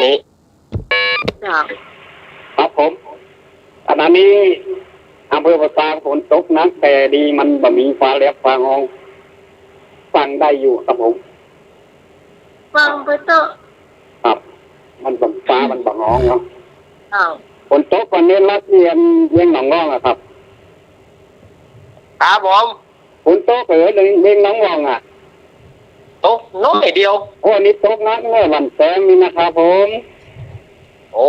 นี้จ้าครับผมขณะนี้อำเภอปะซางฝนตกนักแต่ดีมันบ่มีฟ้าแลบฟ้าห้องฟังได้อยู่ครับผมฟังไปเถอะครับมันบ่ฟ้ามันบ่ห้องเนาะอ้าวฝนตกวันนี้รัดเรียนหนองง่องอะครับครับผมฝนตกเลี้ยงหนองง่องอะตกน้อยเดียวโอ้นี่ตกนักเมื่อวันแสงนี่นะครับผมโอ้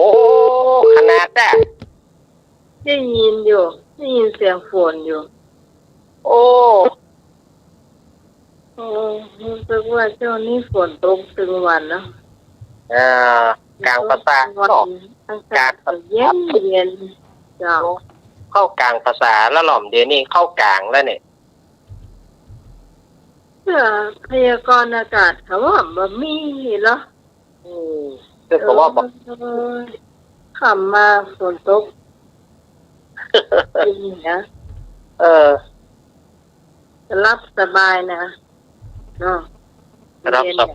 ขนาดแต่ได้ยินอยู่ได้ยินเสียงฝนอยู่โอ้รู้สึกว่าช่วงนี้ฝนตกถึงวันนะกลางภาษาเนาะกลางเย็นเย็นจ้าเข้ากลางภาษาแล้วหล่อมเดี๋ยวนี้เข้ากลางแล้วเนี่ยพยากรณ์อากาศเขาว่าบ่มีเหรอคือผมว่าบอกขำมาฝนตกจริงนะรับสบายนะเนาะรับสบาย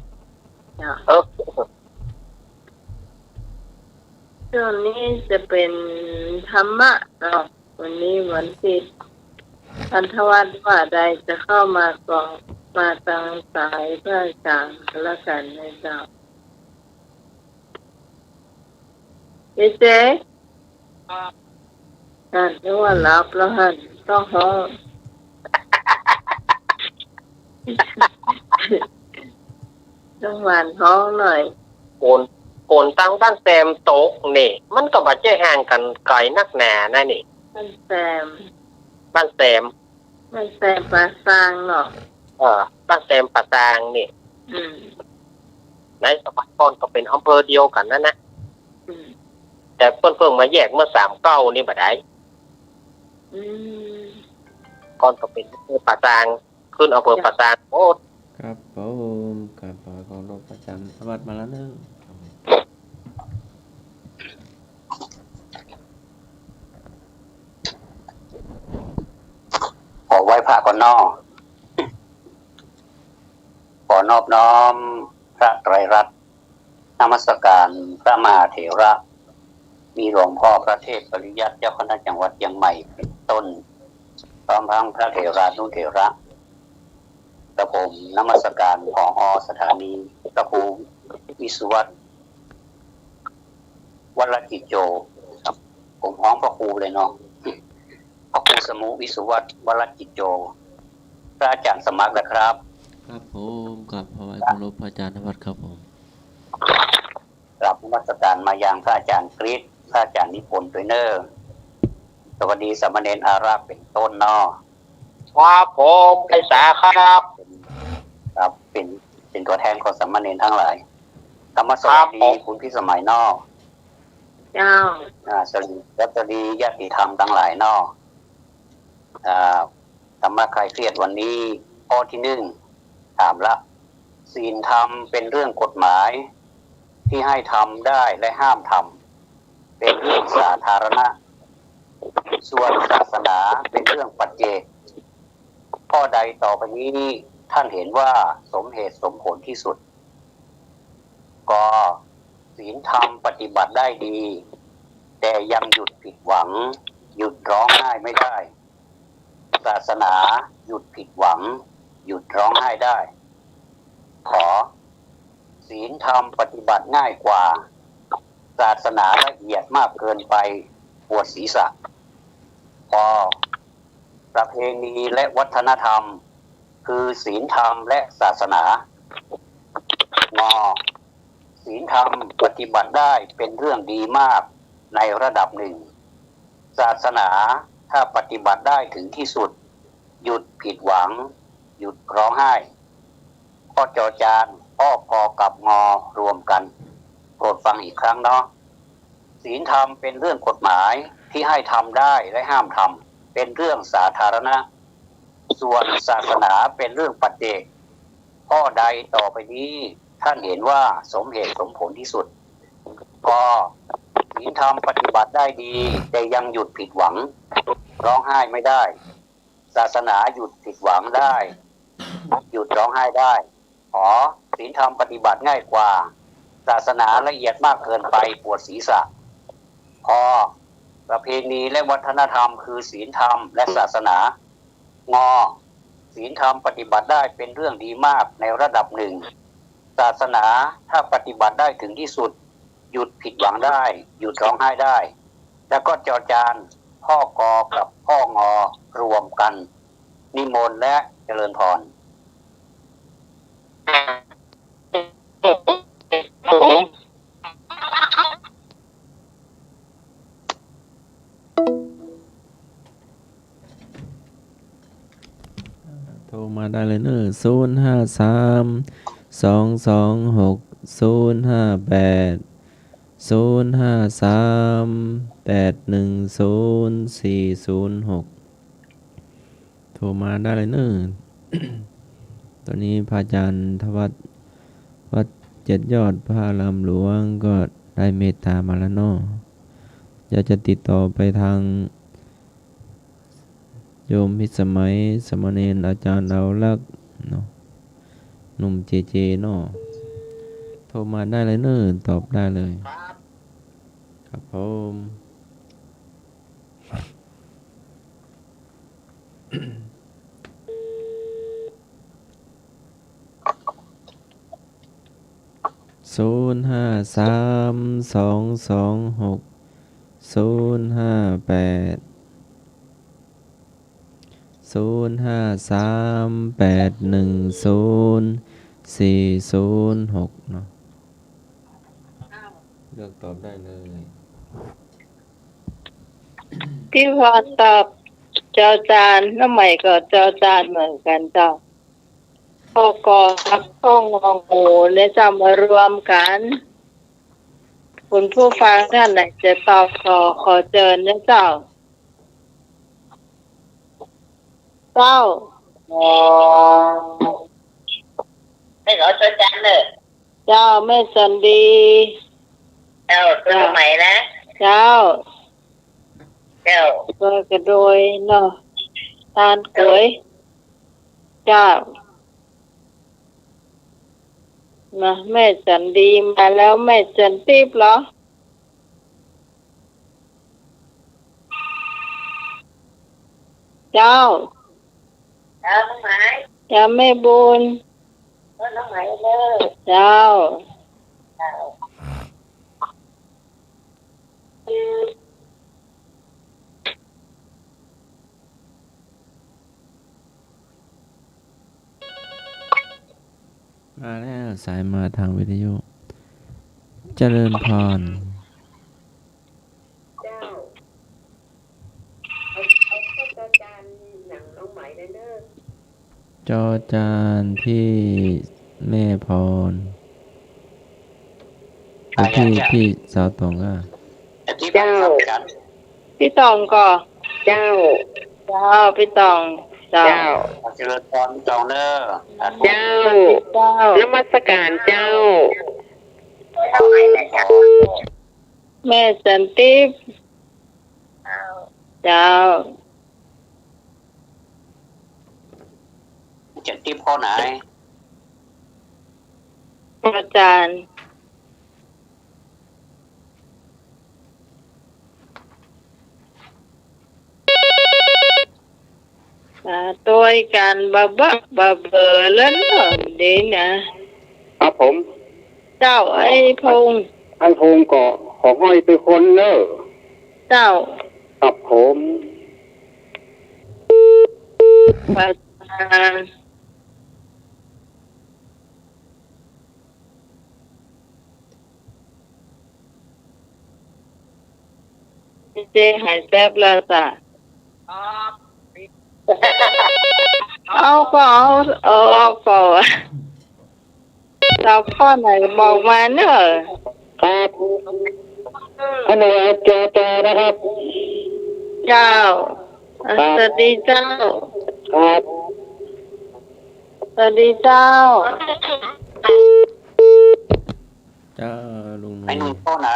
ช่วงนี้จะเป็นธรรมะเนาะวันนี้วันที่พันธวัฒน์ว่าใดจะเข้ามาก่อนมาทางสายพระอาจารย์ละกันในเจ้าเจ๊เรียกว่ารับแล้วฮะต้องห้องต้องหวานท้องหน่อยโกนตั้งบ้านแซมโต๊ะนี่มันก็บ่เจ๊ห่างกันไกลนักหนานะนี่บ้านแซมบ้านแซมปลาซางเนาะบ้านแซมปะซางนี่ในสมัยก่อนก็เป็นอำเภอเดียวกันนั่นนะแต่เพิ่งมาแยกเมื่อ39นี่บ่ได้ก่อนก็เป็นอำเภอปะซางขึ้นอำเภอปะซางโอ้ครับผมการปล่อยของโรคประจำสวัสดิ์มาแล้วนึงขอไหว้พระก่อนนอขอนอบน้อมพระไตรรัตน์นมัสการพระมหาเถระมีหลวงพ่อพระเทพปริยัติเจ้าคณะจังหวัดเชียงใหม่เป็นต้นพร้อมทั้งพระเถรานุเถระกระผมนมัสการผอ.สถานีพระครูวิสุวัตรวรกิจโจครับผมพ้องพระครูเลยเนาะพระครูสมุวิสุวัตรวรกิจโจพระอาจารย์สมัครนะครับครับผมกับพระวิเคารพพระอาจารย์นวัดครับผมกราบนมัสการมายังพระอาจารย์กฤษพระอาจารย์นิพนธ์ด้วยเนอร์สวัสดีสามเณรอาราเป็นต้นเนาะครับผมไพศาลครับครับเป็นตัวแทนของสามเณรทั้งหลายธรรมสวัสดีคุณพี่สมัยนอกเจ้าสวัสดีญาติธรรมทั้งหลายนอกธรรมะคลายเครียดวันนี้ข้อที่1ถามละศีลธรรมเป็นเรื่องกฎหมายที่ให้ทำได้และห้ามทำเป็นเรื่องสาธารณะส่วนศาสนาเป็นเรื่องปัจเจกข้อใดต่อไปนี้ท่านเห็นว่าสมเหตุสมผลที่สุดก็ศีลธรรมปฏิบัติได้ดีแต่ยังหยุดผิดหวังหยุดร้องไห้ไม่ได้ศาสนาหยุดผิดหวังหยุดร้องไห้ได้ขอศีลธรรมปฏิบัติง่ายกว่าศาสนาละเอียดมากเกินไปปวดศีรษะพอประเพณีและวัฒนธรรมคือศีลธรรมและศาสนางอศีลธรรมปฏิบัติได้เป็นเรื่องดีมากในระดับหนึ่งศาสนาถ้าปฏิบัติได้ถึงที่สุดหยุดผิดหวังหยุดร้องไห้ข้อจอจานอ้อพอกับงอรวมกันโปรดฟังอีกครั้งเนาะศีลธรรมเป็นเรื่องกฎหมายที่ให้ทำได้และห้ามทำเป็นเรื่องสาธารณะส่วนศาสนาเป็นเรื่องปัจเจกข้อใดต่อไปนี้ท่านเห็นว่าสมเหตุสมผลที่สุดก็ศีลธรรมปฏิบัติได้ดีแต่ยังหยุดผิดหวังร้องไห้ไม่ได้ศาสนาหยุดผิดหวังได้หยุดร้องไห้ได้ศีลธรรมปฏิบัติง่ายกว่า ศาสนาละเอียดมากเกินไปปวดศีรษะพอประเพณีและวัฒนธรรมคือศีลธรรมและศาสนางอศีลธรรมปฏิบัติได้เป็นเรื่องดีมากในระดับหนึ่งศาสนาถ้าปฏิบัติได้ถึงที่สุดหยุดผิดหวังได้หยุดร้องไห้ได้แล้วก็จอจานพ่อกอกับพ่องอรวมกันนิมนต์และเจริญพรโทรมาได้เลยเนอะ053-226-058-10406โทรมาได้เลยเนอะ ตอนนี้พระอาจารย์ทวัดวัดเจ็ดยอดพระรามหลวงก็ได้เมตตามาแล้วเนาะอยากจะติดต่อไปทางโยมพิสมัยสมณเณรอาจารย์เอาลักษ์เนาะหนุ่มเจเจเนาะโทรมาได้เลยเนอะตอบได้เลยครับผม053-226-058 053-810-406เนาะเลือกตอบได้เลย พี่พรตอบจอจานน้ำใหม่ก็จอจานเหมือนกันเจ้าพ่อกอกับพ่ององูและจะมารวมกันคุณผู้ฟังท่านไหนจะตอบขอเชิญนะเจ้าไม่ขอจดจำเลย เจ้าแม่สันดี เจ้าตัวใหม่นะ เจ้า เจ้า ก็กระโดยเนาะทานกล้วยเจ้านะแม่สันดีมาแล้วแม่จันทิพย์เหรอเจ้า เจ้าน้องไหม เจ้าแม่บุญ น้องไหมเลย เจ้า เจ้า มาแล้วสายมาทางวิทยุเจริญพรเจ้าเอาจดจานหนังน้องไหมได้เนอะ จอจานที่แม่พรหรือพี่สาวตองอ่ะ เจ้า พี่ตองก็ เจ้า เจ้าพี่ตองเจ้า เจ้า เจริญพรจองเนอร์ เจ้า เจ้าน มัสการเจ้า แม่สันติพย์เจ้า จะติบข้อไหน อาจารย์ตัวกันบะเบอแล้วเนอะดีนะครับ ผม เจ้าไอ้พงษ์ อันพงก็ขอให้เป็นคนเนอะ เจ้า ครับผม ประธานเจหายแซ่บแล้วจ้ะเอาก็เอาก็เราข้อไหนบอกมาเนอะ ครับอันนี้เจอนะครับ เจ้าสวัสดีเจ้า ครับ สวัสดีเจ้า จ้าลุงห ไอ้ นุ่ นุ่ ย นข้อไหน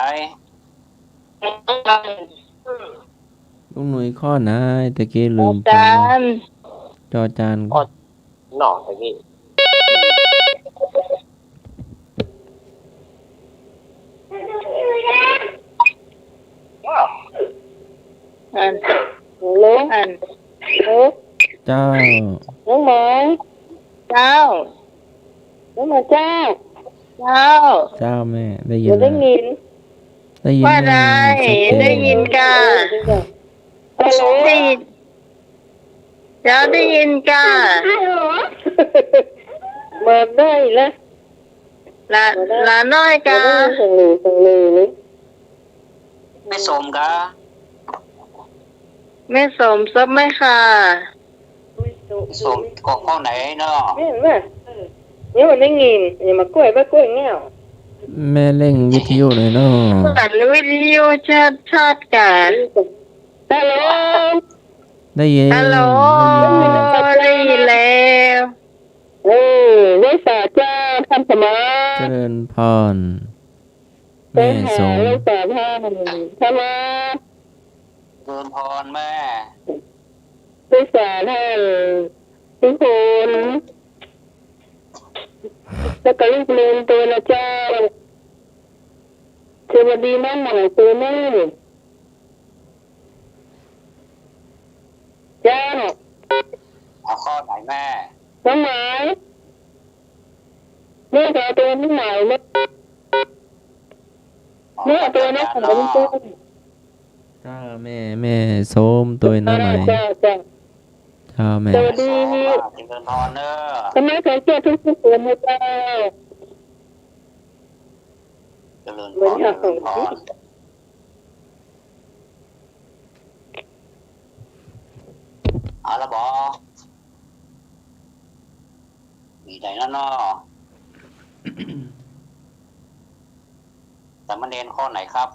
ลุงหนุ่ยข้อไหนตะกี้ลื อาม ไป จารย์ จอจาน หน่ออย่างนี้ อัน ลุง อัน ลุง เจ้า ลุงหมอ เจ้า ลุงหมอเจ้า เจ้า เจ้าแม่ได้ยิน เดี๋ยวได้ แล้ว ยิน ได้ยิน ว่า แม่ ได้ ชัดเจ ได้ยินกะ ฮัลโหล ได้ยินเจ้าได้ยินกะ มาได้ละ ละน้อยกะ ส่งเลย ไม่สมกะ แม่สมซบไหมค่ะ สมก็ข้อไหนเนาะ เห็นไหมเนี่ยมันได้ยินอย่ามากล้วยบ้ากล้วยเงี้ย แม่เร่งวิทยุหน่อยเนาะ อัดวิทยุชัดกะ ฮัลโหล ได้ยิน ฮัลโหล ได้ยิน ได้ยินแล้ว ได้สาเจ้าทำสมา เจริญพรแม่สม ได้สาท่านทำมา เดินพรแม่ ได้สาท่านทุกคนแล้วก็ลูกเรียนตัวนะเจ้าสวัสดีน้องหมอตัวแม่เจ้า เอาข้อไหนแม่ น้องหมายนี่ตัวตัวน้องหมายเนี่ยนี่ตัวน้องหมายตัว เจ้าแม่สมตัวน้ำไหม เจ้า เจ้าแม่ สวัสดี เดินพรเนอะ ทำไมถึงเจ้าทุกคนนะเจ้า เจริญพรเดินพรเอาละบอมีใดนั่นเนาะแต่มันเรียนข้อไหนครับ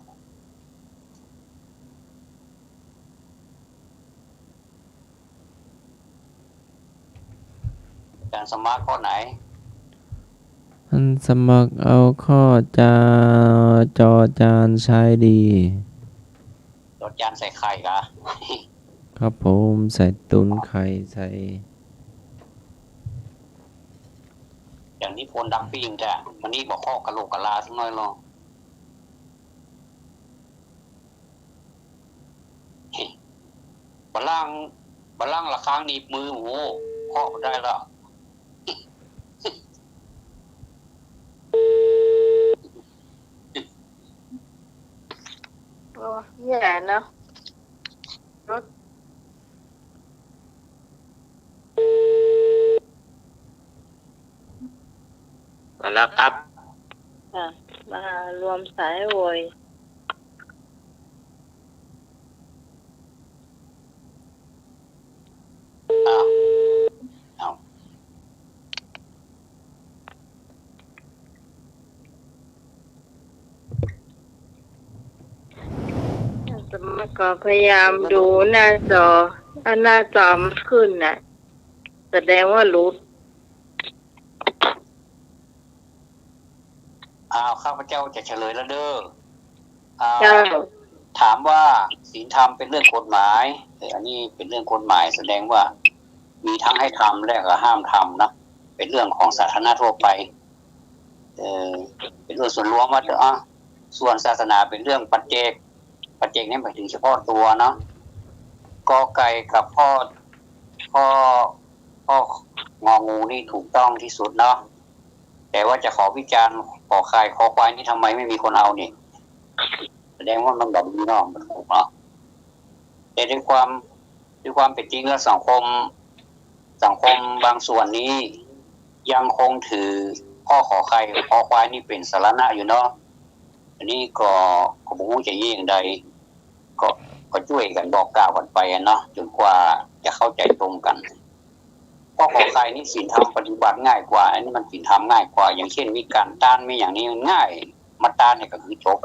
การสมัครข้อไหน อันสมัครเอาข้อจอจานใช้ดี รถยานใส่ไข่กะ ครับผมใส่ตุนไข่ใส่ อย่างนี้พลดังปิ้งจ้ะวันนี้บอกข้อกะโหลกกะลาสักหน่อยลองบล่างละค้างหนีบมือโหข้อมันได้แล้ว โอ้แย่เนาะรถ มาแล้วครับ ค่ะมารวมสายโวย อ้าวเอา สมัครก็พยายามดูหน้าจอถ้าหน้าจอมันขึ้นน่ะแสดงว่ารู้ ข้าพเจ้าจะเฉลยแล้วเด้ออ้าว เจ้า ถามว่าศีลธรรมเป็นเรื่องกฎหมายอันนี้เป็นเรื่องกฎหมายแสดงว่า มีทั้งให้ทำและก็ห้ามทำนะเป็นเรื่องของสาธารณะทั่วไปเป็นเรื่องส่วนรวมว่าส่วนศาสนาเป็นเรื่องปัจเจกนี่หมายถึงเฉพาะตัวเนาะกอไก่กับพ่ององูนี่ถูกต้องที่สุดเนาะแต่ว่าจะขอวิจารณ์ขอควายนี่ทำไมไม่มีคนเอานี่แสดงว่ามันแบบนี้เนาะมันถูกเนาะแต่ด้วยความเป็นจริงแล้วสังคมบางส่วนนี้ยังคงถือข้อขอไข่ขอควายนี่เป็นสาระอยู่เนาะอันนี้ก็ผมรู้จะยิ่งใดก็ช่วยกันบอกกล่าวกันไปเนาะจนกว่าจะเข้าใจตรงกันข้อขอไข่นี่ศีลธรรมปฏิบัติง่ายกว่าอันนี้มันศีลธรรมง่ายกว่าอย่างเช่นมีการต้านไม่อย่างนี้ง่ายมาต้านเนี่ยก็คือจบ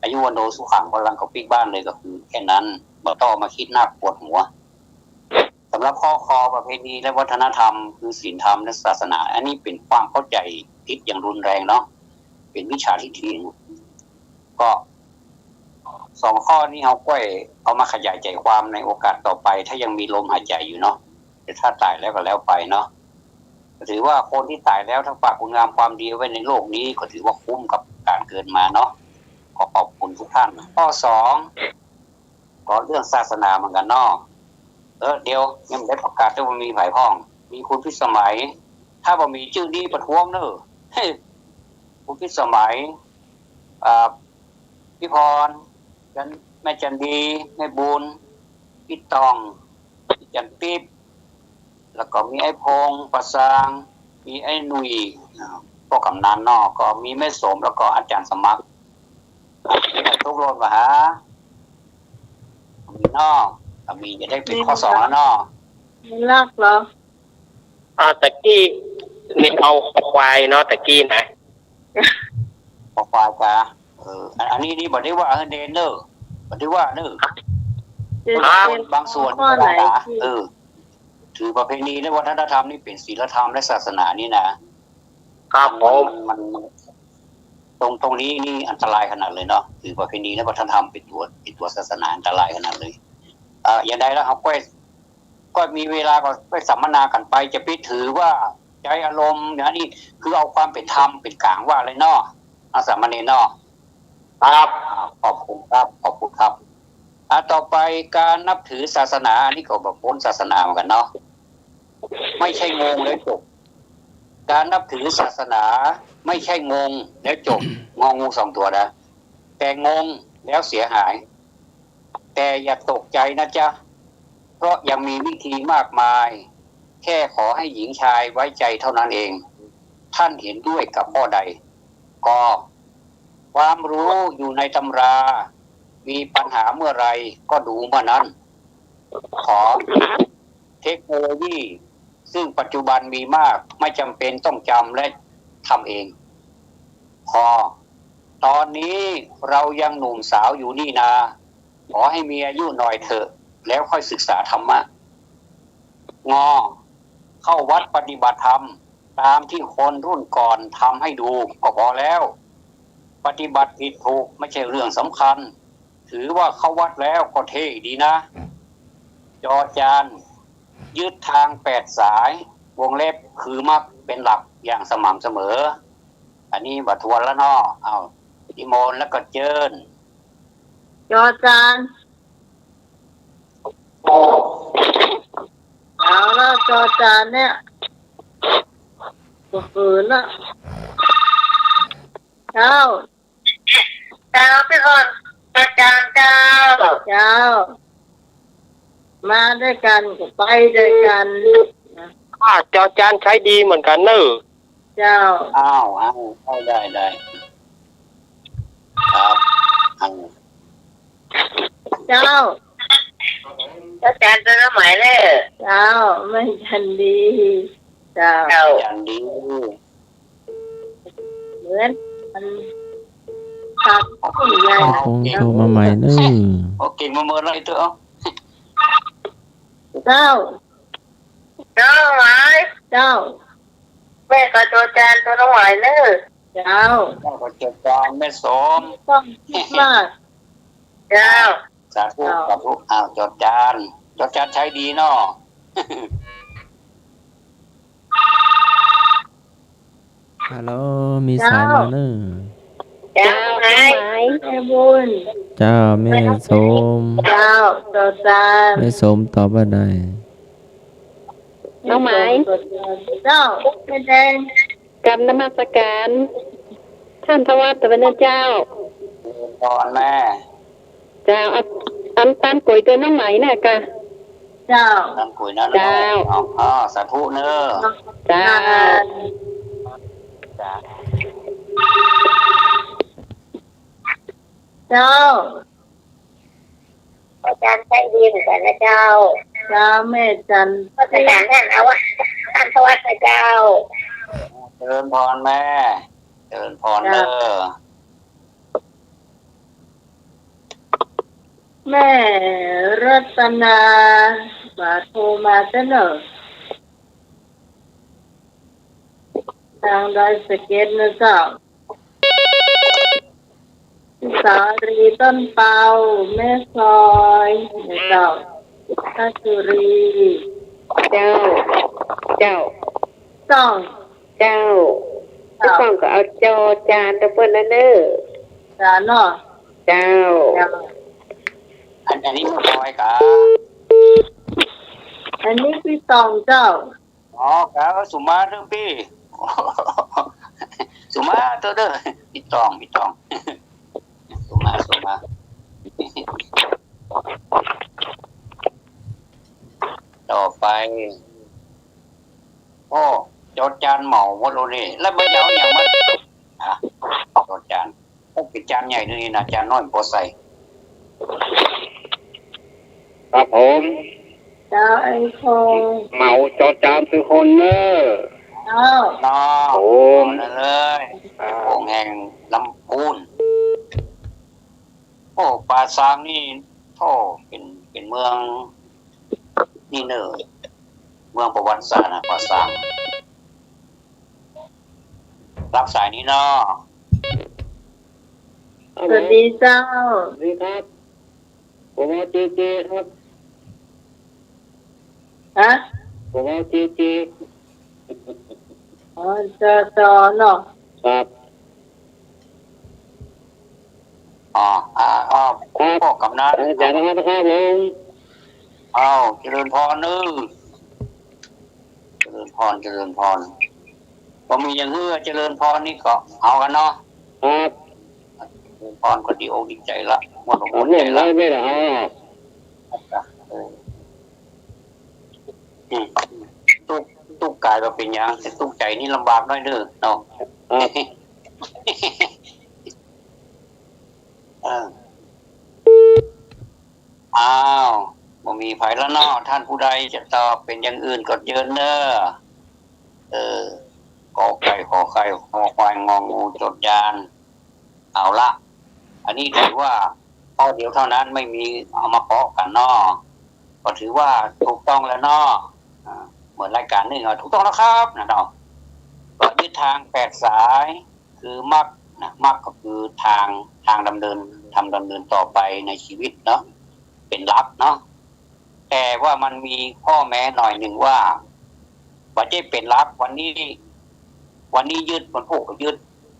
อายุวันโนสุขังพลังเขาปิ๊กบ้านเลยก็คือแค่นั้นบ่ต้องมาคิดหน้าปวดหัวสำหรับข้อคอประเพณีและวัฒนธรรมคือศีลธรรมและศาสนา อันนี้เป็นความเข้าใจผิดอย่างรุนแรงเนาะเป็นวิชาทิฏฐิก็2ข้อนี้เอามาขยายใจความในโอกาสต่อไปถ้ายังมีลมหายใจอยู่เนาะแต่ถ้าตายแล้วก็แล้วไปเนาะถือว่าคนที่ตายแล้วทั้งฝากคุณงามความดีไว้ในโลกนี้ก็ถือว่าคุ้มกับการเกิดมาเนาะขอขอบคุณทุกท่านข้อ2 ก็เรื่องศาสนาเหมือนกันเนาะเดี๋ยวยังไม่ได้ประกาศว่ามีไผ่พ้อง มีคุณพิสมัย ถ้าบ่มีชื่อนี้ประท้วงเนอะคุณพิสมัยพี่พรแม่จันดีแม่บุญพี่ตองพี่จันปิ๊บแล้วก็มีไอ้พงษ์ประสางมีไอ้หนุ่ยพวกกำนันเนาะก็มีแม่สมแล้วก็อาจารย์สมัครทุกโลดมาหามีนอกมีจะได้เป็นข้อสองแล้วเนาะ ไม่รักเหรอ ตะกี้นี่เอาควายเนาะตะกี้นะ บอกว่าจ้าอันนี้นี่บอกได้ว่าเดนเนอร์บอกได้ว่าเนอร์บางส่วนถือประเพณีและวัฒนธรรมนี่เป็นศีลธรรมและศาสนานี่นะครับมันตรงนี้นี่อันตรายขนาดเลยเนาะถือประเพณีและวัฒนธรรมเป็นตัวศาสนาอันตรายขนาดเลยอย่างใดแล้วครับก็มีเวลาก็ไปสัมมนากันไปจะไปถือว่าใจอารมณ์เนี่ยนี่คือเอาความเป็นธรรมเป็นกลางว่าอะไรเนาะอาสามเณรเนาะครับขอบคุณครับต่อไปการนับถือศาสนาอันนี้ก็แบบพ้นศาสนาเหมือนกันเนาะไม่ใช่งงแล้วจบการนับถือศาสนาไม่ใช่งงแล้วจบงองูสองตัวนะแต่งงแล้วเสียหายแต่อย่าตกใจนะจ๊ะเพราะยังมีวิธีมากมายแค่ขอให้หญิงชายไว้ใจเท่านั้นเองท่านเห็นด้วยกับข้อใดก็ความรู้อยู่ในตำรามีปัญหาเมื่อไรก็ดูเมื่อนั้นขอเทคโนโลยีซึ่งปัจจุบันมีมากไม่จำเป็นต้องจำและทำเองพอตอนนี้เรายังหนุ่มสาวอยู่นี่นาขอให้มีอายุหน่อยเถอะแล้วค่อยศึกษาธรรมะเข้าวัดปฏิบัติธรรมตามที่คนรุ่นก่อนทำให้ดูก็พอแล้วปฏิบัติผิดถูกไม่ใช่เรื่องสำคัญถือว่าเข้าวัดแล้วก็เท่ดีนะจอจานยึดทาง8 สายวงเล็บคือมักเป็นหลักอย่างสม่ำเสมออันนี้บัตรทวนแล้วเนาะเอานิมนต์แล้วก็เจิญจอจานเอาละจอจานเนี่ยก็ฝืนละเจ้าพี่อ่อนอาจารย์เจ้ามาด้วยกันก็ไปด้วยกันจอจานใช้ดีเหมือนกันเนอะเจ้าอ้าวได้ครับเจ้าอาจารย์เป็นหมายเลยเจ้าไม่ทันดีเจ้าจันดีเหมือนมันตัดผู้ใหญ่คงโทรมาใหม่เนอะโอเคมาเมื่อไรเถอะเจ้าหมายเจ้าแม่ก็ตัวจานตัวน้องหมายเนอะเจ้าก็เจ็บจานแม่สมต้องคิดมากเจ้าสาธุจดจานใช้ดีเนาะฮัลโหลมีสายมาเนอะเจ้าไหนแม่บุญเจ้าแม่สมเจ้าจอจานแม่สมตอบว่าไดน้องหมายเจ้าแม่แดงกรรมนมัสการท่านทวัตเป็นเจ้าตอนแม่เจ้าอันก๋วยตัวน้องไหมน่ะกะเจ้าอันก๋วยนั่นเจ้าสาธุเนอะเจ้าเจ้าอาจารย์ใช้ดีเหมือนกันนะเจ้าแม่จันอาจารย์ท่านเอาวะท่านทวัตเจ้าเจริญพรแม่เจริญพรเนอะแม่รัตนาบาโทรมาเสนอทางได้สเก็ตนะเจ้าสารีต้นเปาแม่ซอยนะเจ้าทัศรีเจ้าทุกคนก็เอาจอจานตะเปิ้ลนั่นเนอะจานเนาะอั อันนี้มันลอยกะ อันนี้พี่ตองเจ้า อ๋อกะสุมาเด้อพี่สุมาเด้อพี่ตองสุมาต่อไปโอ้จดจานเหมาหมดเลยแล้วเบอร์เยาอย่างมันจดจานโอ้เป็นจานใหญ่นี่นะจานน้อยพอใส่ ครับผม เจ้าไอ้คง เหมาจอจานคือคนเนอ เจ้า น้อ โอ้ นั่นเลยโอ่งแห่งลำพูนโอ้ปราสาทนี่โอ้เป็นเมืองนี่เนอะเมืองประวัติศาสตร์นะปราสาทรับสายนี้เนาะ สวัสดีเจ้า สวัสดีครับผมเอาเจครับ ฮะ ผมเอาเจ อ๋อจอเนาะ ครับ พ่อกำนัน อาจารย์นะครับผม เจริญพรนึเจริญพรพอมีอย่างเฮือเจริญพรนี่ก็เอากันเนาะ ครับ เจริญพรก็ดีอกดีใจละหมด ผ หัว ม ใจ เห็นเล ละ ยไม่ได้ ตุกกายก็เป็นอย่างแต่ตุกใจนี่ลำบากน้อยเด้อเนาะบ่มีไผละเนาะท่านผู้ใดจะตอบเป็นอย่างอื่นก็เยินเน้อกอไก่ขอไข่คอควายงองูจดยานเอาละอันนี้ถือว่าข้อเดียวเท่านั้นไม่มีเอามาเคาะกันเนาะก็ถือว่าถูกต้องแล้วเนาะเหมือนรายการนึงถูกต้องแล้วครับนะเนาะก็ยึดทาง8สายคือมรรคนะมรรคก็คือทางดำเนินต่อไปในชีวิตเนาะเป็นลับเนาะแต่ว่ามันมีข้อแม้หน่อยหนึ่งว่าจะเป็นลับวันนี้ยึดมันผูกก็ยึด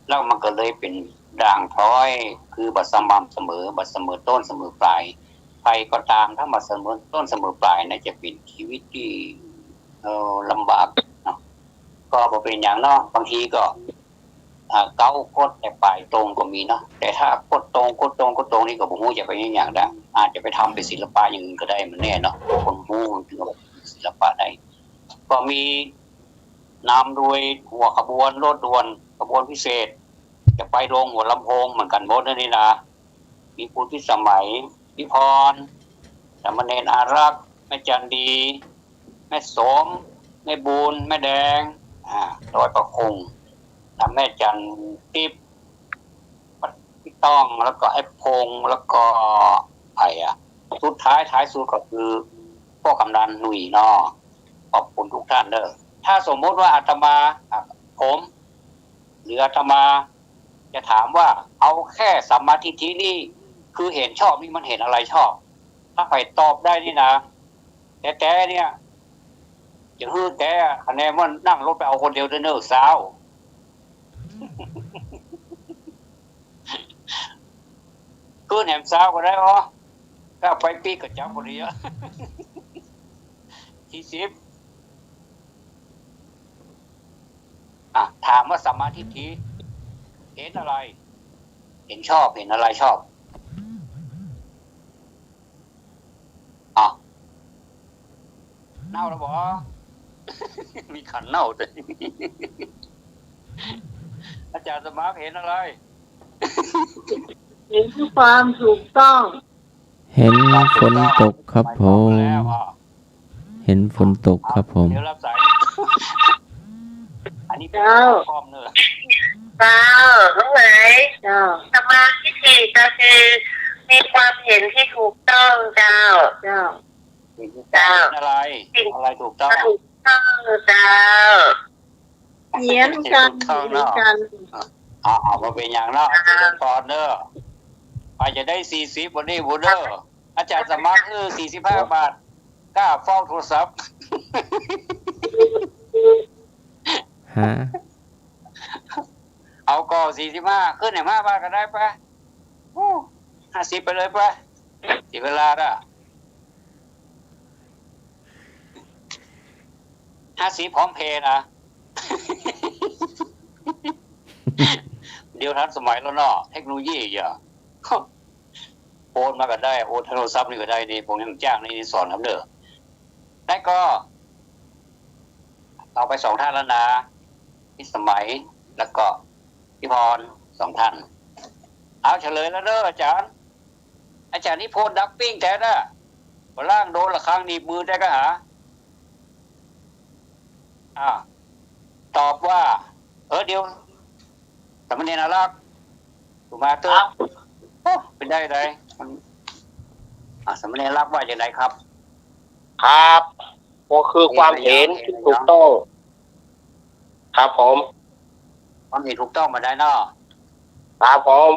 แล้วมันก็เลยเป็นด่างพร้อยคือบัดสม่ำเสมอบัดเสมอต้นเสมอปลายใครก็ตามถ้ามาเสมอต้นเสมอปลายนะจะเป็นชีวิตที่ลำบากเนาะก็บ่เป็นอย่างเนาะบางทีก็เก้าโคตรแต่ปลายตรงก็มีเนาะแต่ถ้าโคตรตรงนี่ก็บ่ฮู้จะไปอย่างได้อาจจะไปทำเป็นศิลปะอย่างอื่นก็ได้มันแน่เนาะคนฮู้ถึงศิลปะได้ก็มีนำโดยหัวขบวนรถด่วนขบวนพิเศษจะไปโรงหัวลำโพงเหมือนกันหมดนี่นะมีคุณพิสมัยพิพรสามเณรอารักษ์แม่จันดีแม่สมแม่บูนแม่แดงดอยประคงแม่จันทิพย์พี่ต้องแล้วก็ไอ้พงแล้วก็ไผ่สุดท้ายสุดก็คือพ่อกำนันหนุ่ยเนาะขอบคุณทุกท่านเด้อถ้าสมมติว่าอาตมาผมหรืออาตมาจะถามว่าเอาแค่สัมมาทิฏฐินี่คือเห็นชอบนี่มันเห็นอะไรชอบถ้าใครตอบได้นี่นะแต่เนี่ยจะฮือแกคะแนนว่านั่งรถไปเอาคนเดียวเด้อสาวคือแหนมสาวก็ได้อ๋อถ้าไปปีกก็จับคนเดียวที่10ถามว่าสัมมาทิฏฐิเห็นอะไรเห็นชอบเห็นอะไรชอบเน่าแล้วบอ มีขันเน่าด้วยอาจารย์สมาร์ทเห็นอะไร เห็นความถูกต้อง เห็นฝนตกครับผมเห็นฝนตกครับผม เดี๋ยวรับสายอันนี้เป็นกล้องเนอะ เจ้าตรงไหน เจ้า สมาธิถี่ก็คือมีความเห็นที่ถูกต้องเจ้า เจ้า เห็นอะไรถูกต้อง ถูกต้องเจ้า เขียนกันเขียนกัน เอามาเป็นอย่างเนาะอาจารย์ตอนเนอะอาจจะได้40วันนี้บูเดอร์อาจารย์สมาร์ท45 บาทกล้าฟ้องโทรศัพท์ ฮะ เอาก็45ขึ้นไหน5 บาทก็ได้ปะ50ไปเลยปะ เสียเวลาละ50พร้อมเพย์นะ เดี๋ยวทันสมัยแล้วเนาะเทคโนโลยีอย่าโอนมาก็ได้โอนโทรศัพท์นี่ก็ได้นี่ผมยังจ้างนี่สอนครับเด้อได้ก็เอาไป2ท่านแล้วนะพี่สมัยแล้วก็พี่พร2ท่านเอาเฉลยแล้วเด้ออาจารย์นี่โพนดักปิ้งแท้น่ะบ่ล่างโดนละครั้งหนีบมือได้ก็หาตอบว่าเดี๋ยวสามเณรน่ารักถูกมาเตอร์เป็นได้ไดมันสามเณรรักว่าอย่างไรครับครับก็คือความเห็นที่ถูกต้องครับผมความเห็นถูกต้องมาได้เนาะครับผม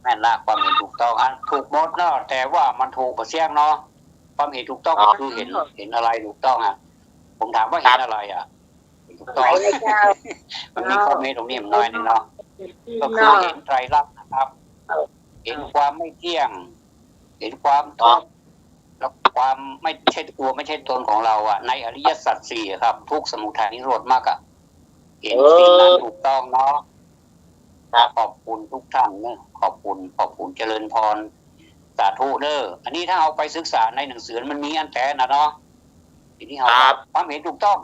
แม่นละความเห็นถูกต้องถูกหมดเนาะแต่ว่ามันถูกกว่าเสียงเนาะความเห็นถูกต้องก็คือเห็นอะไรถูกต้องผมถามว่าเห็นอะไรถูกต้องมันมีข้อเมตตรงนี้น้อยนึงเนาะก็คือเห็นไตรลักษณ์นะครับเห็นความไม่เที่ยงเห็นความทุกข์แล้วความไม่ใช่ตัวไม่ใช่ตนของเราในอริยสัจ4ครับทุกข์สมุทัยนิโรธมากเห็นสิ่งนั้นถูกต้องเนาะขอบคุณทุกท่านเนอะขอบคุณเจริญพรสาธุเด้ออันนี้ถ้าเอาไปศึกษาในหนังสือมันมีอันแต่นะเนาะทีนี้เอาความเห็นถูกต้อง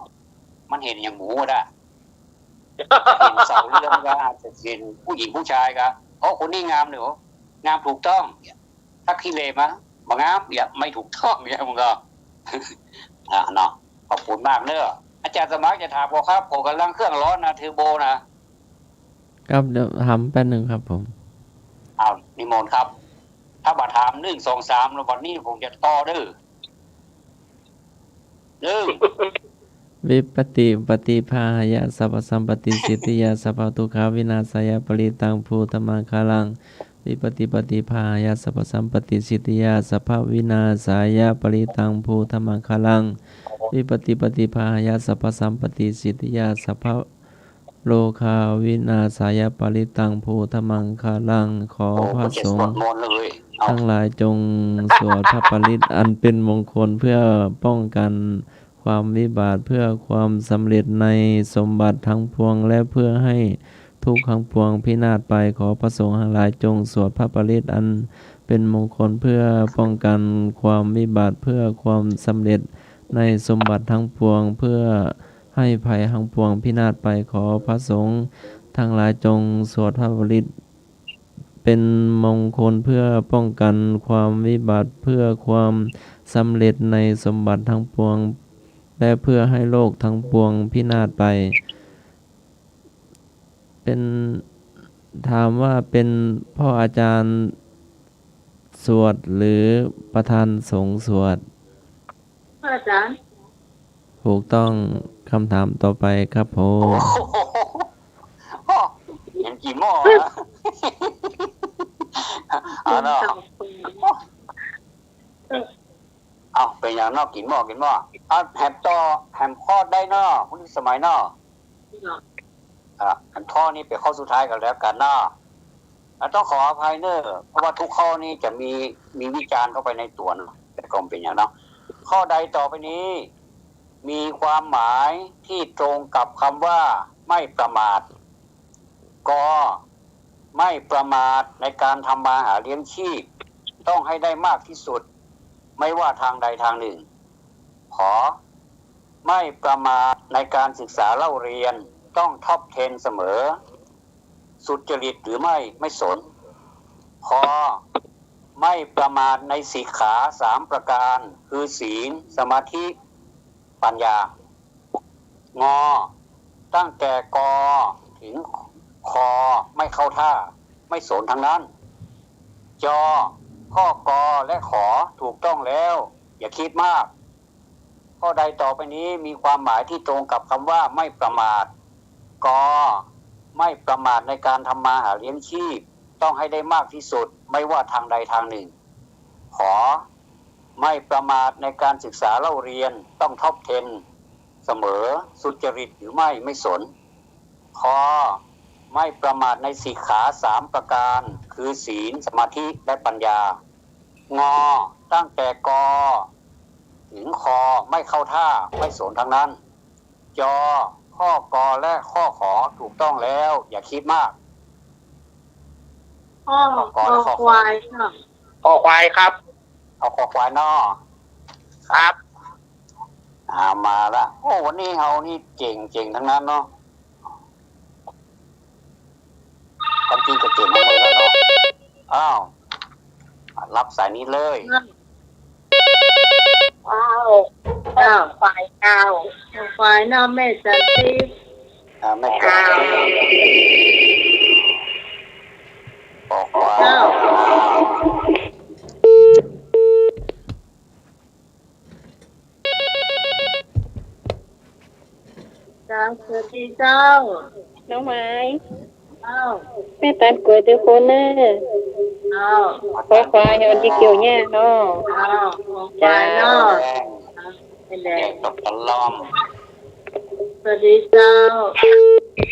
มันเห็นอย่างหมูได้เห็นเสาเรื่องก็อาจจะเห็นผู้หญิงผู้ชายก็คนนี้งามหรืองามถูกต้องถ้าขี้เลมบางงามอย่าไม่ถูกต้องเนี่ยมึงก็เนาะขอบคุณมากเนอะอาจารย์สมัครจะถามบอกครับผมกำลังเครื่องร้อนนะเทอร์โบนะครับเดี๋ยวทำแป๊บนึงครับผมนิมนต์ครับถ้าบัตรถาม1 2 3แล้ววันนี้ผมจะต่อดื้อวิปติปฏิภาหยะสัพพสัมปติสิทธิยาสัพพทุกขาวินาศยปริตังภูตมังคลังวิปติปฏิภาหยะสัพพสัมปติสิทธิยาสัพพวินาศยปริตังภูตมังคลังวิปติปฏิภาหยะสัพพสัมปติสิทธิยาสัพพโลคาวินาศยปริตังภูตมังคลังขอพระสงฆ์ทั้งหลายจงสวดพระปริตอันเป็นมงคลเพื่อป้องกันความวิบัติเพื่อความสำเร็จในสมบัติทั้งปวงและเพื่อให้ทุกข์ทั้งปวงพินาศไปขอพระสงฆ์ทั้งหลายจงสวดพระปริตอันเป็นมงคลเพื่อป้องกันความวิบัติเพื่อความสำเร็จในสมบัติทั้งปวงเพื่อให้ภัยทั้งปวงพินาศไปขอพระสงฆ์ทั้งหลายจงสวดพระปริตเป็นมงคลเพื่อป้องกันความวิบัติเพื่อความสำเร็จในสมบัติทั้งปวงและเพื่อให้โลกทั้งปวงพินาศไปเป็นถามว่าเป็นพ่ออาจารย์สวดหรือประธานสงฆ์สวดพ่ออาจารย์ถูกต้องคำถามต่อไปครับผมยังกี่หม้อเป็นอย่างนอกกินหม้อแฮมต่อแฮมข้อได้เนาะคุณสมัยเนาะอันข้อนี้เป็นข้อสุดท้ายกันแล้วกันเนาะต้องขออภัยเนอะเพราะว่าทุกข้อนี้จะมีวิจารณ์เข้าไปในตัวเนาะแต่ก็เป็นอย่างเนาะข้อใดต่อไปนี้มีความหมายที่ตรงกับคำว่าไม่ประมาทก็ไม่ประมาทในการทำมาหาเลี้ยงชีพต้องให้ได้มากที่สุดไม่ว่าทางใดทางหนึ่งขอไม่ประมาทในการศึกษาเล่าเรียนต้องท็อป10เสมอสุจริตหรือไม่สนขอไม่ประมาทในสิกขา3ประการคือศีลสมาธิปัญญางอตั้งแต่กอถึงคอไม่เข้าท่าไม่สนทางนั้นจอข้อกอและขอถูกต้องแล้วอย่าคิดมากข้อใดต่อไปนี้มีความหมายที่ตรงกับคำว่าไม่ประมาทกอไม่ประมาทในการทำมาหาเลี้ยงชีพต้องให้ได้มากที่สุดไม่ว่าทางใดทางหนึ่งขอไม่ประมาทในการศึกษาเล่าเรียนต้องท็อป10เสมอสุจริตหรือไม่สนขอไม่ประมาทในสิกขา3ประการคือศีลสมาธิและปัญญาง งอตั้งแต่กอถึงคอไม่เข้าท่าไม่สนทั้งนั้นจอข้อกอและข้อขอถูกต้องแล้ว อย่าคิดมาก ข้อควายค่ะ คอควายครับ เอาคอควายนอ ครับ มาละโอ้วันนี้เฮานี่เก่งทั้งนั้นเนาะความจริงก็เก่งทั้งนั้นแล้วเนาะอ้าวรับสายนี้เลย ก้าวควายก้าว ควายหน้าแม่จันทิพย์ ไม่กล้าบอกว่า จ้าสวัสดีเจ้า น้องไม้ เจ้า แม่ตัดกล้วยตัวคนเนอ เจ้า ควายควายเฮาที่เกี่ยวแย่เนาะ เจ้าควายเนาะเป็นแด แด ง งตกตะล้อม สวัสดีเจ้า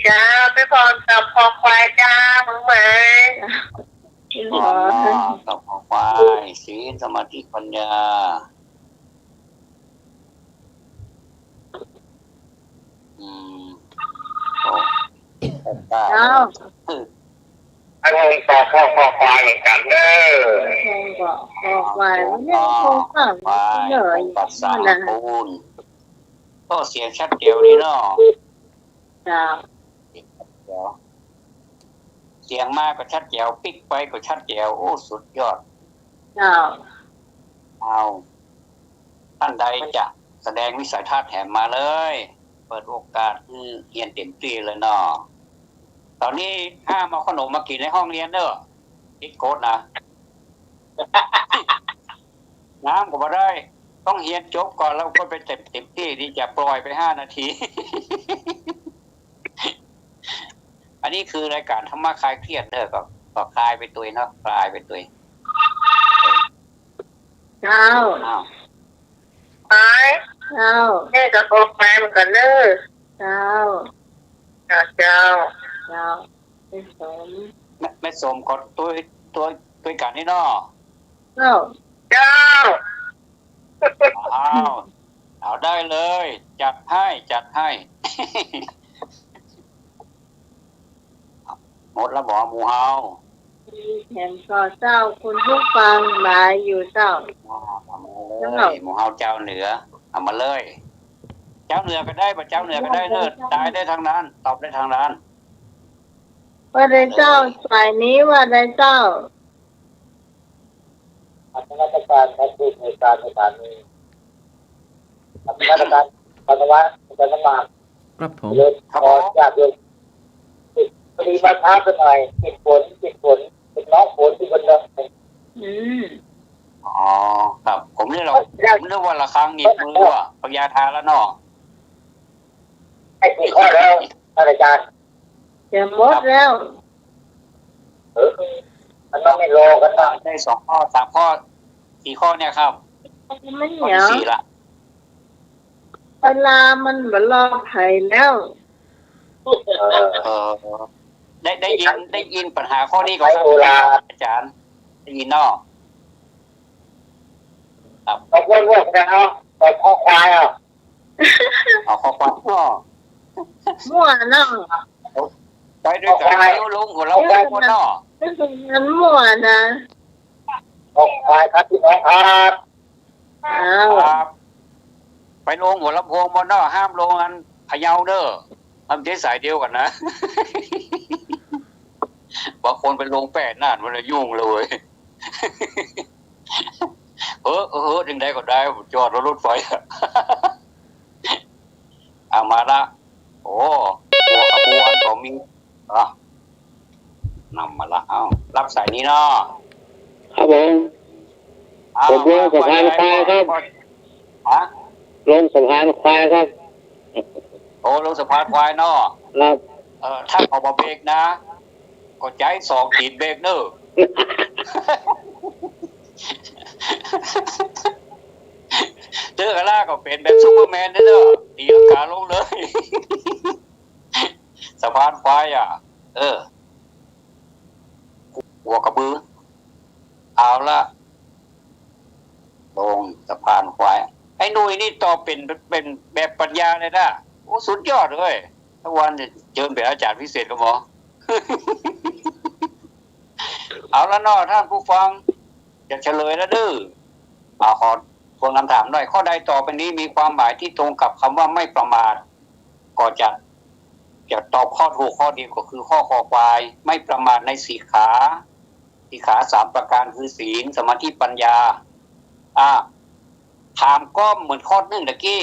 จ้าไปพรกับคอควายจ้ามึงไหม พี่ห อ๋ ม อ อ กับขอควายศีลสมาธิปัญญาโอ้ได้ เจ้า อันนี้ต่อคอควายเหมือนกันเด้อ คงบอกควายเนี่ยคงฟัง ควาย เหนื่อย ปัสสา นะ ปูนก็เสียงชัดเดียวนี่เนาะ เจ้า เดี๋ยวเสียงมากก็ชัดแจ๋วปิ๊กไปก็ชัดแจ๋วโอ้สุดยอด เจ้า เอาท่านใดจะแสดงวิสัยทัศน์แถมมาเลย เปิดโอกาสเรียนเต็มที่เลยเนาะตอนนี้ห้ามเอาขนมมากินในห้องเรียนเนอะติ๊กโกดนะ น้ำก็มาได้ ต้องเรียนจบก่อนแล้วก็ไปเต็มที่ที่จะปล่อยไป5 นาที อันนี้คือรายการธรรมะคลายเครียดเด้อก็คลายไปตัวเนาะคลายไปตัว เจ้า อ้าว ไป เจ้า แม่กับคอควายเหมือนกันเนอะ เจ้า เจ้า เจ้าไม่สม ไม่สมก็ตัวกันนี่เนาะ เจ้า เจ้า อ้าวเอาได้เลย จัดให้ หมดแล้วบอกหมูเฮา มีแถมก็เจ้าคุณผู้ฟังหมายอยู่เจ้า เอามาเลยหมูเฮาเจ้าเหนือเอามาเลย เจ้าเหนือก็ได้ป่ะเจ้าเหนือก็ได้เลิศได้ทางนั้น ตอบได้ทางนั้น ว่าได้เจ้าสายนี้ว่าได้เจ้า ราชการแทนผู้ในการสถานีราชการปัสสาวะจะสมัคร ครับผม เลยขอญาติโยมพอดีมาท้ากันหน่อยติดฝนเป็นน้องฝนที่คนเดิม อืม อ๋อครับผมนึกว่าละครั้งหนีบมือว่ะพญาทาแล้วเนาะ ให้กี่ข้อแล้วอาจารย์ จะหมดแล้ว มันต้องไม่รอกันนะ ได้2 ข้อ 3 ข้อ 4 ข้อเนี่ยครับ ไม่ ข้อ เหนียว ที่4ละ เวลามันเหมือนรอไผ่แล้ว ได้ยินปัญหาข้อนี้ก่อนครับอาจารย์ได้ยินเนาะ ขอบคุณว่าจะเอาแต่ข้อควายอ่ะ เอาข้อความเนาะ มั่วเนาะ ไปด้วยกันลุงหัวเราะคนเนาะ ไม่เป็นงั้นมั่วนะ ข้อควายครับพี่น้องครับ อ้าว ครับไปลงหัวลำโพงบนเนาะห้ามลงอันพะเยาเด้อมันใช้สายเดียวกันนะ บางคนไปลงแปดน่านมันยุ่งเลยดึงได้ก็ได้จอดรถไฟเอามาละโอ้หัวขบวนของมีนำมาละเอารับสายนี้เนาะ ครับผมผมลงสะพานควายครับ ฮะ ลงสะพานควายครับ โอ้ลงสะพานควายเนาะ ครับ ถ้าออกมาเบรกนะก็ใจ2 ขีดเบรกเนอะ เจอกระล่าก็เป็นแบบซูเปอร์แมนเด้อตีลังกาลงเลย สะพานควายหัวกระบือเอาละ ลงสะพานควายไอ้หนุ่ยนี่ต่อเป็นแบบปรัชญาเลยนะโอ้สุดยอดเลยทุกวันเนี่ยเจอแบบอาจารย์พิเศษกับหมอ เอาละเนาะท่านผู้ฟังจะเฉลยแล้วดื้อขอทวนคำถามหน่อยข้อใดต่อไปนี้มีความหมายที่ตรงกับคำว่าไม่ประมาทก็จะตอบข้อถูกข้อเดียวก็คือข้อคอควายไม่ประมาทในสี่ขา3ประการคือศีลสมาธิปัญญาถามก็เหมือนข้อหนึ่งตะกี้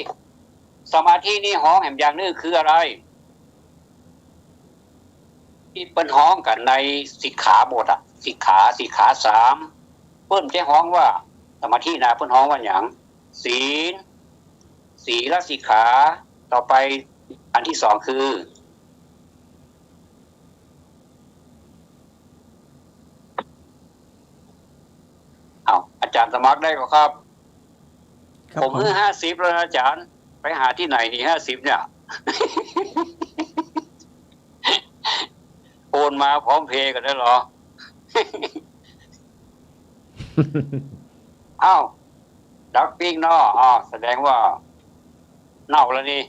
สมาธินี่ห้องแห่งอย่างนึงคืออะไรที่เป็นห้องกันในสิกขาบทสิกขา3เพิ่นจะห้องว่าสมาธินะเพิ่นห้องว่าอย่างศีลสิกขาต่อไปอันที่สองคืออาจารย์สมัครได้ก็ครับผมเพิ่ง50แล้วอาจารย์ไปหาที่ไหนนี่50เนี่ย โอนมาพร้อมเพย์กันได้หรอ ดักปิ้งเนาะแสดงว่าเน่าแล้วนี่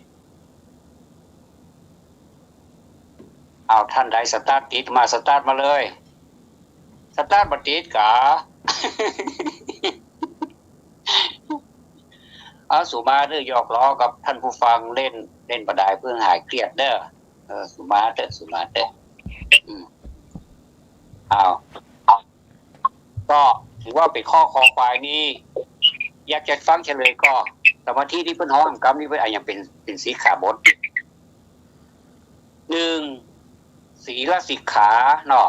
ท่านใดสตาร์ทติดมาสตาร์ทมาเลยสตาร์ทบัดติดกะ สุมาเด้อหยอกล้อกับท่านผู้ฟังเล่นประดายเพื่อหายเครียดเด้อสุมาเด้อก็ถือว่าเป็นข้อคอควายนี่อยากจะฟังเฉลยก็สมาธิที่เพิ่นฮ้องกำนี่เพิ่นอย่างเป็นสีขาบท1ศีลสิกขาเนาะ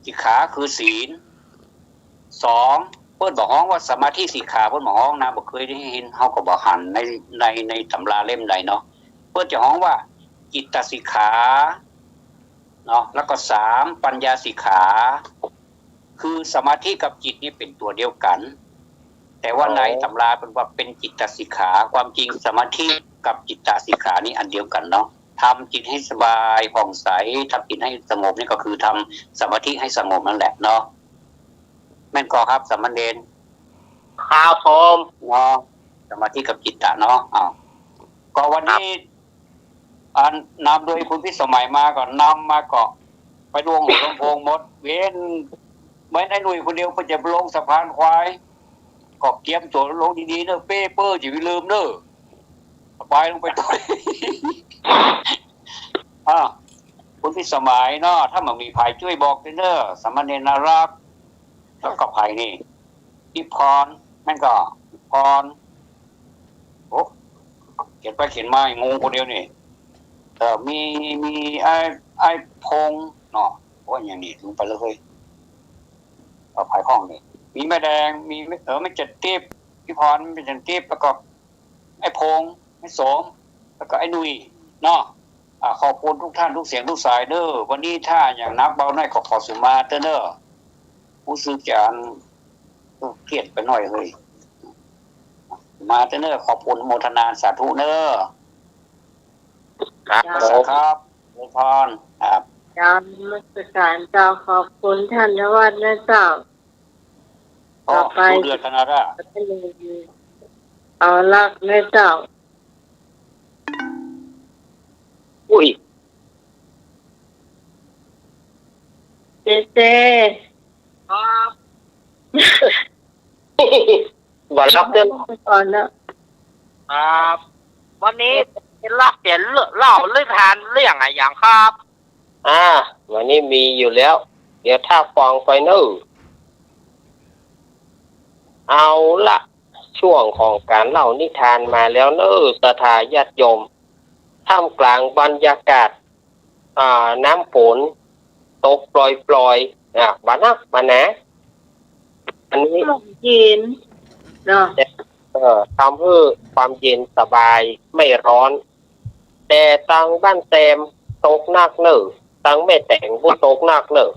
สิกขาคือศีล2เพิ่นบอกฮ้องว่าสมาธิสิกขาเพิ่นบอกฮ้องนะบ่เคยได้เห็นเฮาก็บ่หันในตำราเล่มใดเนาะเพิ่นจะฮ้องว่าจิตตสิกขาเนาะแล้วก็3ปัญญาสิกขาคือสมาธิกับจิตนี่เป็นตัวเดียวกันแต่ว่าในตำราเป็นว่าเป็นจิตตสิกขาความจริงสมาธิกับจิตตสิกขานี่อันเดียวกันเนาะทำจิตให้สบายผ่องใสทำจิตให้สงบนี่ก็คือทำสมาธิให้สงบนั่นแหละเนาะแม่นก็ครับสมณเณรครับผมเนาะสมาธิกับจิตตะเนาะก็วันนี้นำโดยคุณพิสมัยมาก่อนนำมาก็ไปลงหัวลำโพงหมดเว้นเหมือนไอ้หนุ่ยคนเดียวเพิ่นจะลงสะพานควายก็เตรียมตัวลงดีๆเด้อเป้เปอร์อย่าไปลืมเด้อสบายลงไปด้วย คุณพิสมัยเนาะถ้ามันมีภัยช่วยบอกเด้อสมณเณรน่ารักแล้วก็ภัยนี่พี่พรแม่นก็พรโอ้เขียนไปเขียนมางงคนเดียวนี่มีไอ้พงเนาะว่าอย่างนี้ลงไปเลยภายห้องนี่มีแม่แดงมีไม่จัดเทปพี่พรไม่จัดเทปแล้วก็ไอ้พงไอ้สมแล้วก็ไอ้นุยเนาะขอบคุณทุกท่านทุกเสียงทุกสายเด้อวันนี้ถ้าอย่างนักเบาหน่อยขอสุมาเด้อผู้ซื้อจานเครียดไปหน่อยเลยมาเด้อขอบคุณโมทนาสาธุเด้อครับเจริญพรครับนมัสการเจ้าขอบคุณท่านวัดนะเจ้าต่อไปเดือนธนาราเอาลักนะเจ้าอุ้ยเจครับวันรับเดือนก่อนนะครับวันนี้เป็นลักเปลี่ยนเล่าเรื่องทานเรื่องอะไรอย่างครับวันนี้มีอยู่แล้วเดี๋ยวถ้าฟังไปเนอะเอาละช่วงของการเล่านิทานมาแล้วเนอะศรัทธาญาติโยมท่ามกลางบรรยากาศน้ำฝนตกปล่อยบานักบานะอันนี้เย็นเนาะทำให้ความเย็นสบายไม่ร้อนแต่ตังบ้านแซมตกหนักเนอะตังไม่แต่งบุตกหนักเนอะ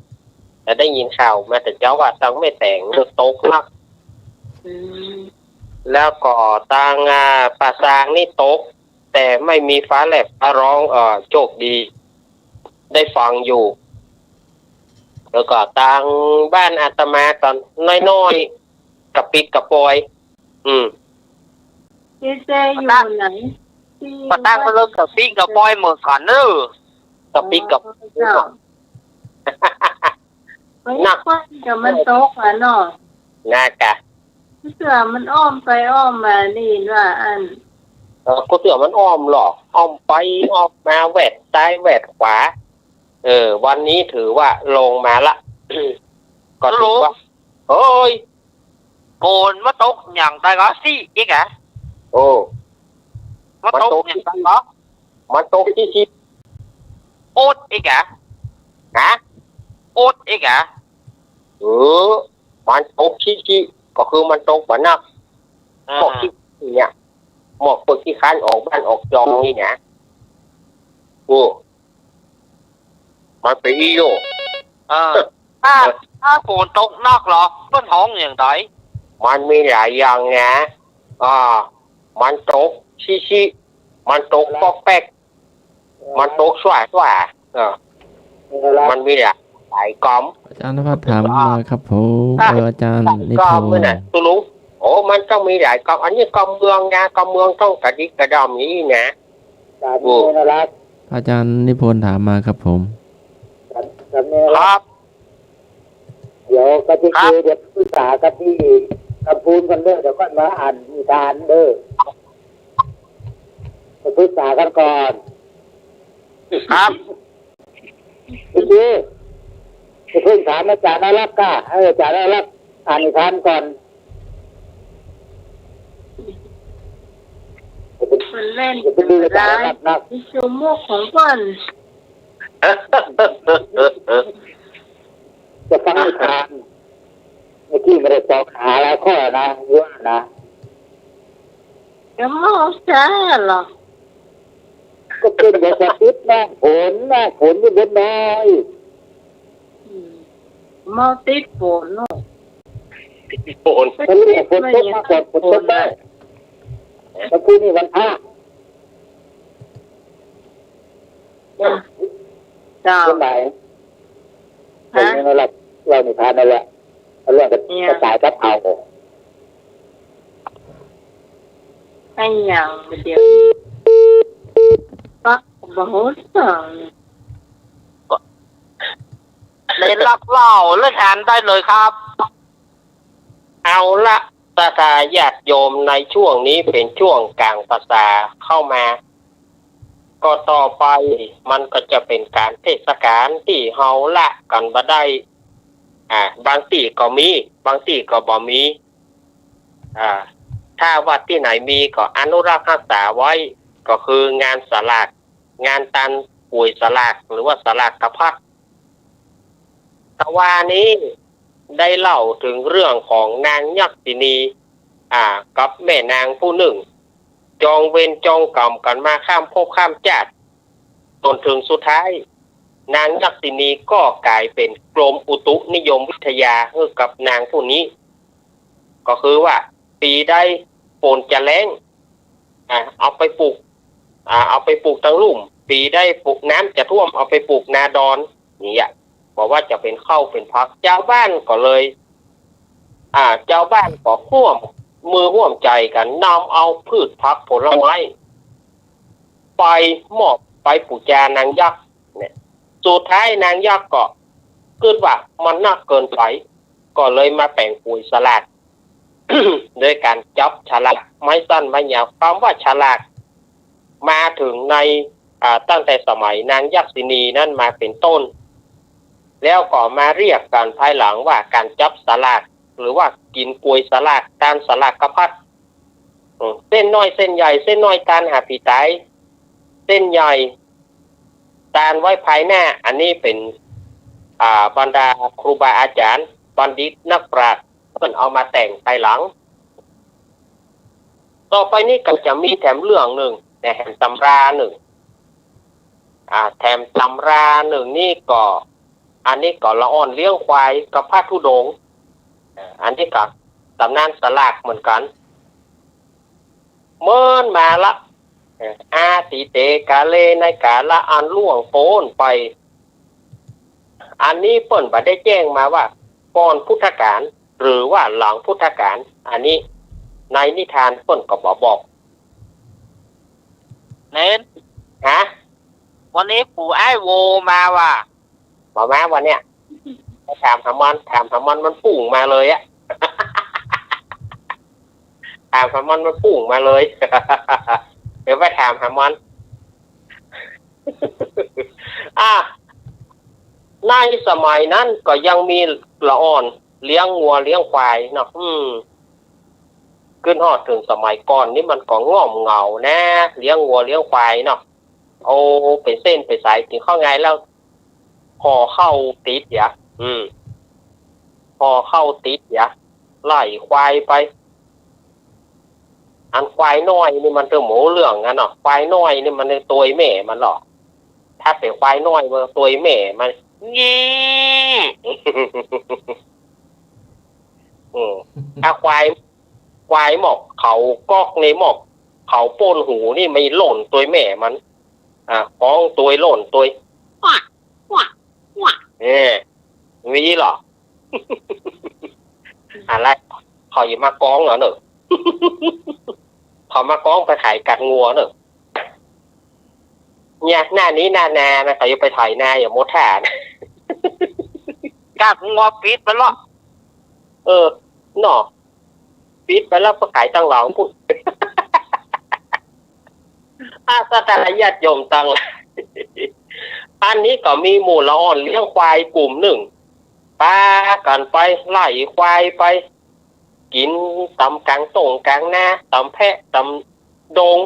แต่ได้ยินข่าวมาแต่เจ้าว่าตังไม่แต่งตกหนักแล้วก็ตังป่าซางนี่ตกแต่ไม่มีฟ้าแลบฟ้าร้องโชคดีได้ฟังอยู่แล้วก็ตังบ้านอาตมาตอนน้อยๆกับปิดกับปอย พี่เจอยู่ไหนที่ มาตั้งก็เลิกกับปิ้งกับปอยเหมือนกันเนอะกับปิ้งกับ เจ้าไม่ค่อยจะมันโต๊ะอ่ะเนาะ น่ากะ เสือมันอ้อมไปอ้อมมานี่ว่าอัน ก็เสือมันอ้อมหรอกอ้อมไปอ้อมมาแหวกซ้ายแหวกขวาวันนี้ถือว่าลงมาละ ก็ถือว่าโอ้ยโอนมาตกอย่างไรก็สิอีกอ่ะโอ้มาตกอย่างไรก็มาตกที่ชิโอ๊ตอีกอ่ะฮะโอ๊ตอีกอ่ะมันตกที่ก็คือมันตกเหมือนนักหมอกที่เนี่ยหมอกคนที่ค้านออกบ้านออกจองนี่นะมันไปอีโยถ้าฝนตกนักเหรอต้นท้องอย่างไรมันมีหลายอย่างนะมันตกชี้มันตกปอกแป๊กมันตกสว่มันมีหลายกอม อาจารย์นภัสถามมาครับผมอาจารย์นิพนธ์ ตุลุงโอ้มันต้องมีหลายกอมอันนี้กอมเมืองนะกอมเมืองต้องกระดิกกระดอมนี้นะ อาจารย์นิพนธ์ถามมาครับผม ครับ เดี๋ยวก็จะคือเดี๋ยวปรึกษากับที่กำพูนกันเด้อเดี๋ยวก็มาอ่านนิทานเด้อมาปรึกษากันก่อน ครับ คือจะเพิ่งถามอาจารย์น่ารักก้าให้อาจารย์น่ารักอ่านนิทานก่อน มันเล่น จะไปดูอาจารย์ ร้าย นัก ที่ชูมุกของเพิ่น จะฟังนิทานเมื่อกี้ไม่ได้ตอบหาแล้วข้อนะเยอะนะ จะมองจ้าหรอ ก็เป็นอย่างจะติดนะฝนอยู่บนดอย มอติดฝนเนาะ โอน ถ้าเรียกฝนตกมาก่อนฝนตกได้เมื่อกี้นี่วันพระ เจ้า เป็นไหนเป็นยังไงเรานิทานนั่นแหละเรื่องกระต่ายกับเอา ให้ยังเดียวปักบ่ฮู้สั่ง เล่นรับเล่าเล่นทานได้เลยครับ เอาละตาตาญาติโยมในช่วงนี้เป็นช่วงกลางภาษาเข้ามา ก็ต่อไปมันก็จะเป็นการเทศกาลที่เฮาละกันบ่ได้บางที่ก็มีบางที่ก็บ่มีถ้าวัดที่ไหนมีก็อนุรักษ์รักษาไว้ก็คืองานสลากงานตันป่วยสลากหรือว่าสลากกระพัดตะวานี้ได้เล่าถึงเรื่องของนางยักษินีกับแม่นางผู้หนึ่งจองเวรจองกรรมกันมาข้ามภพข้ามชาติจนถึงสุดท้ายนางยักษินีก็กลายเป็นกรมอุตุนิยมวิทยาให้กับนางผู้นี้ก็คือว่าปีได้ฝนจะแล้งเอาไปปลูกทั้งลุ่มปีได้ปลูกน้ำจะท่วมเอาไปปลูกนาดอนนี่บอกว่าจะเป็นข้าวเป็นผักเจ้าบ้านก็เลยเจ้าบ้านก็ร่วมมือร่วมใจกันนำเอาพืชผักผลไม้ไปมอบไปปูจานางยักษ์เนี่ยสุดท้ายนางยักษ์ก็คิดว่ามันน่าเกินไปก็เลยมาแป่งปุ๋ยสลัด โดยการจับฉลากไม้สั้นไม้ยาวคำว่าฉลากมาถึงในตั้งแต่สมัยนางยักษินีนั่นมาเป็นต้นแล้วก็มาเรียกกันภายหลังว่าการจับสลากหรือว่ากินกล้วยสลากการสลากกระพัดเส้นน้อยเส้นใหญ่เส้นน้อยการหาผีตายเส้นใหญ่การไว้ภายหน้าอันนี้เป็นบรรดาครูบาอาจารย์บัณฑิตนักปราชญ์เพิ่นเอามาแต่งภายหลังต่อไปนี้ก็จะมีแถมเรื่องหนึ่งแถมตำราหนึ่งแถมตำราหนึ่งนี่ก็อันนี้ก็ละอ่อนเลี้ยงควายกับพระธุดงค์อันนี้ก็ตำนานสลากเหมือนกันเมื่อมาละอาติเตกาเลในกาละอันล่วงโพ้นไปอันนี้เปิ้นบ่ได้แจ้งมาว่าก่อนพุทธกาลหรือว่าหลังพุทธกาลอันนี้ ในนิทานเพิ่นก็บอก เน้น ฮะ วันนี้ปู่ไอ้โวมาว่ะ บอกมาวันเนี้ยถามหามันมันปุ่งมาเลยอะถามหามันปุ่งมาเลยเดี๋ยวไปถามหามันในสมัยนั้นก็ยังมีละอ่อนเลี้ยงงัวเลี้ยงควายเนาะขึ้นฮอดถึงสมัยก่อนนี่มันก็ง่อมเหงานะเลี้ยงงัวเลี้ยงควายเนาะเอาเป็นเส้นไปสายกินข้าวไงแล้วพอเข้าติดอย่าพอเข้าติดอย่าไล่ควายไปอันควายน้อยนี่มันเรื่องหมูเรื่องกันเนาะควายน้อยนี่มันในตัวแม่มันหรอกถ้าเป็นควายน้อยมันตัวแม่มันงี้ถ้าควายหมอกเขากอกในหมอกเขาโป้นหูนี่ไม่หล่นตัวแม่มันฟ้องตัวหล่นตัวมีหรออะไรเขาอย่ามากองเหรอเนอะเขามากองไปถ่ายกัดงัวเนอะเนี่ยหน้านี้หน้านานะเขาจะไปถ่ายนาอย่าโมท่านะกัดงอปิดไปหรอหนอปิดไปแล้วก็ขายตั้งเหล่าพูดสตาญาติโยมตั้งอันนี้ก็มีหมู่ละอ่อนเลี้ยงควายกลุ่มหนึ่งปากันไปไล่ควายไปกินตำกลางตงกลางนาตำแพะตำดง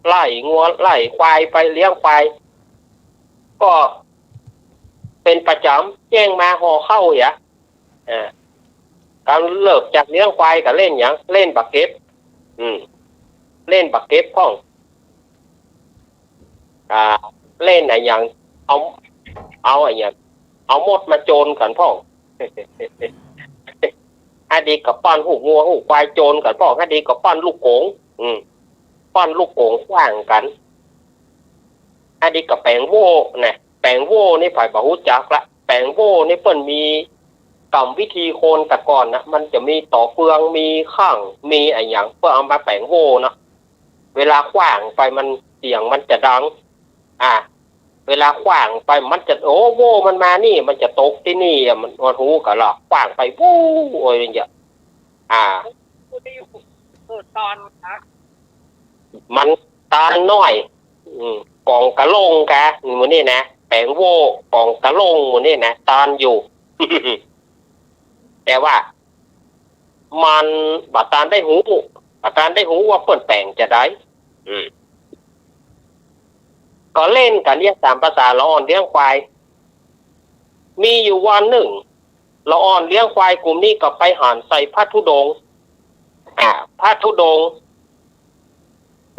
ไล่งัวไล่ควายไปเลี้ยงควายก็เป็นประจำแจ้งมาห่อเข้าอย่าการเลิกจากเลี้ยงควายกับเล่นอย่างเล่นบักเก็บเล่นบักเก็บพ่องเล่นอะไรอย่างเอาอะไรอย่างเอาหมดมาโจรกันพ่องอดีกับป้อนหูงัวหูควายโจรกันพ่องอดีกับป้อนลูกโกงป้อนลูกโกงขว้างกันอดีกับแปลงโว่เนี่ยแปลงโว่นี่ฝ่ายบาหูจักละแปลงโว่นี่เปิ้นมีกรรมวิธีโคนแต่ก่อนนะมันจะมีต่อเฟืองมีข้างมีอะไรอย่างเพื่อเอามาแปลงโว่นะเวลาขว้างไปมันเสียงมันจะดังเวลาขว้างไปมันจะโว่มันมานี่มันจะตกที่นี่มันหูกันหรอกขว้างไปโว้อะไรอย่างเงี้ยตอนมันตาน้อยกองกระลงกะมันนี่นะแปลงโว่กองกระลงมันนี่นะตานอยู่ แต่ว่ามันบาตานได้หูว่าเปิดแปลงจะได้ก็เล่นกันเรียกตามภาษาละอ่อนเลี้ยงควายมีอยู่วันหนึ่งละอ่อนเลี้ยงควายกลุ่มนี้ก็ไปหันใส่พระธุดงค์พระธุดงค์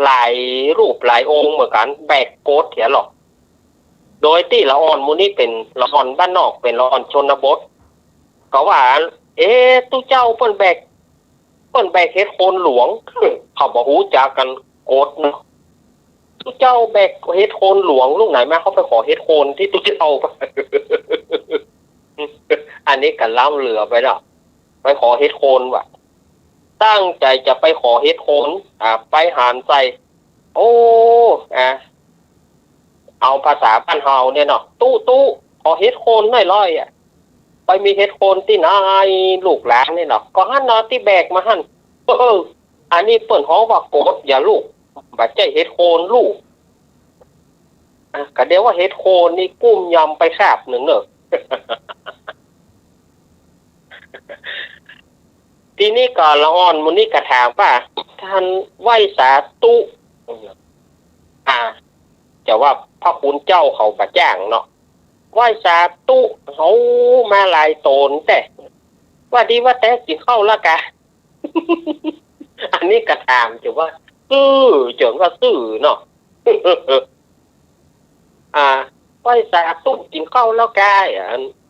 หลายรูปหลายองค์เหมือนกันแบกโกดเถียหรอกโดยที่ละอ่อนมูนี่เป็นละอ่อนบ้านนอกเป็นละอ่อนชนบทก็ว่าตู้เจ้าเปิ้นแบกเฮ็ดโคนหลวงเขาบอกหูจักกันโกดเนาะตู้เจ้าแบกเฮ็ดโคนหลวงลูกไหนมาเขาไปขอเฮ็ดโคนที่ตู้เจ้า อันนี้กันเล่าเหลือไปเนาะไปขอเฮ็ดโคนว่ะตั้งใจจะไปขอเฮ็ดโคนไปหานใส่เอาภาษาบ้านเฮาเนี่ยเนาะตู้ขอเฮ็ดโคนหน่อยไปมีเฮ็ดโคนที่นายลูกหลานนี่เนาะก็หั่นเนาะที่แบกมาหั่นอันนี้เปิ้นฮ้องว่าโกดอย่าลูกบ่ใช่เฮ็ดโคนลูกก็เดี๋ยวว่าเฮ็ดโคนนี่กุ้มยำไปคาบหนึ่งเนอะ ทีนี้ก็ละอ่อนมุนี่ก็ถามว่าท่านไหว้สาธุจะว่าพระคุณเจ้าเขาประจ้างเนาะไหว้สาธุเขามาหลายโตนแต่ว่าดีว่าแต่กินข้าวละกะ อันนี้ก็ถามจะว่าเจิงว่าซื่อเนาะ ไหว้สาธุกินข้าวแล้วกะ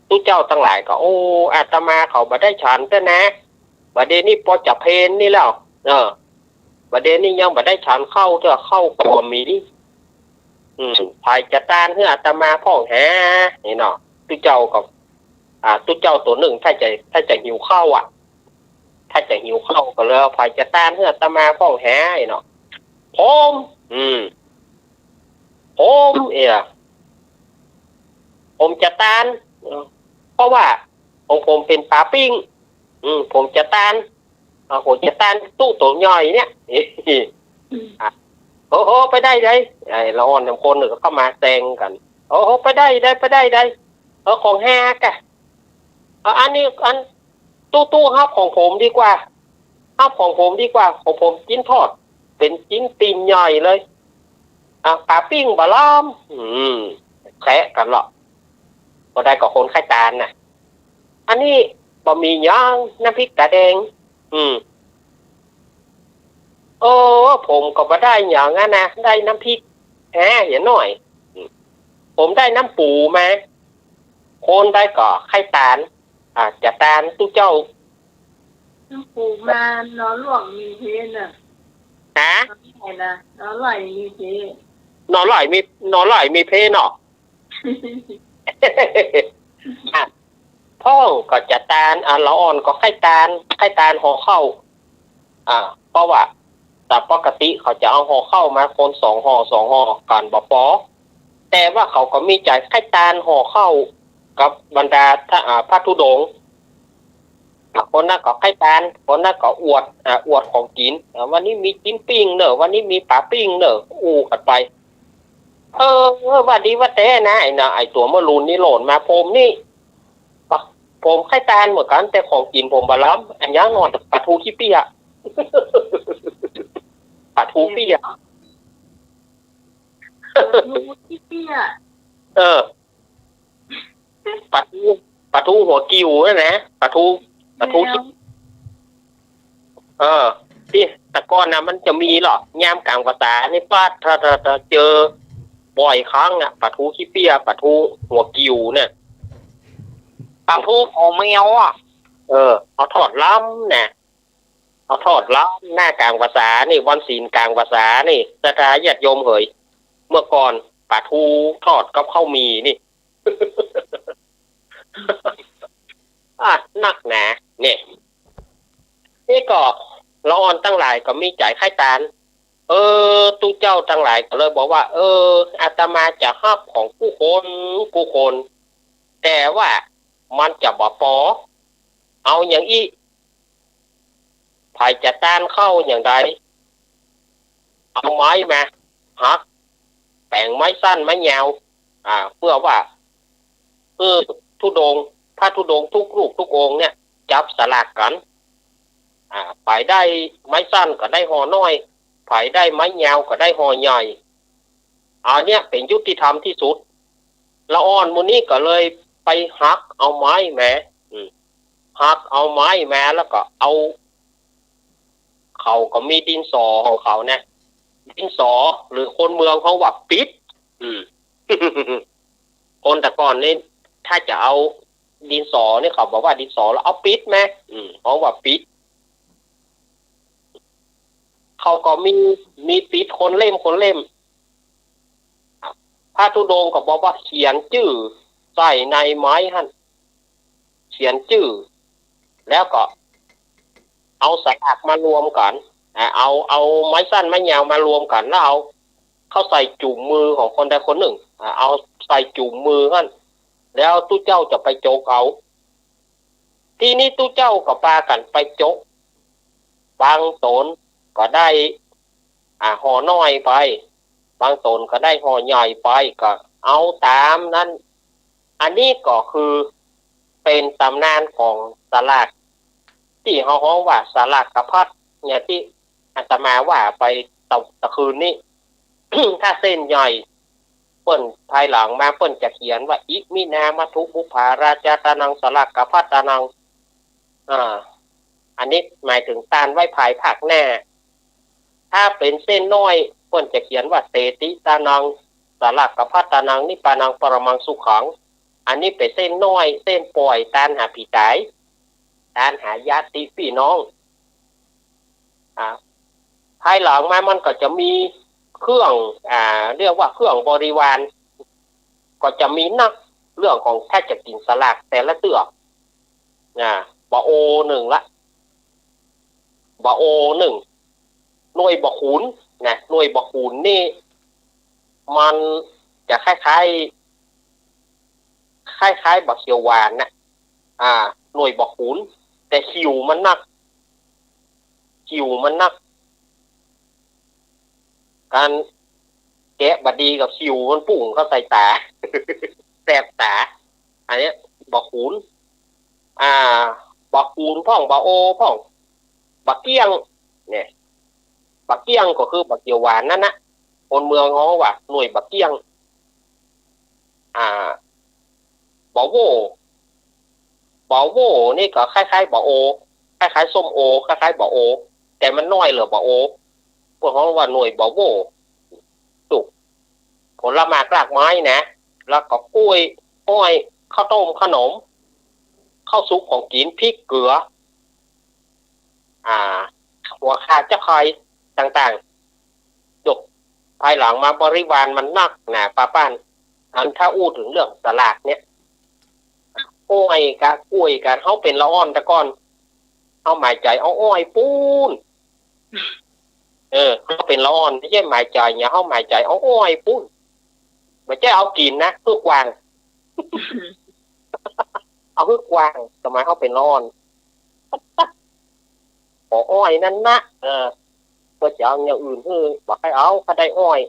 ตู้เจ้าทั้งหลายก็อาตมาเขาบ่ได้ฉันแต่นะบัดนี้พอจับเพนนี่แล้วบัดนี้ยังบ่ได้ฉันเข้าเถอะเข้าก็มีภายจะตานเฮืออาตมาพ่องแฮนี่เนาะตู้เจ้ากับตู้เจ้าตัวหนึ่งถ้าจะหิวข้าวถ้ ถ้าจะหิวข้าวก็เลยพายจะต้านเพื่อตะมาพ่องแหเนาะผมผมผมจะต้านเพราะว่าผมเป็นปลาปิ้งผมจะต้านผมจะต้านตู้ตัวย่อยเนี่ยโอ้โหไปได้เลยไอ้เราอ่อนคนหนึ่งก็เข้ามาแซงกันโอ้โหไปได้ของแฮกอะอันนี้อันตู้ฮับของผมดีกว่าฮับของผมดีกว่าของผมจิ้นทอดเป็นจิ้นตีนใหญ่เลยปลาปิ้งบะล้อมแคะกันหรอกก็ได้กับคนไข่ตาลน่ะอันนี้บะหมี่ย่างน้ำพริกตาแดงผมก็มาได้อย่างนั้นนะได้น้ำพริกเห็นหน่อยผมได้น้ำปูมาคนได้ก่อไข่ตาลจะตาลตู้เจ้าน้ำปูมาน้อหลวงมีเพน่ะไหนนะน้อไหลมีเพน้อไหลมีเพเนาะ พ่องก็จะตาลละอ่อนก็ไข่ตาลห่อเข้าเพราะว่าแต่ปกติเขาจะเอาห่อเข้ามาคน2 ห่อก่อนบ่พอแต่ว่าเขาก็มีจ่ายไข่ตาลห่อเข้ากับบรรดาพระธุดงค์คนนั้นก็ไข่ตาลคนนั้นก็อวดของกินวันนี้มีจิ้นปิ้งเนอะวันนี้มีปลาปิ้งเนอะกันไปวันดีว่าแต่นะไอ้ตัวมะรูนนี่โหล่นมาผมไข่ตาลเหมือนกันแต่ของกินผมบะล้ำอันย่างนอนปลาทูขี้เปียปลาทูเปียขี้เปียปลาทูหัวกิ้วนะปลาทูที่ตะก้อนนะมันจะมีหรอยามกลางภาษาในฟาดถ้าเจอบ่อยครั้งปลาทูขี้เปียปลาทูหัวกิ้วเนี่ยปลาทูของแมวเอาทอดล้ำนะเอาทอดล้ำหน้ากลางภาษานี่วันศีลกลางภาษานี่สถาญาติโยมเหยเมื่อก่อนปลาทูทอดกับข้าวมีนี่นักหนาเนี่ยนี่ก็ละอ่อนตั้งหลายก็มีจ่ายไข่ตาลตู้เจ้าตั้งหลายก็เลยบอกว่าอาตมาจะฮับของผู้คนแต่ว่ามันจะบ่พอเอาอย่างอีภายจะต้านเข้าอย่างไรเอาไม้มาหักแป่งไม้สั้นไม้ยาวเพื่อว่าพระธุดงค์ทุกรูปทุกองค์เนี่ยจับสลากกันฝ่ายได้ไม้สั้นก็ได้ห่อน้อยฝ่ายได้ไม้ยาวก็ได้ห่อใหญ่เนี่ยเป็นยุติธรรมที่สุดละอ่อนมูนี้ก็เลยไปหักเอาไม้แม้หักเอาไม้แม้แล้วก็เอาเขาก็มีดินสอของเขานะดินสอหรือคนเมืองเขาว่าปิดคนแต่ก่อนนี่ถ้าจะเอาดินสอนี่เขาบอกว่าดินสอแล้วเอาปิดไหมเพราะว่าปิดเขาก็มีปิดคนเล่มพระธุดงค์ก็บอกว่าเขียนชื่อใส่ในไม้หั่นเขียนชื่อแล้วก็เอาสากมารวมกันเอาไม้สั้นไม้ยาวมารวมกันแล้วเอาเข้าใส่จุ่มมือของคนใดคนหนึ่งเอาใส่จุ่มมือหั่นแล้วตู้เจ้าจะไปโจกเอาทีนี้ตู้เจ้าก็ปากันไปโจกบางตนก็ได้ห่อน้อยไปบางตนก็ได้ห่อใหญ่ไปก็เอาตามนั้นอันนี้ก็คือเป็นตำนานของสลากที่เขาฮ้องว่าสลากกระพัดเนี่ยที่อาตมาว่าไปตะคืนนี้ ถ้าเส้นใหญ่เปิ้นภายหลังมาเปิ้นจะเขียนว่าอิมินามัทุบุภาราชาตานังสลากกระพัดตานังอันนี้หมายถึงตานไว้ภายภาคหน้าถ้าเป็นเส้นน้อยเปิ้นจะเขียนว่าเตติตานังสลากกระพัดตานังนิปานังปรมังสุขังอันนี้เป็นเส้นน้อยเส้นปล่อยตานหาผีตายตานหาญาติพี่น้องภายหลังมามันก็จะมีเครื่องเรียกว่าเครื่องบริวารก็จะมีนักเรื่องของถ้าจะกินสลากแต่ละเตือกปอโอหนึ่งละ บะโอหนึ่งหน่วยบะขุนนะหน่วยบะขุนนี่มันจะคล้ายบะเขียวหวานนะหน่วยบะขุนแต่คิวมันนักการแกะบดีกับคิวมันปุ่งเข้าใส่ตา แสบตาอันนี้บะขุนบะคูนพ่องบะโอพ่องบะเกี้ยงเนี่ยบะเกี้ยงก็คือบะเกียวหวานนั่นนะคนเมืองเขาว่าหน่วยบะเกี้ยงบะโวนี่ก็คล้ายๆบะโอคล้ายๆส้มโอคล้ายๆบะโอแต่มันน้อยเหลือบะโอพวกเขาว่าหน่วยบะโวสุกผลไม้รากไม้นะแล้วก็กล้วยอ้อยข้าวต้มขนมข้าวซุปของกินพริกเกลือหัวขาจะคอยต่างๆจบภายหลังมาบริวารมันนักหนาป้าป้านอันถ้าอู้ถึงเรื่องสลากเนี่ยอ้อยกะกล้วยกันเขาเป็นละอ่อนแต่ก่อนเขาหมายใจเอาอ้อยปูนเขาเป็นละอ่อนไม่ใช่หมายใจเนี่ยเขาหมายใจเอาอ้อยปูนไม่ใช่เอากินนะเพื่อกวาง เอาเพื่อกวางทำไมเขาเป็นละอ่อนขออ้อยนั่นนะก็จะเอาอย่างอื่นคือบอกให้เอาถ้าได้อ้อย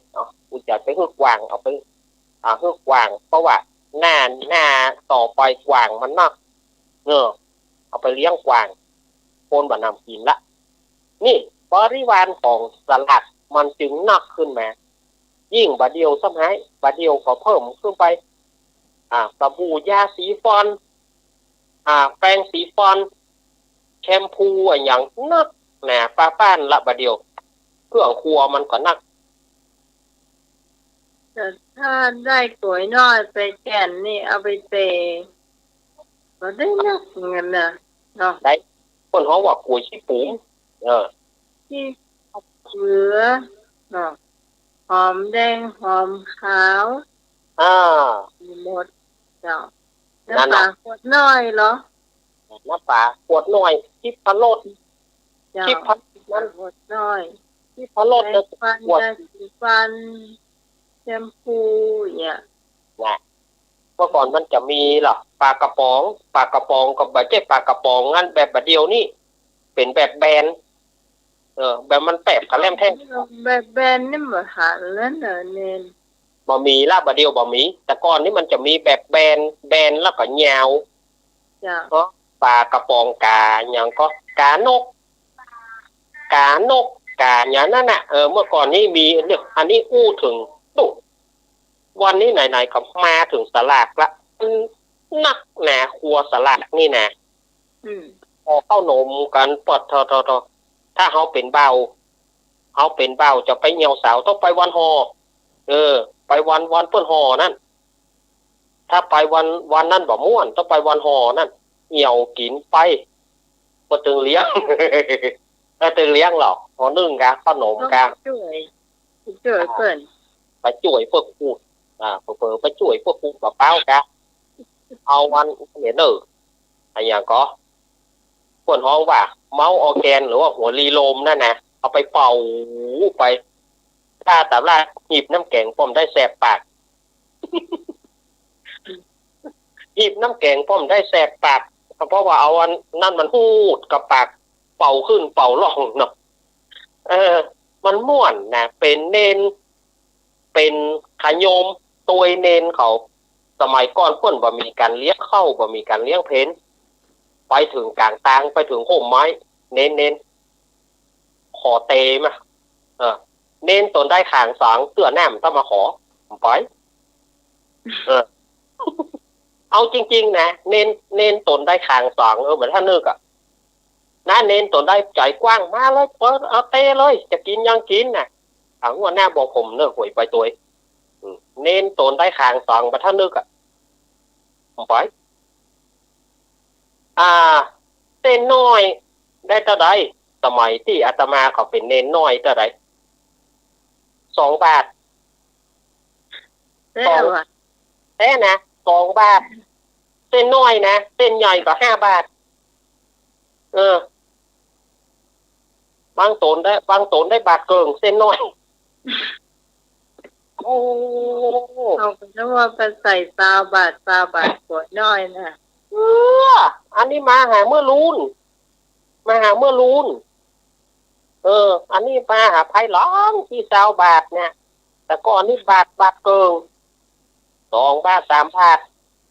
กูจะไปเพื่อกวางเอาไปเพื่อกวางเพราะว่าหน้าต่อไปกวางมันนักเอาไปเลี้ยงกวางโคนบะนำกินละนี่บริวารของสลัดมันจึงนักขึ้นมายิ่งบะเดียวสมัยบะเดียวก็เพิ่มขึ้นไปสบู่ยาสีฟันแปรงสีฟันแชมพูอย่างนักแหน่ป้านละบะเดียวเครื่องครัวมันก็นักแต่ถ้าได้ก๋วยน้อยไปแก่นนี่เอาไปเตะก็ได้นักเงินนะเนาะได้คนเขาว่าก๋วยขี้ปุ๋มที่เหลือเนาะหอมแดงหอมขาวหมดเจ้าน้ำปลาขวดน้อยเหรอน้ำปลาขวดน้อยที่พะโลดที่พัดนั้นขวดน้อยที่พะโลดจะขวดฟันแชมพูเนี่ยเมื่อก่อนมันจะมีปลากระป๋องกับแบบเจ๊ปลากระป๋องงั้นแบบเดียวนี่เป็นแบบแบนแบบมันแปบกระแลมแท่งแบบแบนนี่มาหาแล้วเนอะเนนบะหมี่บะเดียวบะหมี่แต่ก่อนนี่มันจะมีแบบแบนแล้วก็ยาวเพราะปลากระป๋องกาอย่างก็กานกกอย่างนั้นน่ะเมื่อก่อนนี่มีเนี่ยอันนี้อู้ถึงตุ๊วันนี้ไหนๆก็มาถึงสลากละนักหนาครัวสลากนี่นะพอเข้านมกันปดทอถ้าเขาเป็นเบาจะไปเหี่ยวสาวต้องไปวันหอไปวันเปิ้นหอนั่นถ้าไปวันนั่นบ่ม่วนต้องไปวันหอนั่นเหี่ยวกินไปบ่ตึงเลี้ยงไม่ตึงเลี้ยงหรอกหอนึ่งกะขนมกะช่วยเปิ้นไปช่วยพวกกูเปิดไปช่วยพวกกูกับเป้ากะเอาวันเนี่ยอะไรอย่างก็คนห้องว่าเมาออร์แกนหรือว่าหัวรีโลมนั่นนะเอาไปเป่าไปถ้าแต่ละหยิบน้ำแกงป้อมได้แสบปากหยิบน้ำแกงป้อมได้แสบปากเพราะว่าเอาวันนั่นมันหูดกับปากเป่าขึ้นเป่าล่องเนาะมันม่วนนะเป็นเนนเป็นขยมตัวเนนเขาสมัยก่อนเพิ่นบ่มีการเลี้ยงเข้าบ่มีการเลี้ยงเพนไปถึงกลางตางไปถึงโคมไม้เน้นขอเตมาเน้นตนได้ขางสองเตื้อแนมต้องมาขอไปเอาจริงๆนะเน้นตนได้ขางสองเหมือนท่านนึกนะเน้นตนได้ใจกว้างมาเลยเปิดเอาเตเลยจะกินยังกินนะว่าหน้าบอกผมเนื้อหวยไปตัวเน้นตนได้ขางสองเหมือนท่านนึกไปเต้นน้อยได้เท่าใดสมัยที่อาตมาเขาเป็นเน้นน้อยเท่าใด2 บาทแท้นะ2 บาทเต้นน้อยนะเต้นใหญ่ก็5 บาท บางตนได้บาทเกิงเส้นน้อยโอ้ เอาเพราะว่าไปใส่ซาวบาทกดน้อยนะ อันนี้มาหาเมื่อลูนอันนี้มาหาไผ่หล้อมที่ซาวบาทเนี่ยแต่ก่อนนี่บาทเกิง2 บาท 3 บาท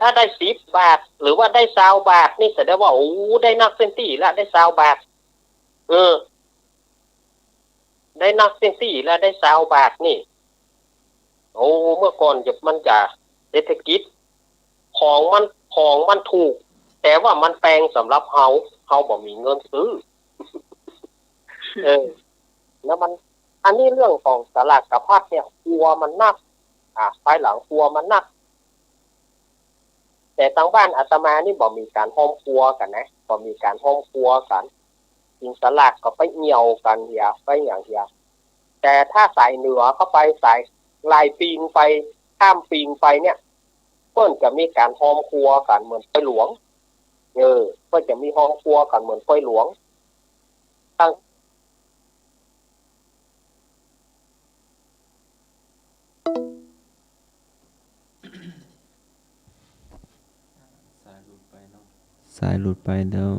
ถ้าได้10 บาทหรือว่าได้20 บาทนี่แสดงว่าโอ้ได้นักเซนตี้แล้วได้20 บาทได้นักเซนตี้แล้วได้20 บาทนี่โอ้เมื่อก่อนมันจะเศรษฐกิจของมันถูกแต่ว่ามันแพงสำหรับเฮาบ่มีเงินซื้อแล้วมันอันนี้เรื่องของสลากกับพัดเนี่ยกลัวมันนักภายหลังกลัวมันนักแต่ทางบ้านอาตมานี่บ่มีการห้อมครัวกันนะบ่มีการห้อมครัวกันกินสลากก็ไปเหี่ยวกันเหี่ยไปอย่างเดียวแต่ถ้าสายเหนือเข้าไปสายลายปีนไปข้ามปีนไปเนี่ยเพิ่นจะมีการห้อมครัวกันเหมือนไฟหลวงเพิ่นจะมีห้อมครัวกันเหมือนไฟหลวงตั้งสายหลุดไปแล้ว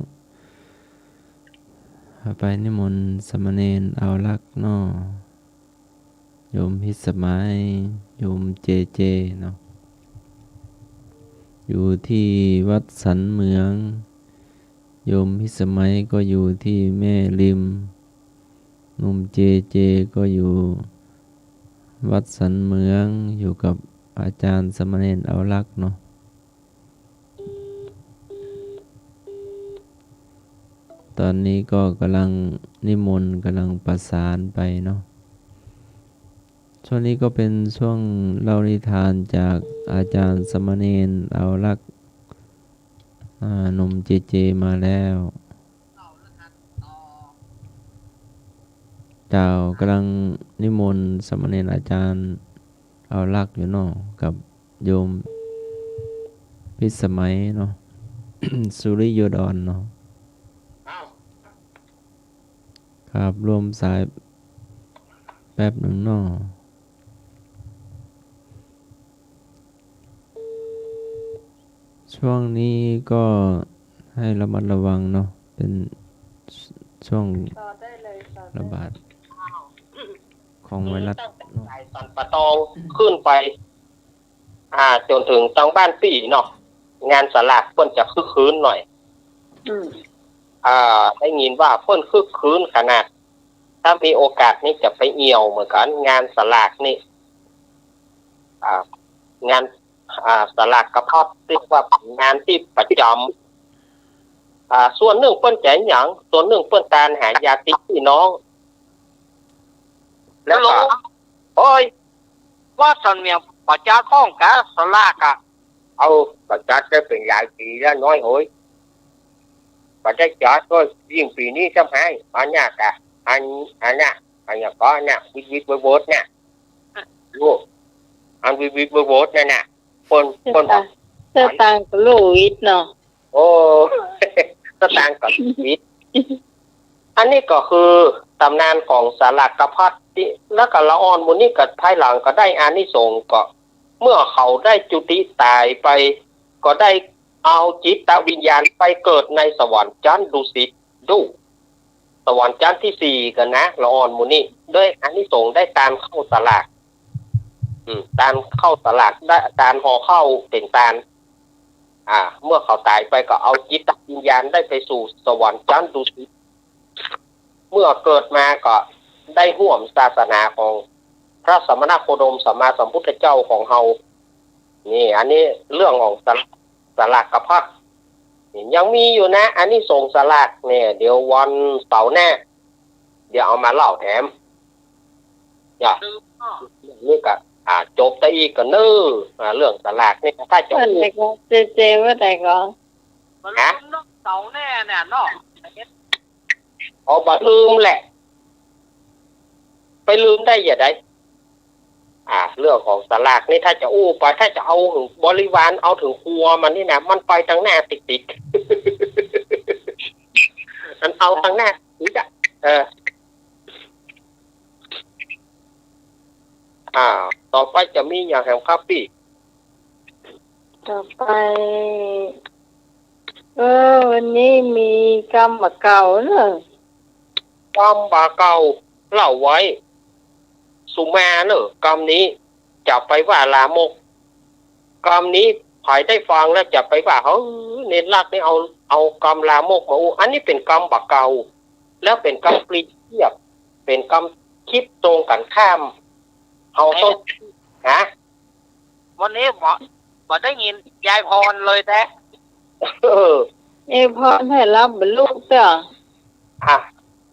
ไปนิมนต์สมณเณรเอาลักเนาะโยมพิสมัยโยมเจเนาะอยู่ที่วัดสันเมืองโยมพิสมัยก็อยู่ที่แม่ริมหนุ่มเจก็อยู่วัดสันเมืองอยู่กับอาจารย์สมณเณรเอาลักเนาะตอนนี้ก็กำลังนิมนต์กำลังประสานไปเนาะช่วงนี้ก็เป็นช่วงเล่านิทานจากอาจารย์สมณเณรเอาลักหนุ่มเจมาแล้วเจ้ากำลังนิมนต์สมณเณรอาจารย์เอาลักอยู่เนาะกับโยมพิสมัยเนาะ สุริโยดรเนาะครับรวมสายแป๊บหนึ่งเนาะช่วงนี้ก็ให้ระมัดระวังเนาะเป็นช่วงระบาดของไวรัสสายสันปะตองขึ้นไปจนถึงทางบ้านปี่เนาะงานสลากเพิ่นจะคึกคืนหน่อยได้ยินว่าเพิ่นคึกคืนขนาดถ้ามีโอกาสนี่จะไปเอี่ยวเหมือนกันงานสลากนี่งานสลากกระเพาะเรียกว่างานที่ประจำส่วนหนึ่งเปิ้นใจหยังส่วนหนึ่งเปิ้นการหาญาติพี่น้องแล้วก็โอ้ยว่าสันเมียงประจาข้องกะสลากะเอาประจัดได้เป็นหลายปีแล้วน้อยโหยประจัดจัดก็ยิ่งปีนี้ซ้ำให้อันเนี้ยกะอันเนี้ยก็เนี่ยวิทย์โบสเนี่ยลูกอันวิทย์โบสเนี่ยคนสตางค์กับลูกวิทย์เนาะโอ้ สตางค์กับวิทย์อันนี้ก็คือตำนานของสลากกระพัดที่แล้วก็ละอ่อนมูนี่กับภายหลังก็ได้อานิสงส์ก็เมื่อเขาได้จุติตายไปก็ได้เอาจิตวิญญาณไปเกิดในสวรรค์ชั้นดุสิตดูสวรรค์ชั้นที่4กันนะละอ่อนมูนี่ด้วยอานิสงส์ได้ตามเข้าสลากตามเข้าสลากได้การห่อเข้าเป็นตาลเมื่อเขาตายไปก็เอาจิตวิญญาณได้ไปสู่สวรรค์ชั้นดุสิตเมื่อเกิดมาก็ได้ร่วมศาสนาของพระสมณโคดมสัมมาสัมพุทธเจ้าของเฮานี่อันนี้เรื่องของสลากกระพัดยังมีอยู่นะอันนี้ส่งสลากเนี่ยเดี๋ยววันเสาร์หน้าเดี๋ยวเอามาเล่าแถมนี่ก็จบแต่อีกก็เนื้อเรื่องสลากนี่ถ้าจบเจว่าแต่ก่อนฮะเสาแน่เนี่ยเนาะบ่ลืมแหละไปลืมได้อย่าได้เรื่องของสลากนี่ถ้าจะไปถ้าจะเอาบริวารเอาถึงครัวมันนี่นะมันไปทางหน้าติดมันเอาทางหน้านี่จ้ะ ต่อไปจะมีอย่างแห่งครับพี่ต่อไปวันนี้มีกรรมเก่าเนอะ กรรมบาเก่าเล่าไว้สุมาเนอะกรรมนี้จะไปว่าลามกกรรมนี้ภายได้ฟังแล้วจะไปว่าเขาเน้นรักนี่เอากรรมลามกมาอันนี้เป็นกรรมบาเก่าแล้วเป็นกรรมเปรียบเทียบเป็นกรรมคิดตรงกันข้ามเขาต้องฮะ วันนี้บ่ได้ยินยายพรเลยแท้ พรให้รับเป็นลูกเด้อ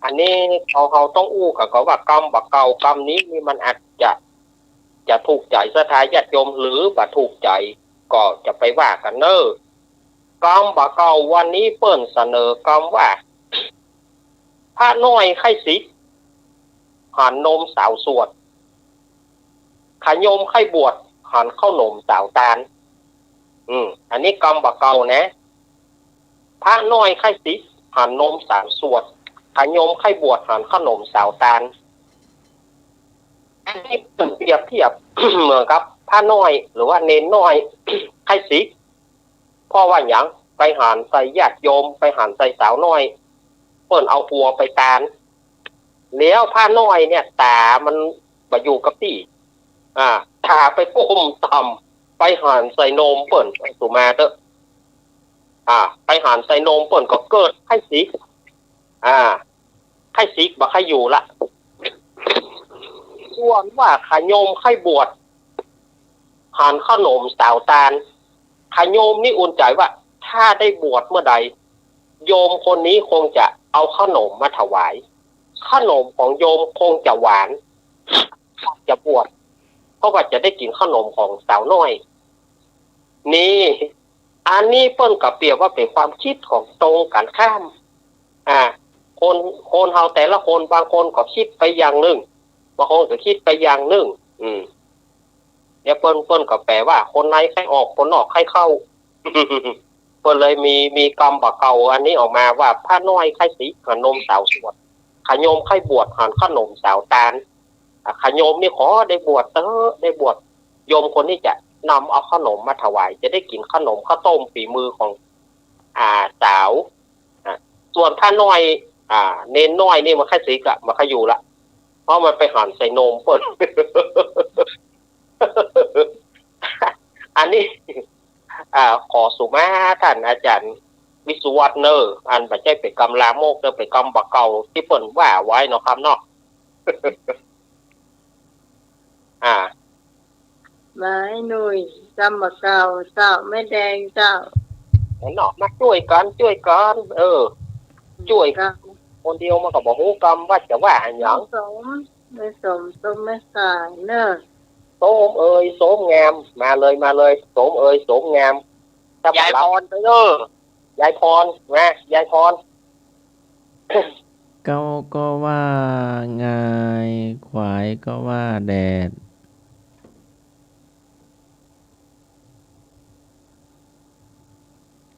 อันนี้เขาต้องอู้กับเขาว่ากรรมบาเก่ากรรมนี้นี่มันอาจจะถูกใจศรัทธาญาติโยมหรือบ่ถูกใจก็จะไปว่ากันเนอะกรรมบาเก่าวันนี้เปิ้นเสนอกรรมว่าพระน้อยไข่สิหันนมสาวสวดขยมไข่บวชหันข้าวนมสาวตาลอันนี้กรรมบาเก่านะพระน้อยไข่สิหันนมสาวสวดขยมไข่บวชหันข้าวนมสาวตาลอันนี้เปรียบเทียบ เหมือนกับพระน้อยหรือว่าเนนน้อย ไข่สิเพราะว่าอย่างไปหันใส่ญาติโยมไปหันใส่สาวน้อยเปิ้นเอาหัวไปตาลแล้วผ้าน้อยเนี่ยตามันมาอยู่กับที่ตาไปก้มต่ำไปหันใส่นมเปิ้นสุมาเตอะไปหันใส่นมเปิ้นก็เกิดไข้สิกไข้สิกบ่ไข้อยู่ละส่วนว่าขยมไข้บวชหันขนมสาวตาลขยมนี่อุ่นใจว่าถ้าได้บวชเมื่อใดโยมคนนี้คงจะเอาขนมมาถวายขนมของโยมคงจะหวานจะบวชเพราะว่าจะได้กินขนมของสาวน้อยนี่อันนี้เปิ้นกับเปรียบว่าเป็นความคิดของตรงกันข้ามคนเฮาแต่ละคนบางคนก็คิดไปอย่างหนึ่งบางคนก็คิดไปอย่างหนึ่งเนี่ยเปิ้นก็แปลว่าคนในใครออกคนนอกใครเข้า เปิ้นเลยมีกรรมบาเก่าอันนี้ออกมาว่าพระน้อยไข่สิหันนมสาวสวดขยมไข่บวชหันขนมสาวตาลขยมนี่ขอได้บวชได้บวชโยมคนนี้จะนำเอาขนมมาถวายจะได้กินขนมข้าวต้มฝีมือของสาวส่วนพระน้อยเนนน้อยนี่มันไข่สิกะมันขอยู่ละเพราะมันไปหันใส่นมเปิ้น อันนี้ขอสุมาท่านอาจารย์วิสุวัฒน์เนอร์อันปัจจัยเป็นกรรมลามกเนอเป็นกรรมบาเก่าที่เปิ้นว่าไว้เนาะครับเนาะ ไม้หนุ่ยกรรมเก่าเจ้าไม่แดงเจ้าเนาะมาช่วยกันช่วยกันคนเดียวมันก็บ่ฮู้กรรมว่าจะว่าอันหยังไม่สมไม่ขายเนอะโสมเอ่ยโสมงามมาเลยโสมเอ่ยโสมงามยายพรเด้อยายพรมายายพร เก้าก็ว่างายขวายก็ว่าแดด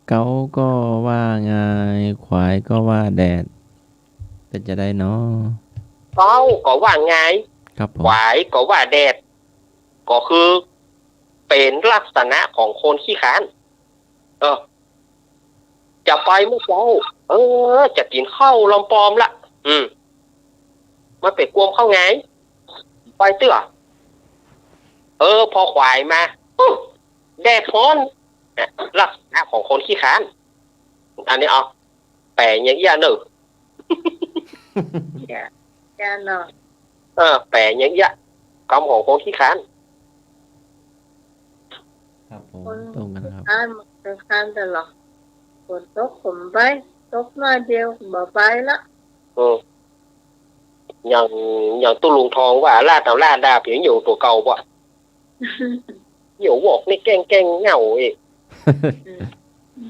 เก้าก็ว่างายขวายก็ว่าแดดเป็นจะได้เนาะเก้าก็ว่าไงครับผมขวายก็ว่าแดดก็คือเป็นลักษณะของคนขี้ค้านจะไปเมื่อเช้าจะกินข้าวลำปอมละมันเป็นกวมเข้าไงไปเตื้อพอขวายมาแดดร้อนลักษณะของคนขี้ค้านอันนี้แปลอย่างนี้หนึ่งจ้าเนาะแปลอย่างนี้กรรมของคนขี้ค้านครับผมตรงกันครับค้านตลอดฝนตกผมไปตกน้อยเดียวบ่ไปละอย่างตู้ลุงทองว่าลาดเอาลาดดาเพียงอยู่ตัวเก่าป่ะอยู่บอกนี่แกล้งเหงาเอง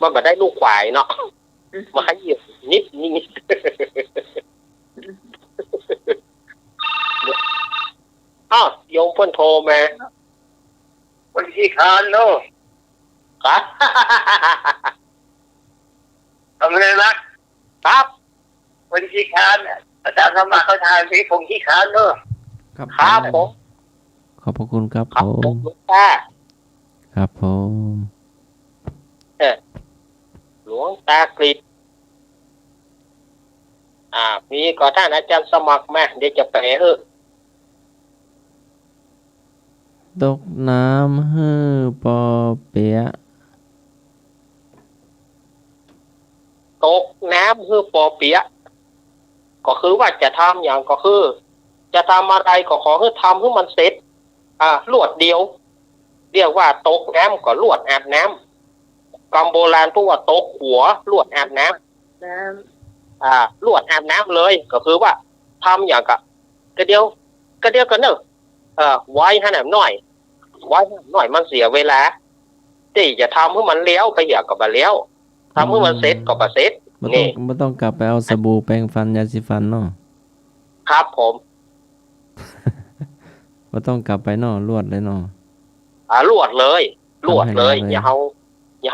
มันมาได้ลูกควายเนาะมาขยิบนิดโยมเพิ่นโทรมาวันที่คานเนาะครับทำอะไรนะครับวันที่คานอาจารย์สมัครเขาทานพี่ผมที่คานเนาะครับผมข อบพระคุณครับ ครั ผ บผม ม หลวงตา ครับผม หลวงตากฤษมีก็ท่านอาจารย์สมัครมาเดี๋ยวจะแปลตกน้ำฮือปอเปียะ ตกน้ำคือปอเปียะก็คือว่าจะทำอย่างก็คือ จะทำอะไรก็ขอให้ทำให้มันเสร็จลวดเดียว เรียกว่าตกน้ำก็ลวดอาบน้ำกรรมโบราณพูดว่าตกหัวลวดอาบน้ำ น้ ลวดอาบน้ำเลยก็คือว่าทำอย่างก็เดียวกันเนอะไว้ให้หน่อยหน่อยมันเสียเวลาที่จะทำให้มันเลี้ยวไปอย่างกับเลี้ยวทำให้มันเสร็จก็เสร็จ ไม่ต้องกลับไปเอาสบู่แปรงฟันยาสีฟันเนาะ ครับผม ไม่ต้องกลับไปเนาะลวดเลยเนาะ ลวดเลยอย่าเ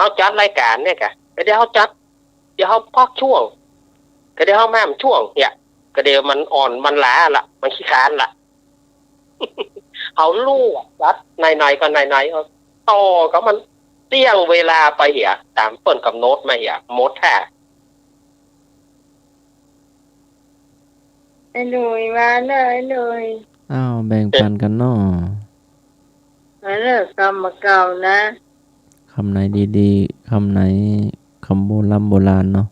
ขาจัดรายการเนี่ยกะก็เดี๋ยวเขาจัดเดี๋ยวเขาพักช่วงก็เดี๋ยวเขาแม่มช่วงเนี่ยก็เดี๋ยวมันอ่อนมันล้าละมันขี้คร้านละ เขาลู่จัดไหนๆก็ไหนๆต่อก็มันเตี้ยงเวลาไปเหี่ยตามเปิ่นกับโน้ตมาเหี่ยโมดแท้ ไอ้หนุ่ยมาเลยไอ้หนุ่ย อ้าวแบ่งปันกันเนาะ มาเลิกกรรมเก่านะ คำไหนดีๆคำไหนคำโบราณเนาะ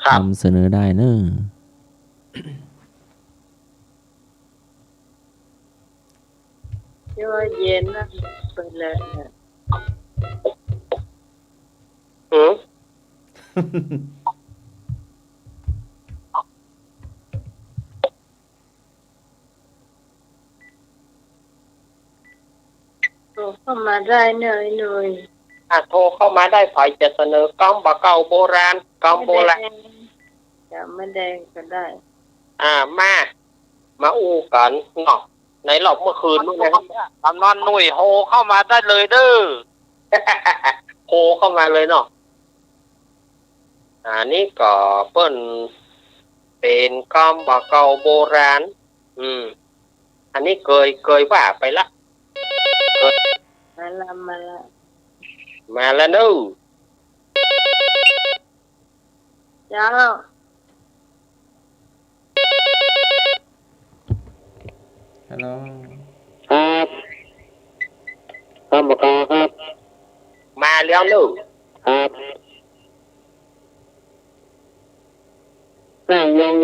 ครับ นำเสนอได้เนอะ ที่ว่าเย็นนะไปเลยนะ อืม โทรเข้ามาได้เนอะไอ้หนุ่ย โทรเข้ามาได้ฝ่ายจะเสนอกำบะเก่าโบราณกำโบราณ จะไม่แดงก็ได้ มาอู้กันเนาะในรอบเมื่อคืนนู่นนะครับ กำนันหนุ่ยโฮเข้ามาได้เลยเด้อ โทรเข้ามาเลยเนาะนี่ก็เปิ้นเป็นกำบะเก่าโบราณอันนี้เคยว่าไปละ มาละ มาแล้วเนอะ เจ้า ฮัลโหล ครับครับบอกครับ มาแล้วเนอะ ครับนั่งยอง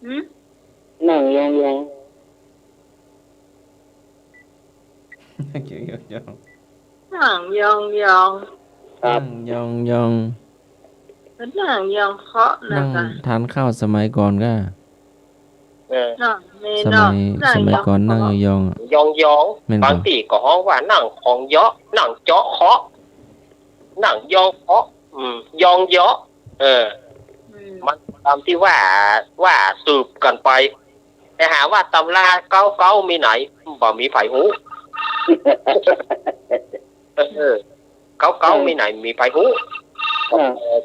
หืม นั่งยอง เกี่ยว นั่งยอง ครับ ยอง นั่งยองเคาะนะ นั่ง คะ ทานข้าวสมัยก่อนก็ นั่งเม ส นอ มัยก่อนนั่งยองอะ ยอง แม่นบ่ บางทีก็ฮ้องว่านั่งของเยาะนั่งเจาะเคาะนั่งยองเคาะยองเยาะมันตามที่ว่าสืบกันไปแต่หาว่าตำราเก้ามีไหนบ่มีไผหูเก้ามีไหนมีไผหู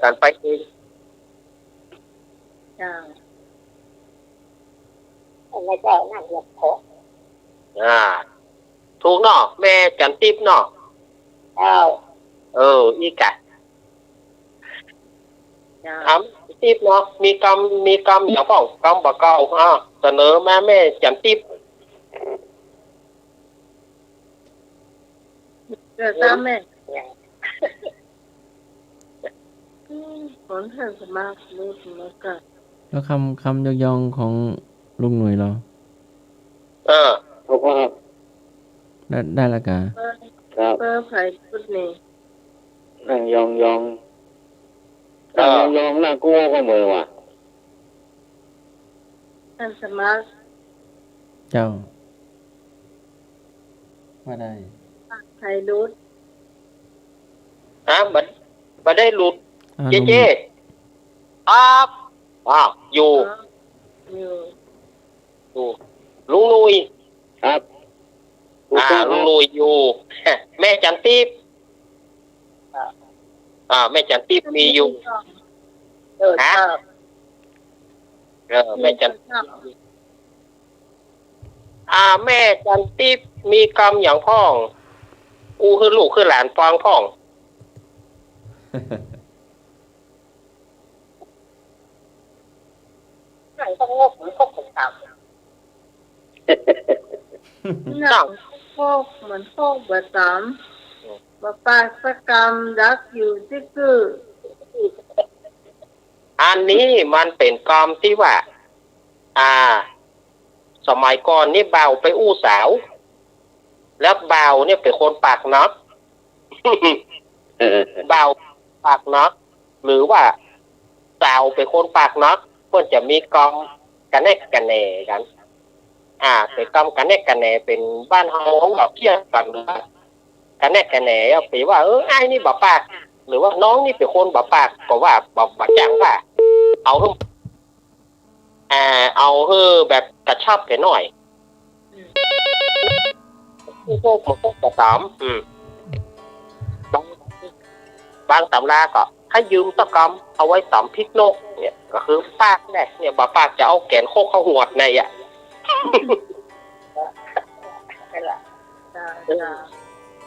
กันไปเอง จ้า แล้วก็นั่งยองเคาะถูกเนาะแม่จันทิพย์เนาะอีกะ จ้า ถามทิพย์เนาะมีกรรมอย่างพ่องกรรมบะเก่าเสนอแม่จันทิพย์ เกิดตามแม่ผลเธอสมากรู้สมากะ แล้วคำยองๆของลุงหน่วยเรา ถูกครับ ได้ละกะ ครับ เพื่อไผ่พุดนี่ นั่งยองนั่งกลัวก็มือว่ะ ท่านสมาร์ท เจ้าว่าได้ ไผ่รุด มาได้หลุด อ้าว เจ๊ ครับ อยู่ อยู่ ลุงนุย ครับ ลุงนุยอยู่ แม่จันทิพย์แม่จันทิพย์มีอยู่ ฮะ แม่จันแม่จันทิพย์มีกรรมอย่างพ่องกูคือลูกคือหลานฟังพ่องไหนต้องงบหรือพวกผมตาม หนังพวกเหมือนพวกบะสามบะปาสกรรมรักอยู่ที่คือ อันนี้มันเป็นกรรมที่ว่าสมัยก่อนนี่บ่าวไปอู้สาวแล้วบ่าวเนี่ยเป็นคนปากนัก บ่าวปากนักหรือว่าสาวเป็นคนปากนักเพื่อจะมีกรรมกันแนกกันแหน่กันเป็นกรรมกันแนกกันแหน่เป็นบ้านเฮาของเราเที่ยงกันหรือว่ากันแนกกันแหน่ปีว่าไอ้นี่บ่ปากหรือว่าน้องนี่เป็นคนบ่ปากก็ว่าบ่จังว่าเอาแบบกระชับแค่หน่อยพวกมันก็กระสามบางตำราก็ให้ยืมตะกำเอาไว้สำพริกนกเนี่ยก็คือปากแน่เนี่ยบ่ปากจะเอาแกนโคกเข้าหัวใน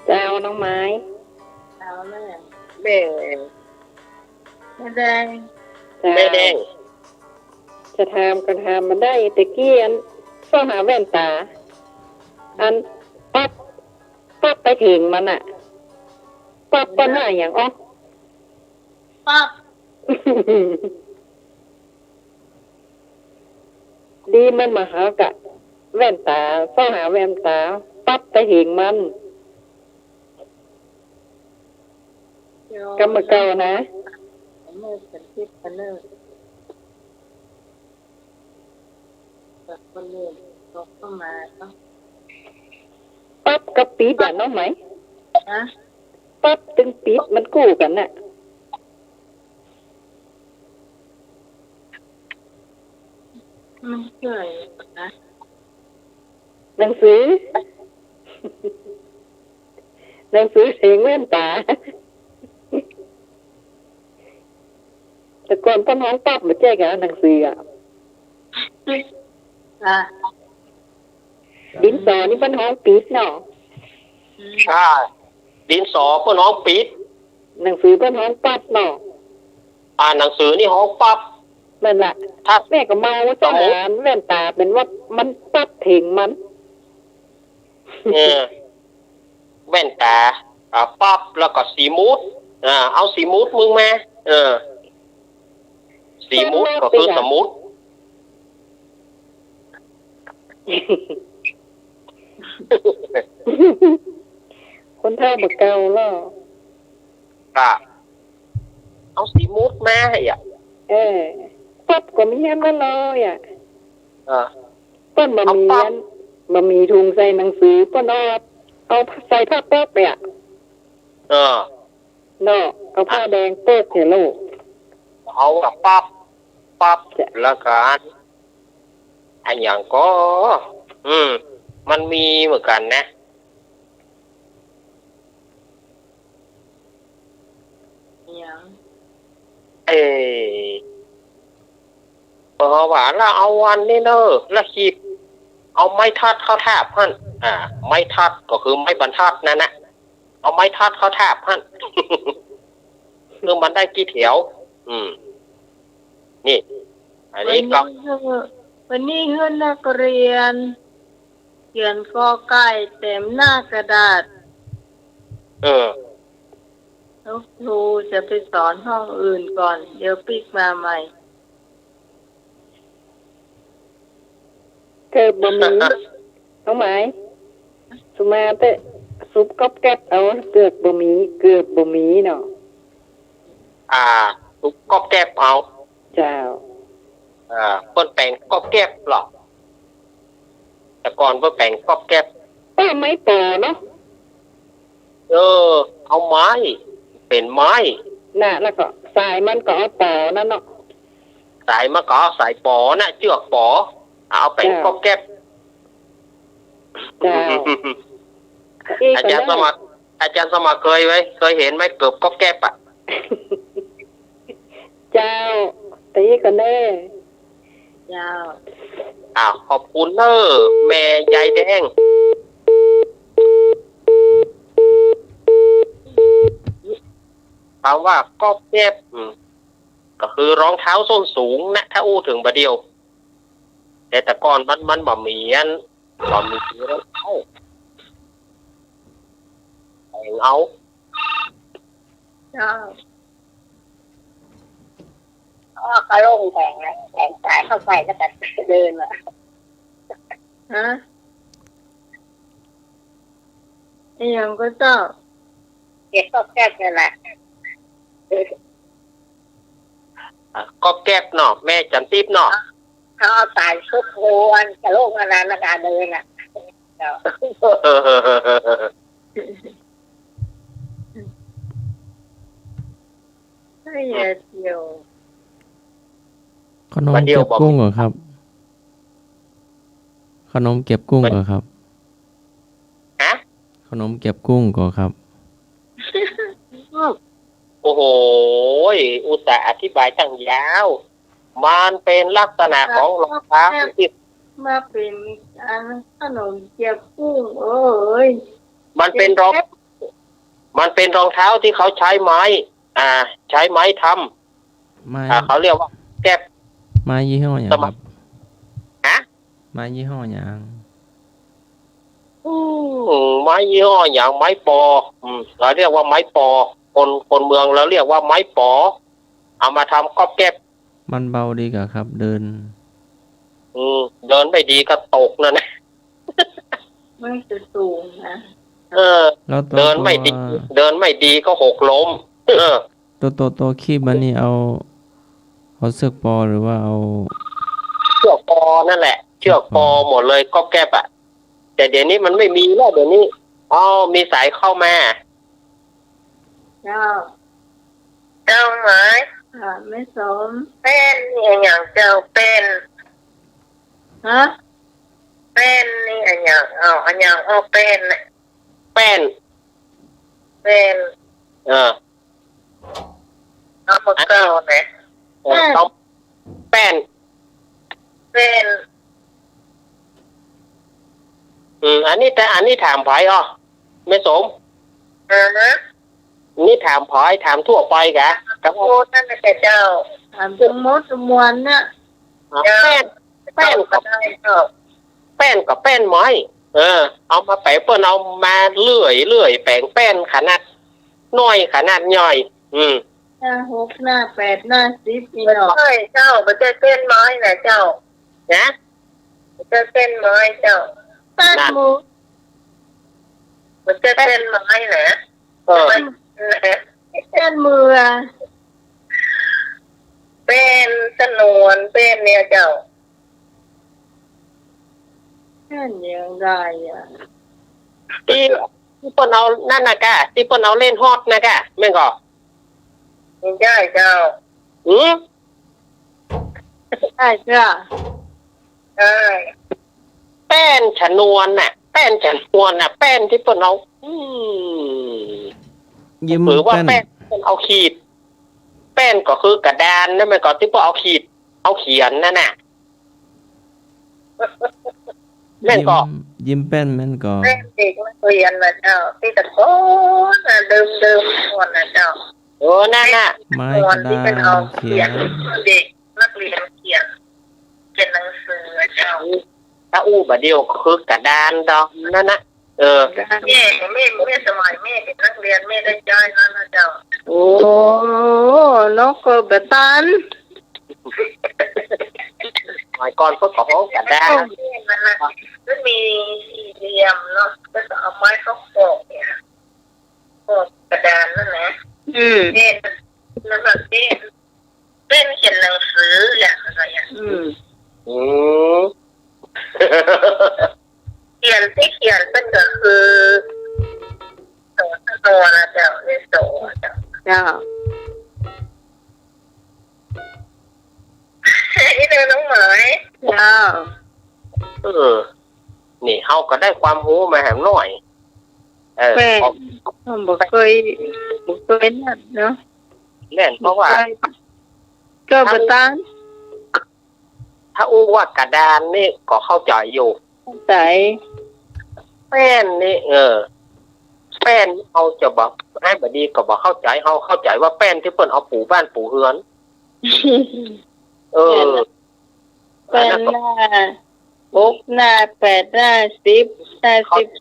เจ้าน้องไม้ เอาแม่ แม่ แม่แดง แม่แดง จะทำกันทำมันได้ตะเกียนก็หาแว่นตา อันปั๊บไปถึงมันอ่ะปั๊บเป็นหน้าอย่างอ๋อ ปั๊บ ดีมันมาหากะแว่นตาก็หาแว่นตาปั๊บไปถึงมันกำมือเก่านะ แม่เป็นทิพย์กันเนอร์แบบคนเล่นตกเข้ามาเนาะ ปั๊บกับปีดอ่ะน้องไหม นะ ปั๊บตึงปีดมันกู้กันน่ะ มันเกิดนะ หนังสือ หนังสือเสียงแว่นตาแต่ก่อนต้นห้องปั๊บมาแจ้งหนังสือดินสอนี่เป็นห้องปีดเนาะ ใช่ดินสอก็น้องปิด หนังสือเป็นห้องปั๊บเนาะ หนังสือนี่ห้องปั๊บ นั่นแหละ ถ้า แม่ก็เมาว่าจะอ่านแว่นตาเป็นว่ามันปั๊บถึงมัน แว่นตาปั๊บแล้วก็สีมูดเอาสีมูดมึงมาสีมูดก็คือสมุด คนเท่าบักเก่าแล้ว เอาสีมูดมาปั๊บก็มีอันนั้นเลยป้นบะหมี่บะหมี่ถุงใส่หนังสือป้นเอาใส่ผ้าโป๊กไปเนาะเอาผ้าแดงโป๊กเห็นลูก เอาปั๊บแล้วกันอันอย่างก็มันมีเหมือนกันนะอย่างว่าแล้วเอาวันนี้เนอะแล้วขีดเอาไม้ทัดเข้าทาบพันไม้ทัดก็คือไม้บรรทัดนั่นนะเอาไม้ทัดเข้าทาบพัน เรื่องมันได้กี่แถวนี่อันนี้ก็วันนี้เพื่อนนักเรียนเขียนกอไก่เต็มหน้ากระดาษแล้วครูจะไปสอนห้องอื่นก่อนเดี๋ยวปิกมาใหม่เกิดบ่มีน้องหมายสุมาเตะซุปก๊อบแก๊บเอาเกิดบ่มีเนาะซุปก๊อบแก๊บเอาเจ้าเปิ้นแปลงก๊อบแก๊บหรอแต่ก่อนเปิ้นแปลงก๊อบแก๊บไม้ต่อเนาะเอาไม้เป็นไม้น่ะแล้วก็สายมันก็เอาต่อนั่นเนาะสายมันก็สายปอน่ะเชือกปอเอาแปลงก๊อบแก๊บอาจารย์สมัครเคยเห็นไหมเกือบก๊อบแก๊บอ่ะ เจ้าตีกันแน่ เจ้า ขอบคุณเนอแม่ยายแดงคำว่าก็แก็บก็คือรองเท้าส้นสูงนะถ้าอู้ถึงบะเดียวแต่ก่อนมันบ่มีรองเท้าแต่งเอา เจ้า ก็ลงแข่งนะแข่งสายเข้าไปก็แต่เดินละ ฮะไอ้ยังก็เจ้า เก็บก็แก้กันแหละ ก็แก็บเนาะแม่จันทิพย์เนาะ เขาเอาสายชุบวนจะลงมานานนาการเดินอ่ะ ให้ยาเที่ยว ขนมเก็บกุ้งเหรอครับ ขนมเก็บกุ้งเหรอครับ ฮะ ขนมเก็บกุ้งก่อครับ โอ้โหอุตส่าห์อธิบายตั้งยาวมันเป็นลักษณะของรองเท้าที่ มาเป็นขนมเจียบกุ้งโอ้ย มันเป็นรองเท้าที่เขาใช้ไม้ใช้ไม้ท ไม้ ำเขาเรียกว่าแก็บ ไม้ยี่ห้ออย่างครับ ฮะ ไม้ยี่ห้ออย่าง ไม้ยี่ห้ออย่างไม้ปอเราเรียกว่าไม้ปอคนเมืองเราเรียกว่าไม้ปอเอามาทำก็แก็บ มันเบาดีกว่าครับ เดิน เดินไม่ดีก็ตกนั่นนะ ไม่จะสูงนะ แล้วตัว เดินไม่ดีก็หกล้ม ตัวคีบมันนี่เอาเสือกปอหรือว่าเอา เชือกปอนั่นแหละ เชือกปอหมดเลยก็แก็บแต่เดี๋ยวนี้มันไม่มีแล้วเดี๋ยวนี้มีสายเข้ามา เจ้า เจ้าหมาย ไม่สม เป็นอย่างเจ้าเป็น ฮะ เป็นนี่อันอย่างเป็น แป้น เป็น เอามาเก่านะ ต้องแป้น เป็น อันนี้ถามไผ่ไม่สม ฮะ นี่ถามไผ่ถามทั่วไปกะครับ พูดนั่นนะเจ้า ถามถึงมดมวนเนี่ย แป้นกับ ได้เจ้า แป้นกับแป้นไม้เอามาแปะเปิ้นเอามาเลื่อยแปลงแป้นขนาดน้อยขนาดย่อย หน้า6หน้า8หน้า10นี่เนาะ ใช่เจ้ามันจะเส้นไม้นะเจ้า นะ มันจะเส้นไม้เจ้า ตัดหมู มันจะเส้นไม้นะ เส้นมือ เป็นสนวนเป็นเนี่ยเจ้า เส้นยังได้อ่ะ ที่เปิ้นเอานั่นนะกะที่เปิ้นเอาเล่นฮอตนะกะแม่นก็ ไม่ได้เจ้า ได้จ้ะ ใช่ แป้นชนวนน่ะแป้นชนวนน่ะแป้นที่เปิ้นเอายิ้ม หรือว่า แป้น แป้นเอาขีด แป้นก็คือกระดานนั่นแม่นก็ที่เปิ้นเอาขีดเอาเขียนนั่นน่ะแม่นก็ ยิ้มแป้นแม่นก็ เล่นเด็กนักเรียนนะเจ้าที่ตะโกนนะดื่มคนนะเจ้า นั่นน่ะ ไม้ ค ก น ระ ที่เป็น ดา เอา นเขี เขี ย ย น นเด็กนักเรียนเขียนหนังสือเจ้า ถ้าอู้บะเดียวก็คือกระดานดอกนั่นน่ะแม่สมัยแม่เป็นนักเรียนแม่ได้ใจนั่นนะเจ้า โอ้นกก็บตัน หมายก่อนเพิ่นก็เอากระดาน แม่มันนะมันมีสี่เหลี่ยมเนาะก็จะเอาไม้เขาโขกเนี่ยโขกกระดานนั่นแหละเล่นนั่นแหละเล่นเขียนหนังสืออย่างอะไรอย่าง เขียนที่เขียนก็จะคือตัวนะเจ้าเรียกตัวเจ้า เจ้า นี่เดินน้องหมาย เจ้า นี่เฮาก็ได้ความรู้มาแหมหน่อยแป้งบ่เคยนั่นเนาะ เล่นเพราะว่า ก็บตัน ถ ถ้าอู้ว่ากระดานนี่ก็เข้าใจอยู่ ใจ แป้นนี่แป้นเอาจะบอกให้บดีก็บอกเข้าใจเขาเข้าใจว่าแป้นที่เปิ้นเอาปูบ้านปูเฮือน เป็นหน้า6หน้า8หน้า10หน้า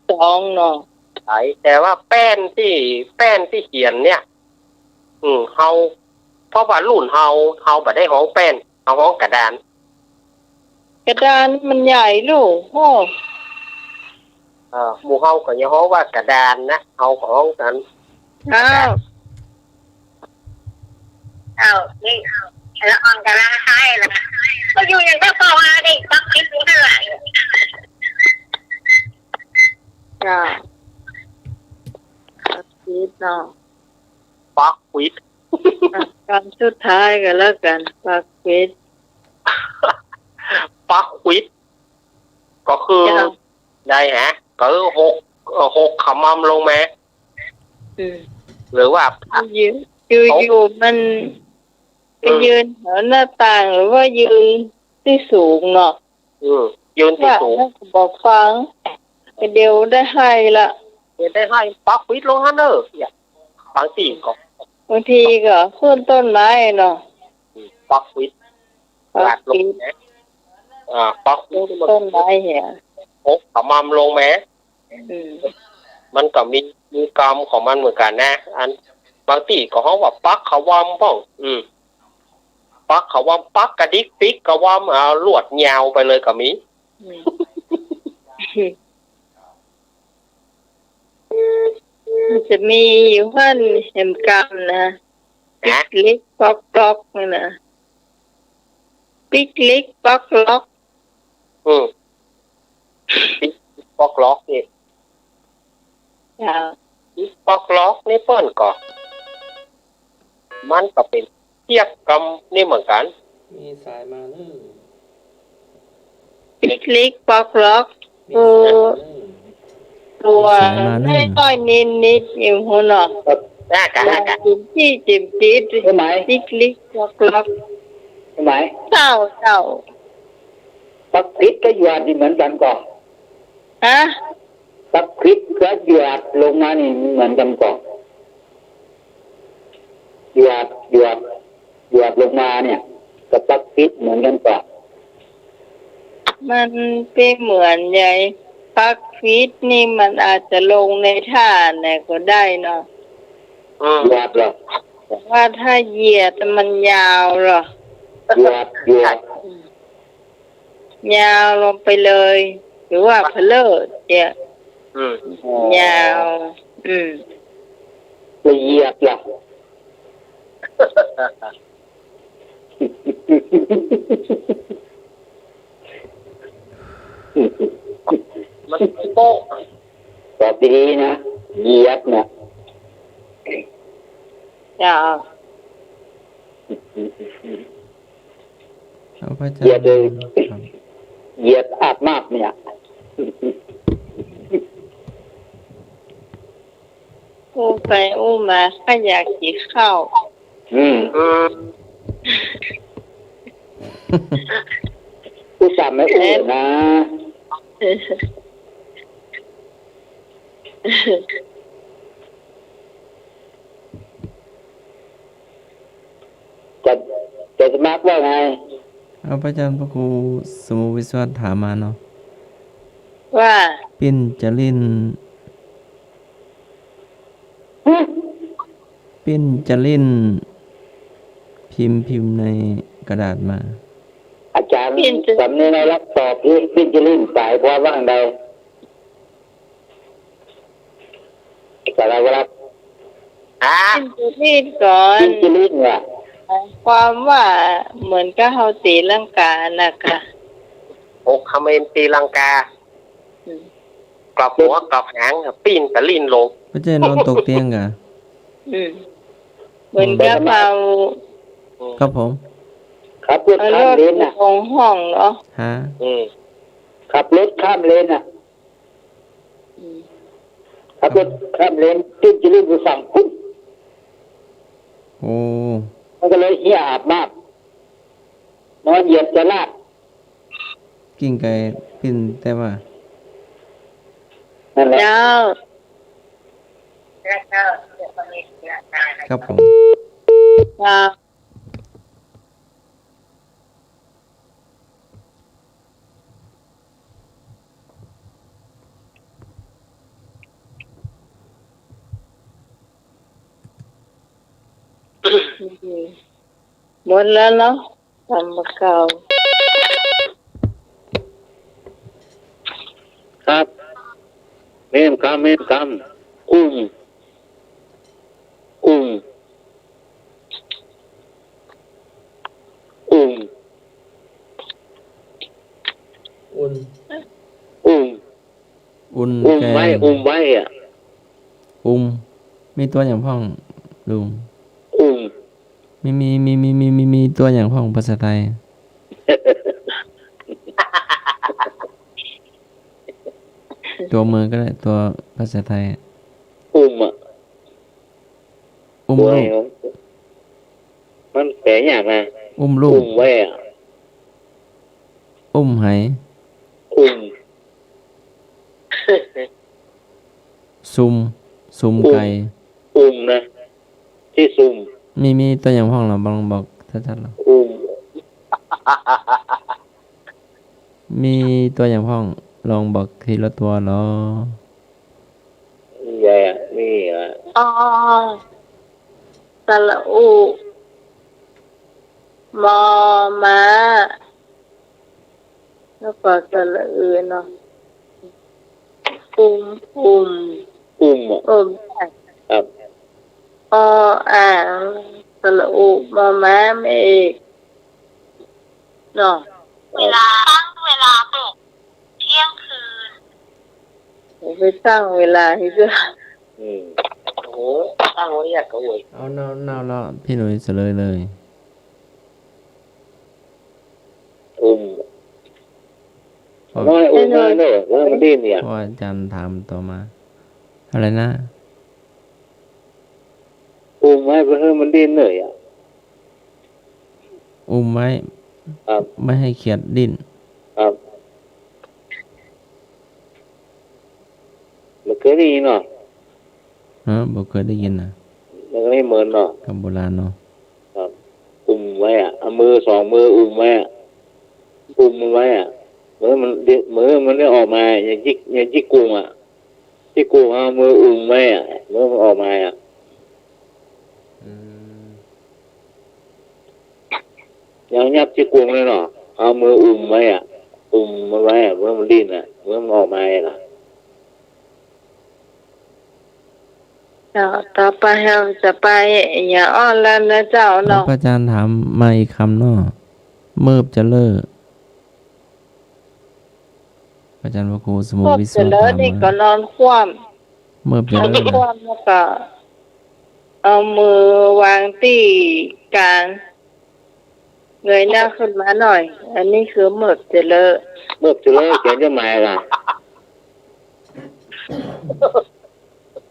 12เนาะ ใช่แต่ว่าแป้นที่เขียนเนี่ยเฮาเพราะว่ารุ่นเฮาบ่ได้ห้องแป้นเอาห้องกระดาน กระดานมันใหญ่ลูกโอ้ หมู่เฮาก็ยังฮ้องว่ากระดานนะเฮาก็ฮ้องกัน อ้าว นี่แล้วออนกันละให้ละก็อยู่อย่างก็พอว่าดิต้องคิดดูเท่าไหร่ จ้าคิดเนาะ ปักวิด การสุดท้ายกันแล้วกันปักคิด ปักวิดก็คือได้ฮะก็หกขมำลงมาหรือว่า อยู่มันไปยืนแถวหน้าต่างหรือว่ายืนที่สูงเนาะ ยืนที่สูง บอกฟังเดี๋ยวได้ให้ละ เดี๋ยวได้ให้ปักวิดลงฮะเนอะบางทีก็ บางทีก็ขึ้นต้นไม้เนาะ ปักวิด ปักวิด ปักวิด ต้นไม้เหี้ย หกขมำลงมามันก็มีกรรมของมันเหมือนกันนะอันบางทีก็เขาว่าปักขวามพ่องปักขวามปักกระดิกปิกขวามลวดยาวไปเลยก็มี มันจะมีอยู่ขั้นเห็นกรรมนะปิกลิกป๊อกล็อกนี่นะปิกลิกป๊อกล็อกปิกปอกล็อกนี่ จ้า ปิกปอกล็อกนี่เปิ้นก็มันก็เป็นเทียบกรรมนี่เหมือนกัน มีสายมาเนอะ ปิกลิกป๊อกล็อกตัวไม่ค่อยนิดอยู่หัวหนอกจิมจี้จิมจีดปิกลิกป๊อกล็อก ใช่ไหม เจ้า ปักคลิปก็หยอดนี่เหมือนกันก่อน ฮะ ปักคลิปก็หยอดลงมานี่เหมือนกันก่อนหยอดลงมาเนี่ยกับปักคลิปเหมือนกันก่อน มันเป็นเหมือนใหญ่ปักฟีดนี่มันอาจจะลงในท่าไหนก็ได้เนาะ หยอดหรอ แต่ว่าถ้าเหยียดมันยาวหรอ หยอด ยาวลงไปเลย หรือว่าเพลิดเนี่ยยาวละเอียดหรอ มันโป๊ะ ตอบดีนะเหยียดนะ ยาว เอาพระอาจาร เหยียด ย์ เลย ครับ เหยียดอาบมากเนี่ย อู้ไปอู้มาก็อยากกินข้าว ผู้จำไม่อู้นะจะสมัครว่าไง เอาพระอาจารย์พระครูสมุวิศวะถามมาเนาะ ว่า ปิ้นจะลิ้นปิ้นจะลิ้นพิมพ์ในกระดาษมา อาจารย์สำเนียงรับตอบที่พิจลินสายความว่างใดสารวัตร พิจารณาก่อน พิจลินเนี่ย ความว่าเหมือนกับเฮาตีลังกานะคะ อกคาเมนตีลังกากลับหัวกลับหางปีนกับลิ้นลง พระอาจารย์นอนตกเตียงกะ เหมือนกับเรา ครับผม ขับรถ เอา ข้าม รถ เลนน่ะ ลงห้องเนาะ ฮะ ขับรถข้ามเลนน่ะขับรถข้ามเลนพิจลินอยู่ฝั่งปุ๊บ โอ้ มันก็เลยเหี้ยอาบมากนอนเหยียบจะลาด กิ้งไก่ปิ้นแต่ว่า นั่นแหละ เจ้า แล้วก็เดี๋ยวมันมีราคานะครับ ผม เจ้าหมดแล้วเนาะทำมาเก่า ครับเมนคำอุ้มอุ้ม อุ่น อุ้ม อุ่น อุ้ม แก ไว้ ง อุ้มไว้อ่ะ มีตัวอย่างพ่องลุง อุ้ม มีตัวอย่างพ่องภาษาไทย ตัวมือก็ได้ตัวภาษาไทย อุ้มอ่ะ อุ้ม ตัว ลู ไอ้ ก มันแปลยากนะ อุ้มลู อุ้ ก มไว้อ่ะ อุ้มไห อุ้ม ซุ่มไก่ อุ้มนะที่ซุ่ม มีตัวอย่างพ่องเราลองบอกชัดๆเรา อุ้ม มีตัวอย่างพ่องลองบอกทีละตัวเหรอ ใหญ่อ่ะนี่อ่ะ อ๋อสระอูมอม้าแล้วก็สระอือเนาะอุ้ม อุ้มอ่ะ อุ้ม ครับ ออ่างสระอูมอม้าไม่เอกเนาะ เวลาตั้งเวลาปลุกเที่ยงคืน ผมไปตั้งเวลาให้ด้วย อืม โอ้ตั้งไว้อยากกระโวย เอาเนาแล้วพี่หนุ่ยเฉลยเลย อุ้ม เพราะ น้อยอุ้มน้อยเนอะแล้วมันดิ้นเนี่ย เพราะอาจารย์ถามต่อมา อะไรนะ อุ้มไว้เพื่อมันดิ้นเลยอ่ะ อุ้มไว้ ครับ ไม่ให้เขียดดิ้น ครับมันเคยได้ยินเนาะ บอกเคยได้ยินนะ มันก็ไม่เหมือนเนาะ กับโบราณเนาะ ครับอุ้มไว้อ่ะเอามือสองมืออุ้มไว้อ่ะอุ้มมันไว้อ่ะเหมือนมันได้ออกมาอย่างจิกกุ้งอ่ะจิกกุ้งเอามืออุ้มไว้อ่ะเหมือนมันออกมาอ่ะอย่างยับจิกกุ้งเลยเนาะเอามืออุ้มไว้อ่ะอุ้มมันไว้อ่ะเหมื่อนมันดิ้นอ่ะเหมื่อนมันออกมาอ่ะ เจ้าต่อไปเราจะไปอย่าอ้อนแล้วนะเจ้าเนาะ พระอาจารย์ถามมาอีกคำเนาะเมิบจะเลิกพระอาจารย์พระครูสมุ พวก วิ เส สุ ร็ ท จ ธ์ แล้ว ถาม นี่ก็ มาน อนคว่ เมิบจะ ำ เลิก คว่ำแล้วก็เอามือวางที่กลางเงยหน้าขึ้นมาหน่อย อันนี้คือหมึกเจริญ เมื่อจะเลิกเขียนจะหมายล่ะ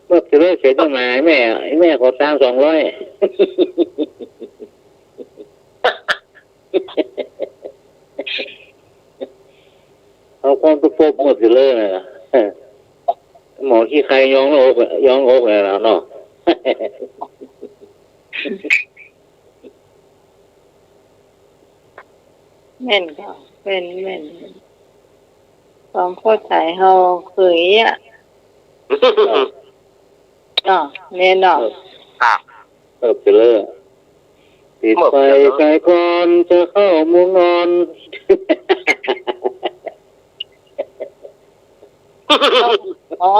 เมื่อจะเลิกเขียนจะหมายแม่ขอตังค์200เอาความตุกปบหมดจะเลิกเลยหมอที่ใครย้องอกเลยแล้วเนาะ แม่นก็เป็นแม่นความเข้าใจเฮาเคยอ่ะเนาะแน่นอน จะเลิกติดไฟไกลก่อนจะเข้ามุงนอน อ๋อ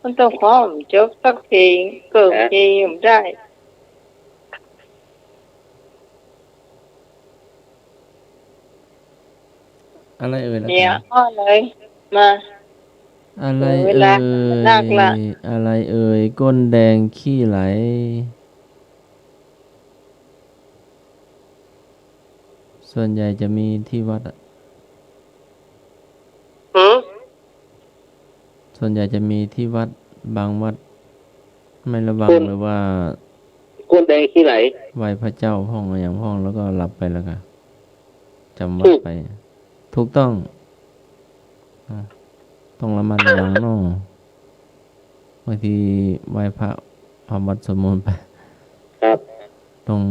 มันต้องขอผมจบสักเพลงเกิดเพลงผมได้ อะไรเอ่ยล่ะ เนี่ย ครับ อ้อเลยมา อะไร เว เอ่ ลาย นักละ อะไรเอ่ยก้นแดงขี้ไหล ส่วนใหญ่จะมีที่วัดอะ หืม ส่วนใหญ่จะมีที่วัดบางวัด ไม่ระวังหรือว่า ก้นแดงขี้ไหล ไหว้พระเจ้าห้องอย่างห้องแล้วก็หลับไปแล้วก็จำวั ถู ด ก ไป ถูกต้อง ต้องระมัดระวังเนาะบางทีไหว้พระทำวัดสวดมนต์ไป ครับ ต้อง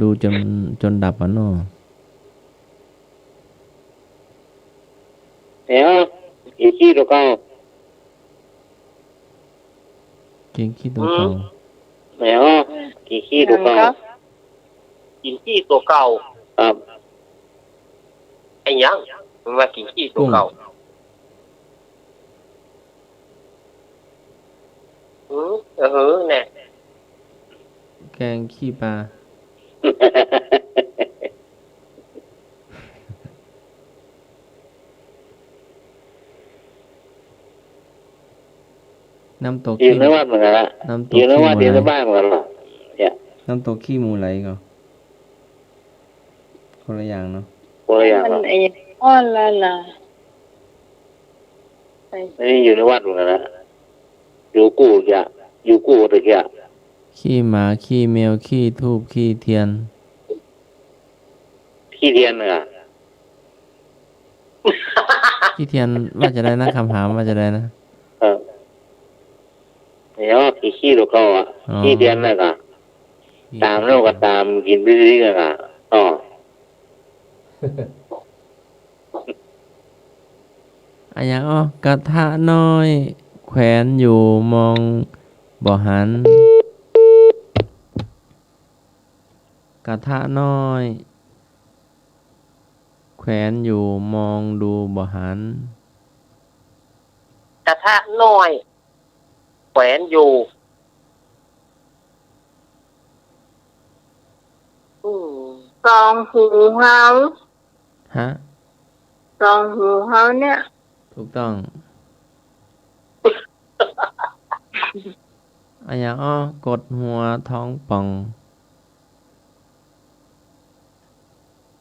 ดูจนดับอ่ะเนาะ แล้วอีกขี้ตัวเก่า เก่งขี้ตัวเก่า แล้วกี่ขี้ตัวเก่า กินขี้ตัวเก่า ครับ ไอ้ยังมันว่ากินขี้ตัวเก่าเนี่ย แกงขี้ปลา น้ำตก อยู่ในวัดเหมือนกันละ น้ำต อก ยู่ใน ขี้ วัด หมู อยู่ ไห ใน ล บ้านเหมือนกันละเนี่ย น้ำตกขี้หมูไหลก็คนละอย่างเนาะ คนละอย่าง มัน เนาะ ไอ้อ้อนละล่ะไป นี่อยู่ในวัดเหมือนกันละอยู่กู้อย่าอยู่กู้ตะเกีย ขี้หมาขี้แมวขี้ทูบขี้เทียน ขี้เทียนเนี่ย ขี้เทียนว่าจะได้นะคำถามว่าจะได้นะ แล้วขี้ตัวเก่าอ่ะ อ๋อ ขี้เทียนเลยค่ะตามแล้วก็ตามกินไปเรื่อยๆค่ะอ๋อ อะอย่างอ้อกระทะน้อย แขวนอยู่มองบ่หัน กระทะน้อย แขวนอยู่มองดูบ่หัน กระทะน้อยแขวนอยู่กองหูเฮา ฮะ กองหูเฮาเนี่ย ถูกต้องอะอย่างอ้อกดหัวท้องป่อง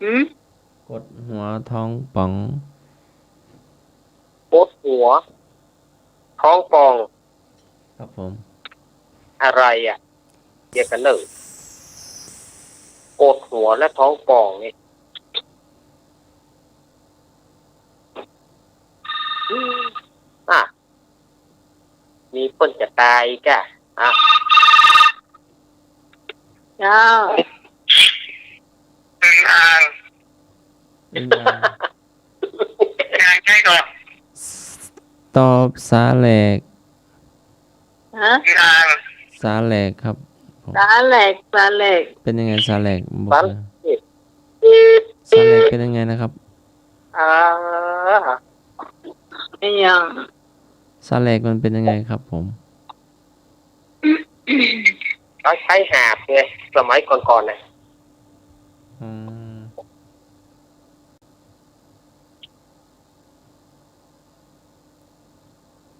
หืม กดหัวท้องป่อง ปวดหัว ท้องปอง ครับผม อะไรอ่ะเดียวกันเลยปวดหัวและท้องปองนี่อ่ะมีเพิ่นจะตายอีกอ่ะ เจ้า อ่าง เป็นไง อ่างใช่ก่อน ตอบสาแหลก ฮะ อ่าง สาแหลกครับ ตาแหลกตาแหลก เป็นยังไงสาแหลกบอก ฟัน เลยสาแหลกเป็นยังไงนะครับ อ่า ไอ้ยัง สาแหลกมันเป็นยังไงครับผม เขาใช้หาบไงสมัยก่อนๆนะ อืม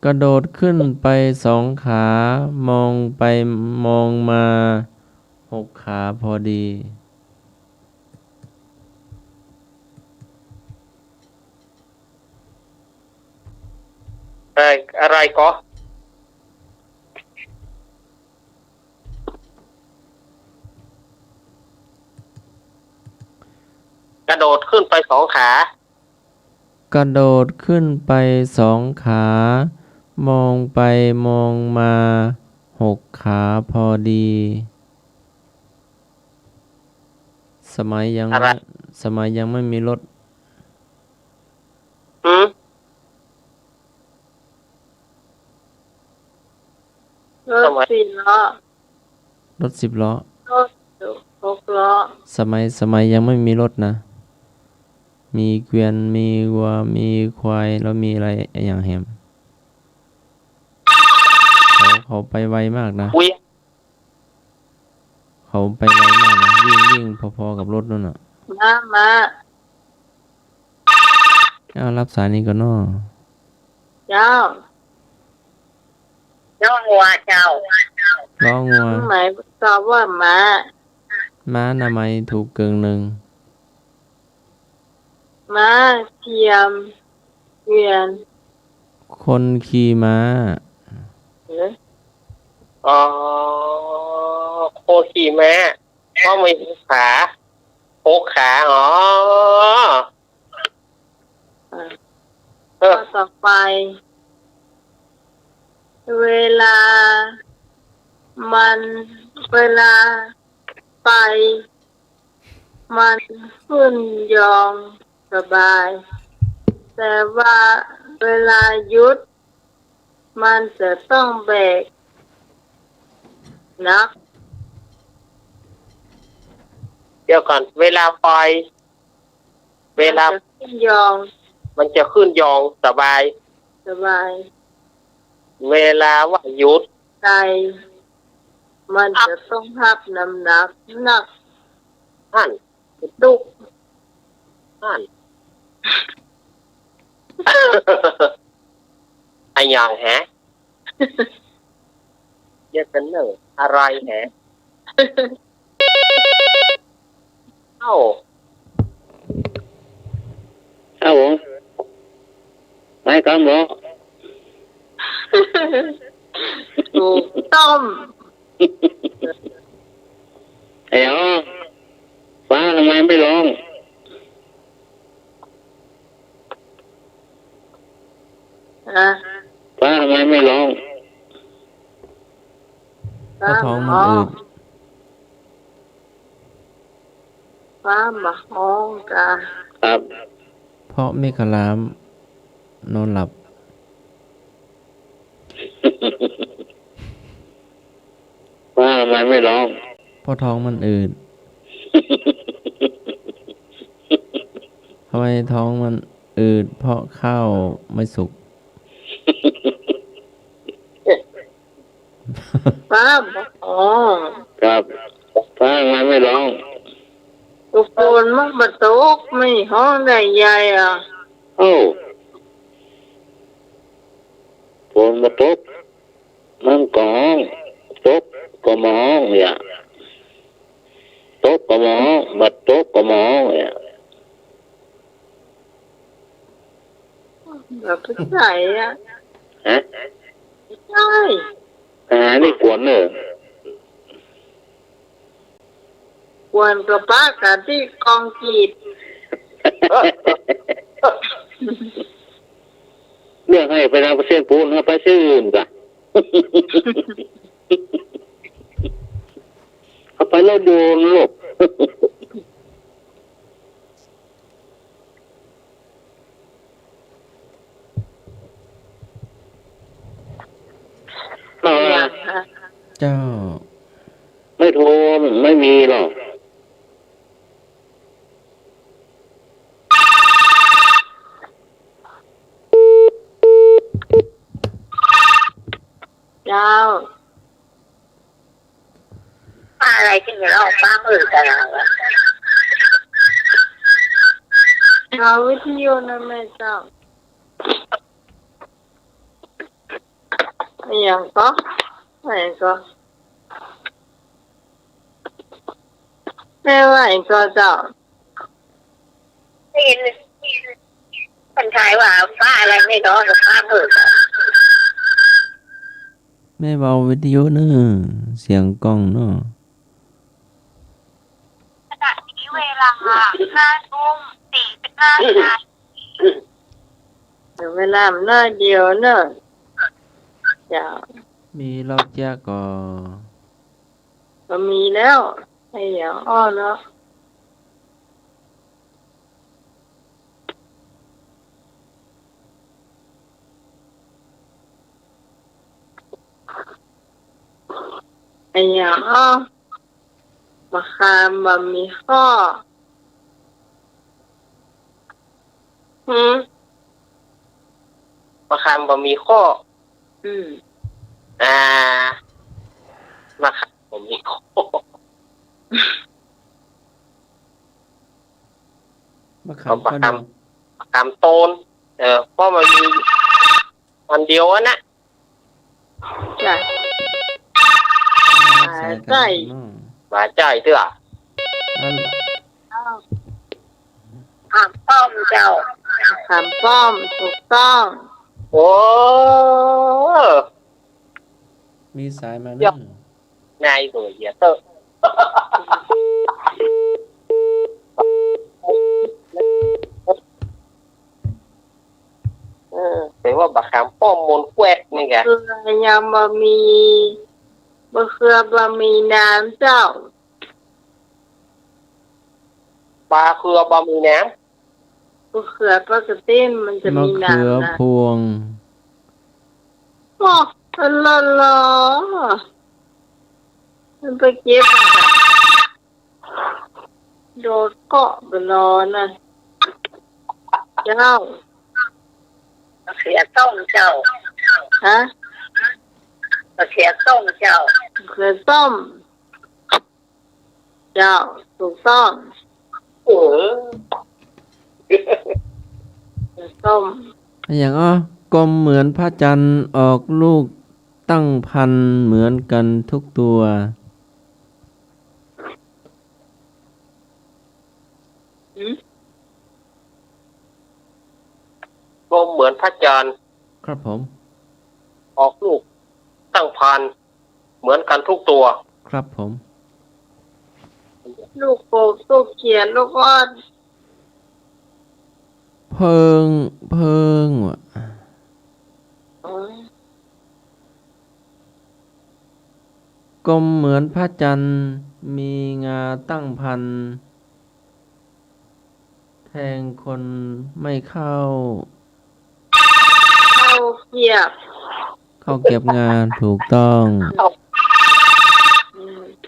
กระโดดขึ้นไปสองขา มองไปมองมาหกขาพอดี อะไรก็กระโดดขึ้นไปสองขาก ระโดดขึ้นไปสองขา มองไปมองมาหกขาพอดี สมัยยังไม่มีรถ หืม รถสี่ล้อ รถ10 ล้อ รถหกล้อ สมัยยังไม่มีรถนะ มีเกวียน มีวัว มีควาย แล้วมีอะไรอย่างแฮมเขาไปไวมากนะ เวียน เขาไปไวมากนะวิ่งพอๆกับรถนั่นน่ะ มา เอารับสายนี้ก่อนเนาะ เจ้า เจ้าหัวเจ้า ล้องัว หมายตอบว่าม้า ม้าหนาไม้ถูกเกิงหนึ่ง ม้าเทียมเกวียน คนขี่ม้า หรือ อ๋อโคขี่ม้าเพราะมีขาโคขาอ๋อ ข้อต่อไป เวลามันเวลาไปมันขึ้นยองสบาย แต่ว่าเวลาหยุดมันจะต้องแบกนัก เดี๋ยวก่อนเวลาปล่อยเวลา มันจะขึ้นยอง มันจะขึ้นยองสบาย สบาย เวลาว่าหยุด ใจมันจะต้องพับน้ำหนักหนัก นั่น ตุก นั่น ไอ้ยังแฮะเรียกกันเนอะอะไรแฮะเอ้า ครับผมไม่ครับหมอ ถูกต้ม ไอ้อ๋อฟ้าทำไมไม่ร้อง นะ ฟ้าทำไมไม่ร้อง เพราะท้องมันอืด ฟ้ามาห้องกัน ครับ เพราะไม่คลามนอนหลับ ฟ้าทำไมไม่ร้อง เพราะท้องมันอืดทำไมท้องมันอืดเพราะข้าวไม่สุก ฟ้ามาห้อง ครับฟ้าทำไมไม่ร้อง ตุกโกนมักมาตกไม่ห้องได้ใหญ่อ่ะ โอ้ฝนมาตกมันก็ห้องตกก็มาห้องเนี่ยตกก็มาห้องมาตกก็มาห้องเนี่ย แบบใส่อ่ะ ฮะ ใช่ นี่กวนเนอะ ควรกับป้ากับที่กองกีด เรื่องให้ไปทางประเทศปูนเอาไปซื้ออื่นกะ เอาไปแล้วโดนลูก อย่างฮะ เจ้า ไม่โทรไม่มีหรอก เจ้า ป้าอะไรที่มีเราป้ามือกันแล้วอะ เอาวิทยุนะแม่เจ้าอย่างก็ไหนก็แม่ว่าอย่างก็เจ้า ได้ยินคนไทยว่าป้าอะไรไม่ร้องกับป้ามือกัน แม่เบาวิทยุเนอะเสียงกล้องเนอะ ขณะนี้เวลา5:45 นาที เดี๋ยวเวลามันน้อยเดียวเนอะเจ้า มีรอบแยกก็ ก็มีแล้วให้อย่างอ้อเนาะไอ้อย่างอ้อมาคามบะมีข้อหืม มะขามบ่มีข้อ อืม มะขามบ่มีข้อ มะขามข้าวเหนียว มะขามโตนเพราะมันมีอันเดียวอะนะ จ้ะ ใส่ ใส่ กันเนอะ มาจ่ายเถอะ อัน ถามป้อมเจ้า ถามป้อมถูกต้อง โอ้ มีสายมา เดี๋ยว เนอะ นายตัวเหี้ยเตอะ บะขามป้อมมนแควกนี่แก เกลือยำบะหมี่บะเขือบะหมี่น้ำเจ้า ปลาเครือบะหมี่น้ บะเขือปกติมันจะ มะ มี เขือ น้ำนะ พวง โอ้ละละมันไปเก็บมาโดดเกาะไปรอนะเจ้า เสียต้มเจ้า ฮะ เสียต้มเจ้า เขือส้มเจ้าถูกต้อง ำเออ เขือส้ม อย่างกลมเหมือนพระจันทร์ออกลูกตั้งพันเหมือนกันทุกตัว กลมเหมือนพระจันทร์ ครับผม ออกลูกตั้งพันเหมือนกันทุกตัว ครับผม ลูกโป่งลูกเขียนลูกอ้อน เพิงว่ะ กลมเหมือนพระจันทร์มีงาตั้งพัน แทงคนไม่เข้า เข้าเกียบ เข้าเก็บงานถูกต้อง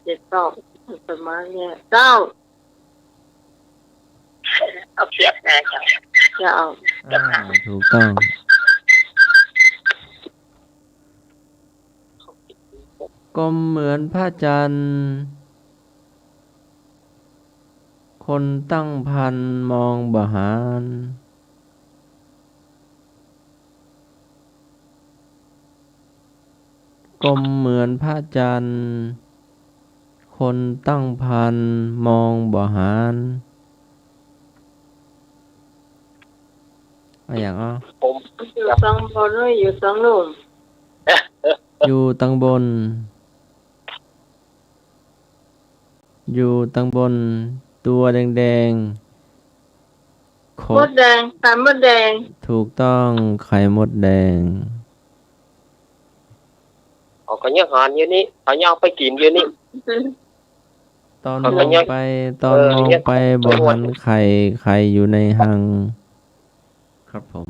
เจ็ดตอบประมาณเนี้ยเจ้า เอาเสียบนะเจ้า จะเอา ถูกต้อง กลมเหมือนพระจันทร์คนตั้งพันมองบหารกลมเหมือนพระจันทร์คนตั้งพันมองบหารอะไรอย่างผม อยู่ตังบนหรืออยู่ตังลุ่ม อยู่ตังบน อยู่ตังบน ตัวแดงๆข ม ด ดแดงไข่มดแดง ถูกต้องไข่มดแดง เขาก็ยังหานอยู่นี่เขายังเอาไปกินอยู่นี่ ตอน เขา ม ก็ อง ยัง ไปตอนมองไปบ่หันไข่อยู่ในหัง ครับผม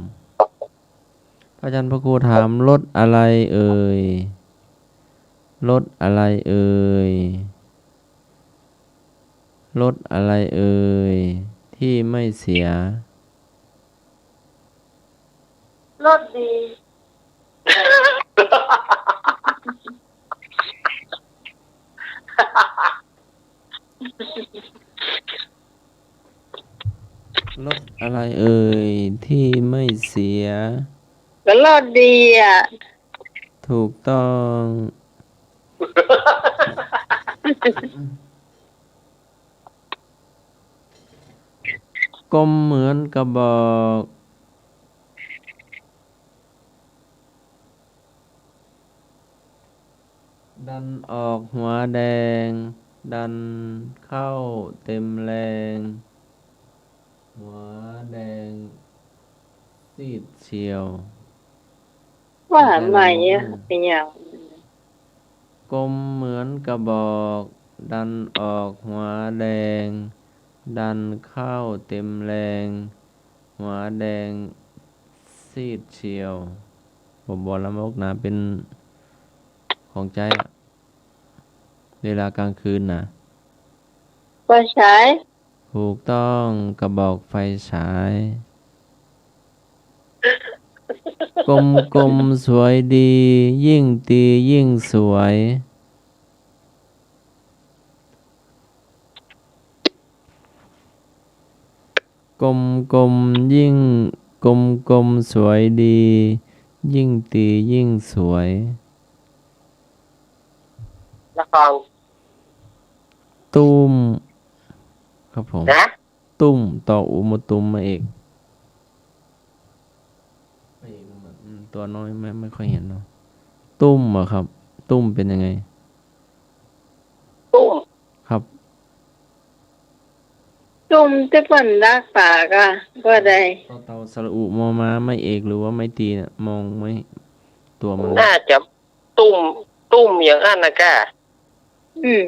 พระอาจารย์พระครูถามรถอะไรเอ่ยรถอะไรเอ่ยรถอะไรเอ่ยที่ไม่เสีย รสดี รถอะไรเอ่ยที่ไม่เสีย ก็รสดีอ่ะ ถูกต้อง กลมเหมือนกระบอก ดันออกหัวแดง ดันเข้าเต็มแรง หัวแดงซีดเชียว ว่าใหม่อ่ะเป็นอย่าง กลมเหมือนกระบอก ดันออกหัวแดง ดันเข้าเต็มแรง หัวแดงซีดเชียวผมบอกแล้วมกนะเป็นของใจอะเวลากลางคืนนะ ว่าใช้ ถูกต้องกระบอกไฟฉาย กลมสวยดี ยิ่งตียิ่งสวย กลมยิ่งกลมสวยดี ยิ่งตียิ่งสวย ละคร ตุ้มครับผม นะ ตุ้มต่ออุมาตุ้มมาเอกตัวน้อยไม่ค่อยเห็นเนาะตุ้มเหรอครับ ตุ้มเป็นยังไง ตุ้ม ครับ ตุ่มที่เพิ่นรักษาก็ได้ ต่อเต่าสระอุมอม้าไม่เอกหรือว่าไม่ตีเนี่ยมองไม่ตัวมัน น่าจะตุ้มอย่างนั้นนะกะ อืม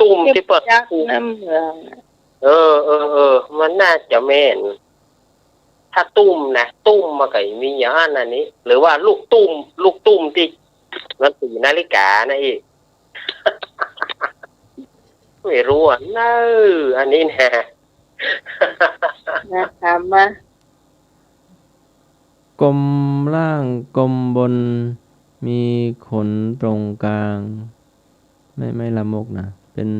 ตุ้มที่เปิด ยักษ์น้ำเมืองน่ะ เออ มันน่าจะแม่น ถ้าตุ้มนะตุ้มมาไก่มีอย่างนั้นอันนี้ หรือว่าลูกตุ้มที่มันตีนาฬิกานะอีก ไม่รู้อ่ะเนออันนี้นะ นะคะมา กลมล่างกลมบนมีขนตรงกลาง ไม่ละมกนะเป็น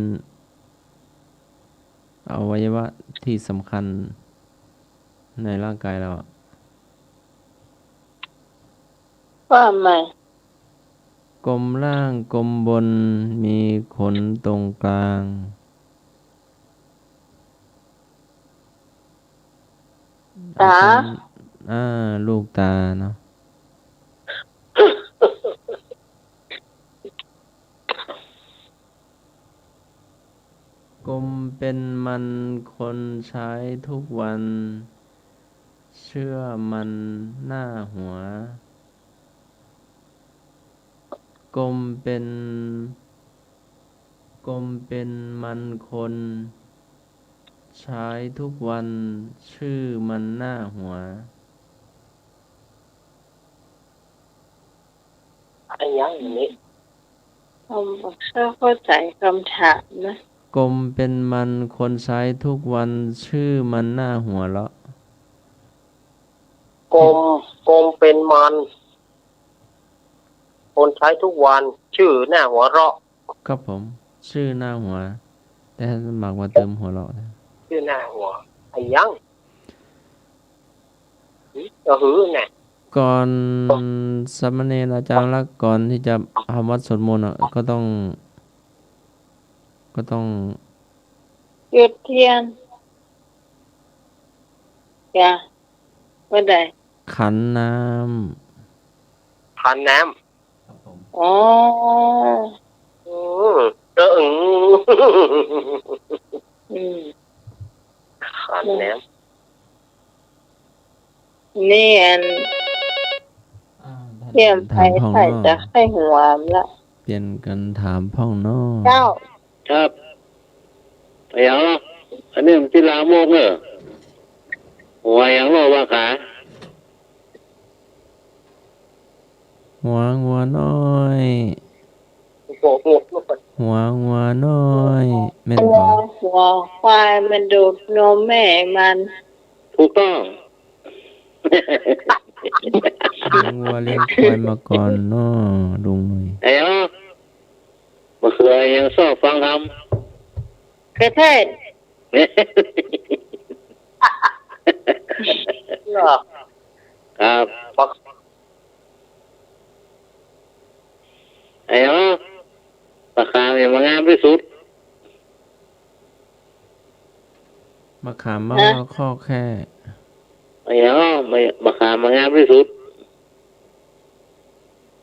อวัยวะที่สำคัญในร่างกายเราอะ ว่าใหม่ กลมล่างกลมบนมีขนตรงกลาง ตา ลูกตาเนาะ กลมเป็นมันคนใช้ทุกวัน เชื่อมันหน้าหัว กลมเป็นมันคนใช้ทุกวัน ชื่อมันหน้าหัว อันยังอันนี้ ผมบอกเข้าใจคำถามนะ กลมเป็นมันคนใช้ทุกวัน ชื่อมันหน้าหัวเราะ กลมเป็นมัน คนใช้ทุกวัน ชื่อหน้าหัวเราะ ครับผม ชื่อหน้าหัว แต่หมักมาเติมหัวเราะนะ ชื่อหน้าหัวอันยังหือน่ะ ก่อนสามเณรอาจารย์ละก่อนที่จะทำวัดสวดมนต์ก็ต้อง จุดเทียนจ้ะก็ได้ ขันน้ ขันน้ อ๋อ ำอืมขันน้ นี่อัน ำ เตรียมไป ถามพ่อง ใส่ เนาะ จะให้หัวมละ เปลี่ยนกันถามพ่องเนาะ เจ้า ครับไปยังเนาะอันนี้มันที่ลามกเนอะหัวยังเนาะว่าขา หัวน้อย ำโอ้โห หัวน้อยแม่น หั บ่ วควายมันดูดนมแม่มัน ถูกต้อง เลี้ยงวัวเลี้ยงควายมาก่อนเนาะลุงหนุ่ย ไอ้เนาะมะเขือยังชอบฟังท กระเทศ ำ เหรอ ครับ บอก ไอ้เนาะปากกาเนี่ยมันงามที่สุด มะขามมะว่าข้อแค่ ไอ้เนาะไม่ปากกามันงามที่สุด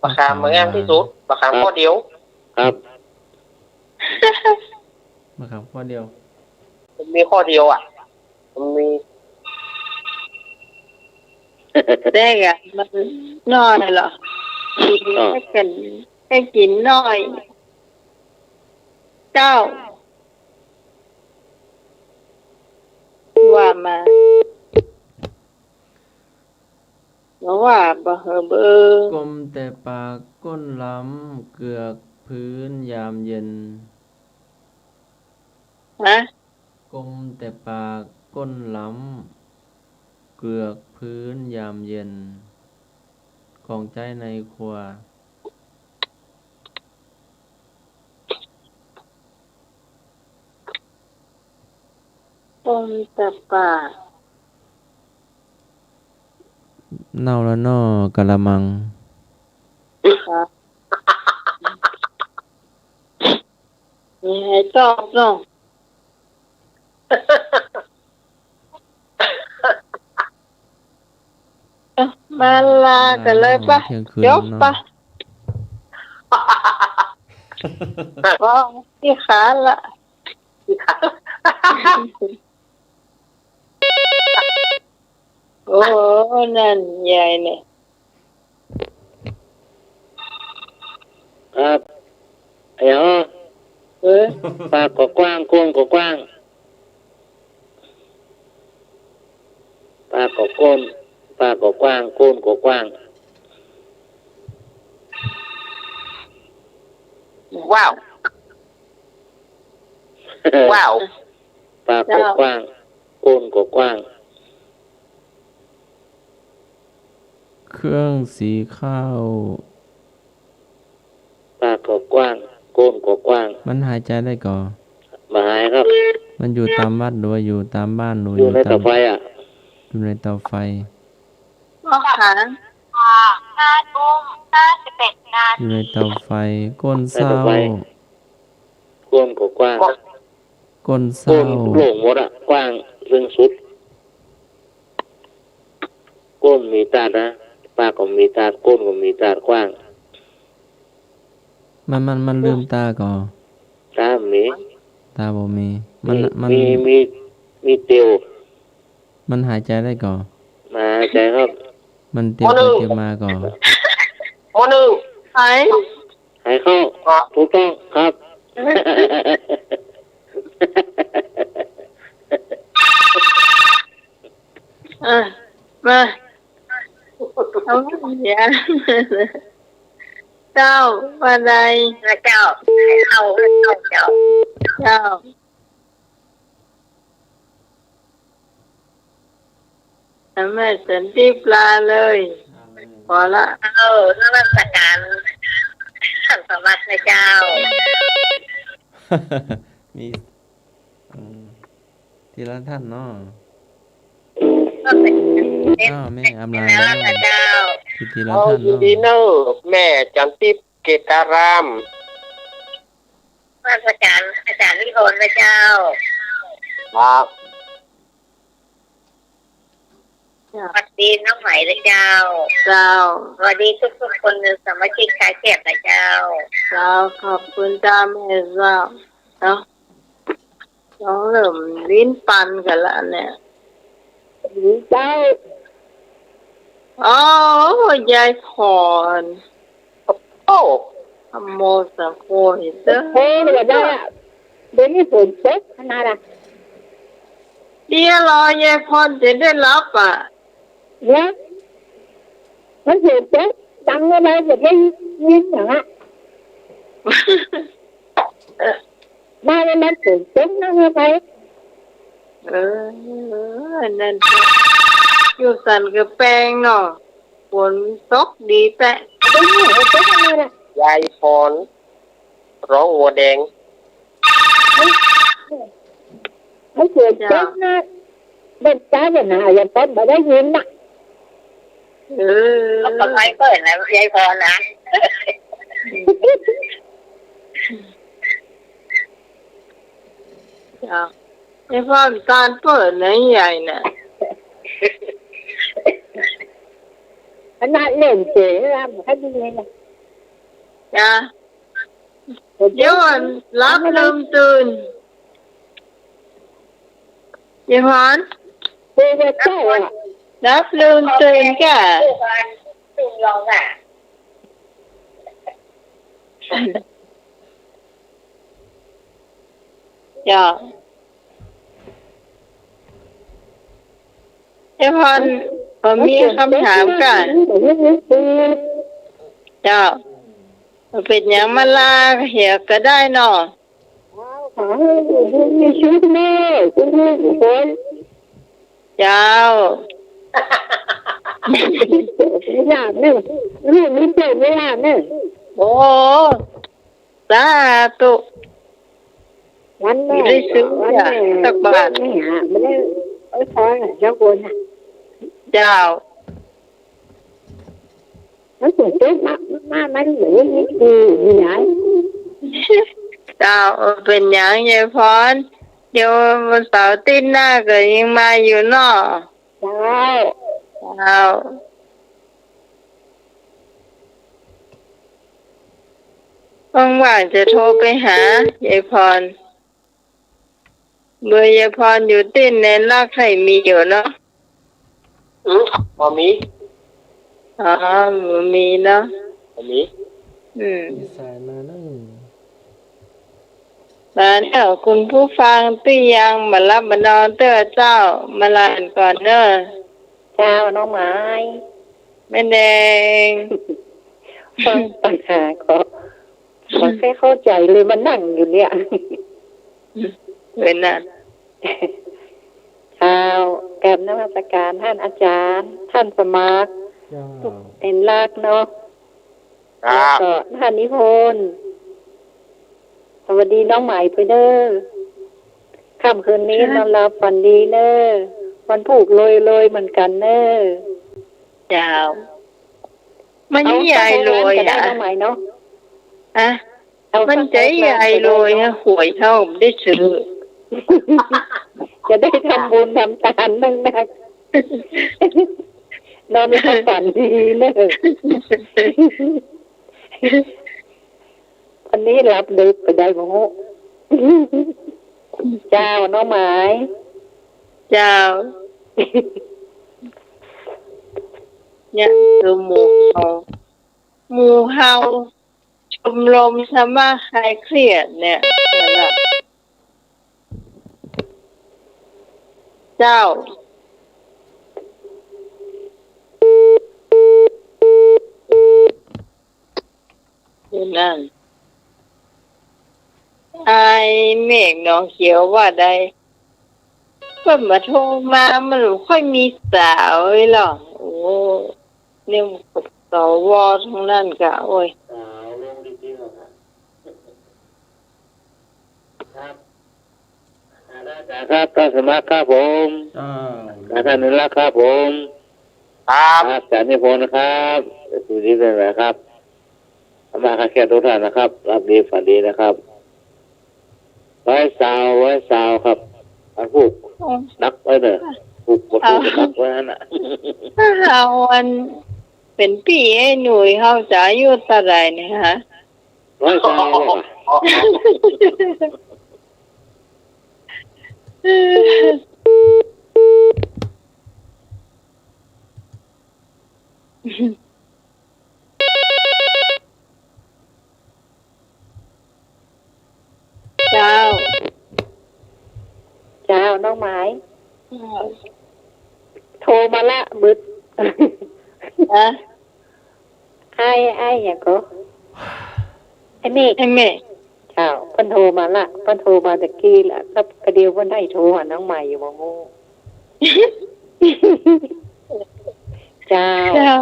ปากกามางามที่สุดปากกามข้อเดียว ครับ มะขามข้อเดียว มันมีข้อเดียวอ่ะ มันมี ได้กะมันน้อยเหรอให้กินน้อย เจ้า ว่ามาว่าบ่เหอะเบอก ลมแต่ปากก้นล้ำเกือกพื้นยามเย็น ฮะ กลมแต่ปากก้นล้ำเกือกพื้นยามเย็น ของใจในครัว ต้มแต่ปาก เน่าแล้วนอกะละมัง มีให้ตอบน้องมาลากันเลยปะ เที่ยงคืน ยกปะ เนาะ ก็ที่ขาละ โอ้นั่นยายเนี่ย ครับไอ้ฮะปากก็กว้างโก้นก็กว้างปากก็ก้นปากก็กว้างโก้นก็กว้าง ว้าวว้าว ปากก็กว้างโก้นก็กว้าง เครื่องสีข้าว ปากก็กว้างโก้นก็กว้าง มันหายใจได้ก่อ มาหายครับ มันอยู่ตามวัดหรือว่าอยู่ตามบ้านหรือ อยู่ใน ตา เตาม ไฟอ่ะ อยู่ในเตาไฟ พ่อขา 5 ทุ่ม 51 นา อยู่ ที ในเตาไฟ ก้นเศร้า โก้นก็กว้าง ก้นเศ โก้ ร้าน โล่งหมดอ่ะกว้างเรื่องสุดก้นมีตาดนะปากก็มีตาดก้นก็มีตาดกว้าง มันลืมตาก่อ ตามี ตาบ่มีมัน มีเตียว มันหายใจได้ก่อ มาใจครับ มันเตียวไปเตียวมาก่อ หมอหนึ่ง ไอ้ หายเข้าถูกต้องครับ มาเอาอย่าเจ้าวันใด เจ้าให้เข้าเจ้า เจ้าแม่ฉันที่ปลาเลยพอละ นมัสการท่านสวัสดิ์เจ้า มีทีละท่านเนาะ ก็เป็น อ้าวแม่อำลา แล้ว แล้ว เจ้า ทีละ เอา ท่าน อยู่ เนาะ ดีเนอร์แม่จันทิพย์เกตาราม นมัสการอาจารย์วิโรจน์เจ้า ครับ สวัสดีน้องไหมเจ้า เจ้า สวัสดีทุกคนในสมาชิกชายเทพเจ้า เจ้าขอบคุณเจ้าแม่เจ้าเนาะน้องเริ่มลิ้นปันกันละเนี่ยเจ้าอ๋อยายพร โอ้ ธรรมโมสังโฆหิเตอ เฮ้ยเดี๋ยวได้เดี๋ยวนี้ฝนตกขนาดอ่ะ เดี๋ยวรอยายพรจะได้รับอ่ะ เนี่ยมันฝนตกดังอะไรแบบได้ยินอย่างอ่ะมาแล้วมันฝนตกนั่งไป นั่นอยู่สันกับแปงเนาะฝนตกดีแต่ ได้ยินฝนตกขนาดอ่ะ ยายพรร้องหัวแดง มันฝนตกนะเด็กจ้าเนี่ยนะอย่าต้นมาได้ยินนะ แล้วก็ไม่เปิดนะยายพรนะ จ้าไอ้พ่อการเปิดไหนใหญ่น่ะ ขนาดเล่นเจ๋อมันก็ดีเลยนะ จ้าเดี๋ยวรับลืมตื่นยายพร เจ๋อเจ้าอ่ะ รับลืมตื่นแก ตุ่มลองอ่ะ จ้าไอ้พรผมมีคำถามกันเจ้าเป็นอย่างมาลาเหียก็ได้เนาะ มีชุดแม่คุณผู้คน เจ้า ไม่ยากเนี่ยลูกนี่เจ็บไม่ยากเนี่ย โอ้สาธุ วันแม่ ได้ซื้อสักบาท ไม่หาไม่ได้ไอ้พอเจ้าคนน่ะ เจ้า มันสวยเจ๊มามันเหมือนนี่คือมีไหน เจ้าเป็นอย่างยายพรเดี๋ยววันเสาร์ตีหน้าก็ยังมาอยู่เนาะ เจ้า เจ้าว่างๆจะโทรไปหายายพรเบอร์ยายพรอยู่ติ้นในลากไข่มีอยู่เนาะ พอมี อ๋อมีเนาะ พอมี มีสายมานั่ง มาเนี่ยคุณผู้ฟังที่ยังมารับมานอนเต้อเจ้ามาลานก่อนเนอะ เจ้าน้องไม้ แม่แดง ฟังปัญหาก็แค่เข้าใจเลยมานั่งอยู่เนี่ย เป็นนั่น เช้าแกรบนมัสการท่านอาจารย์ ท่านสมัคร เจ้า เป็นรักเนาะ ครั แล้ว บ ก็ท่านนิพนธ์สวัสดีน้องใหม่ไปเด้อค่ำคืนนี้นอนหลับฝันดีเด้อวันผูกเลยเหมือนกันเด้อ เจ้ามันใหญ่เลย ก็ได้ อ่ะ น้องใหม่เนาะ อะ เอา มันใจใหญ่เลยฮะหวยเท่าไม่ได้ซื้อ จะได้ทำบุญทำทานบ้างนะนอนหลับฝันดีเด้อวันนี้หลับดึกไปได้โมโหเจ้าน้องหมาย เจ้าเนี่ยคือหมู่เฮาชมรมสมาคลายเครียดเนี่ยนั่นแหละเจ้าอยู่นั่นไอ้เมฆหนองเขียวว่าใดเพิ่นมาโทรมามันไม่ค่อยมีสาวเลยหรอกโอ้เนี่ยมันสวทั้งนั้นกะโอ้ย ครับท่านสมัครครับผม เจ้า ท่านนิรักษ์ครับผม ครับ อาจารย์นิพนธ์นะครับสวัสดีเป็นไรครับสมาคาแค่ทุกท่านนะครับ รับดีฝันดีนะครับไว้สาวครับอันผูกนักไว้เนอะผูกบทผูกนักไว้นั่นน่ะ ถ้าเราวันเป็นพี่ไอ้หนุ่ยเขาจะอายุเท่าไหร่เนี่ยฮะ ร้อยสาวเลยค่ะ เจ้า เจ้าน้องหมายโทรมาละบึด อะ ไอ้อย่างก็ไอ้เมฆ ไอ้แม่ เจ้าเพิ่นโทรมาละเพิ่นโทรมาตะกี้ละก็กระเดียวเพิ่นได้โทรหาน้องใหม่อยู่บ่งู เจ้า เจ้า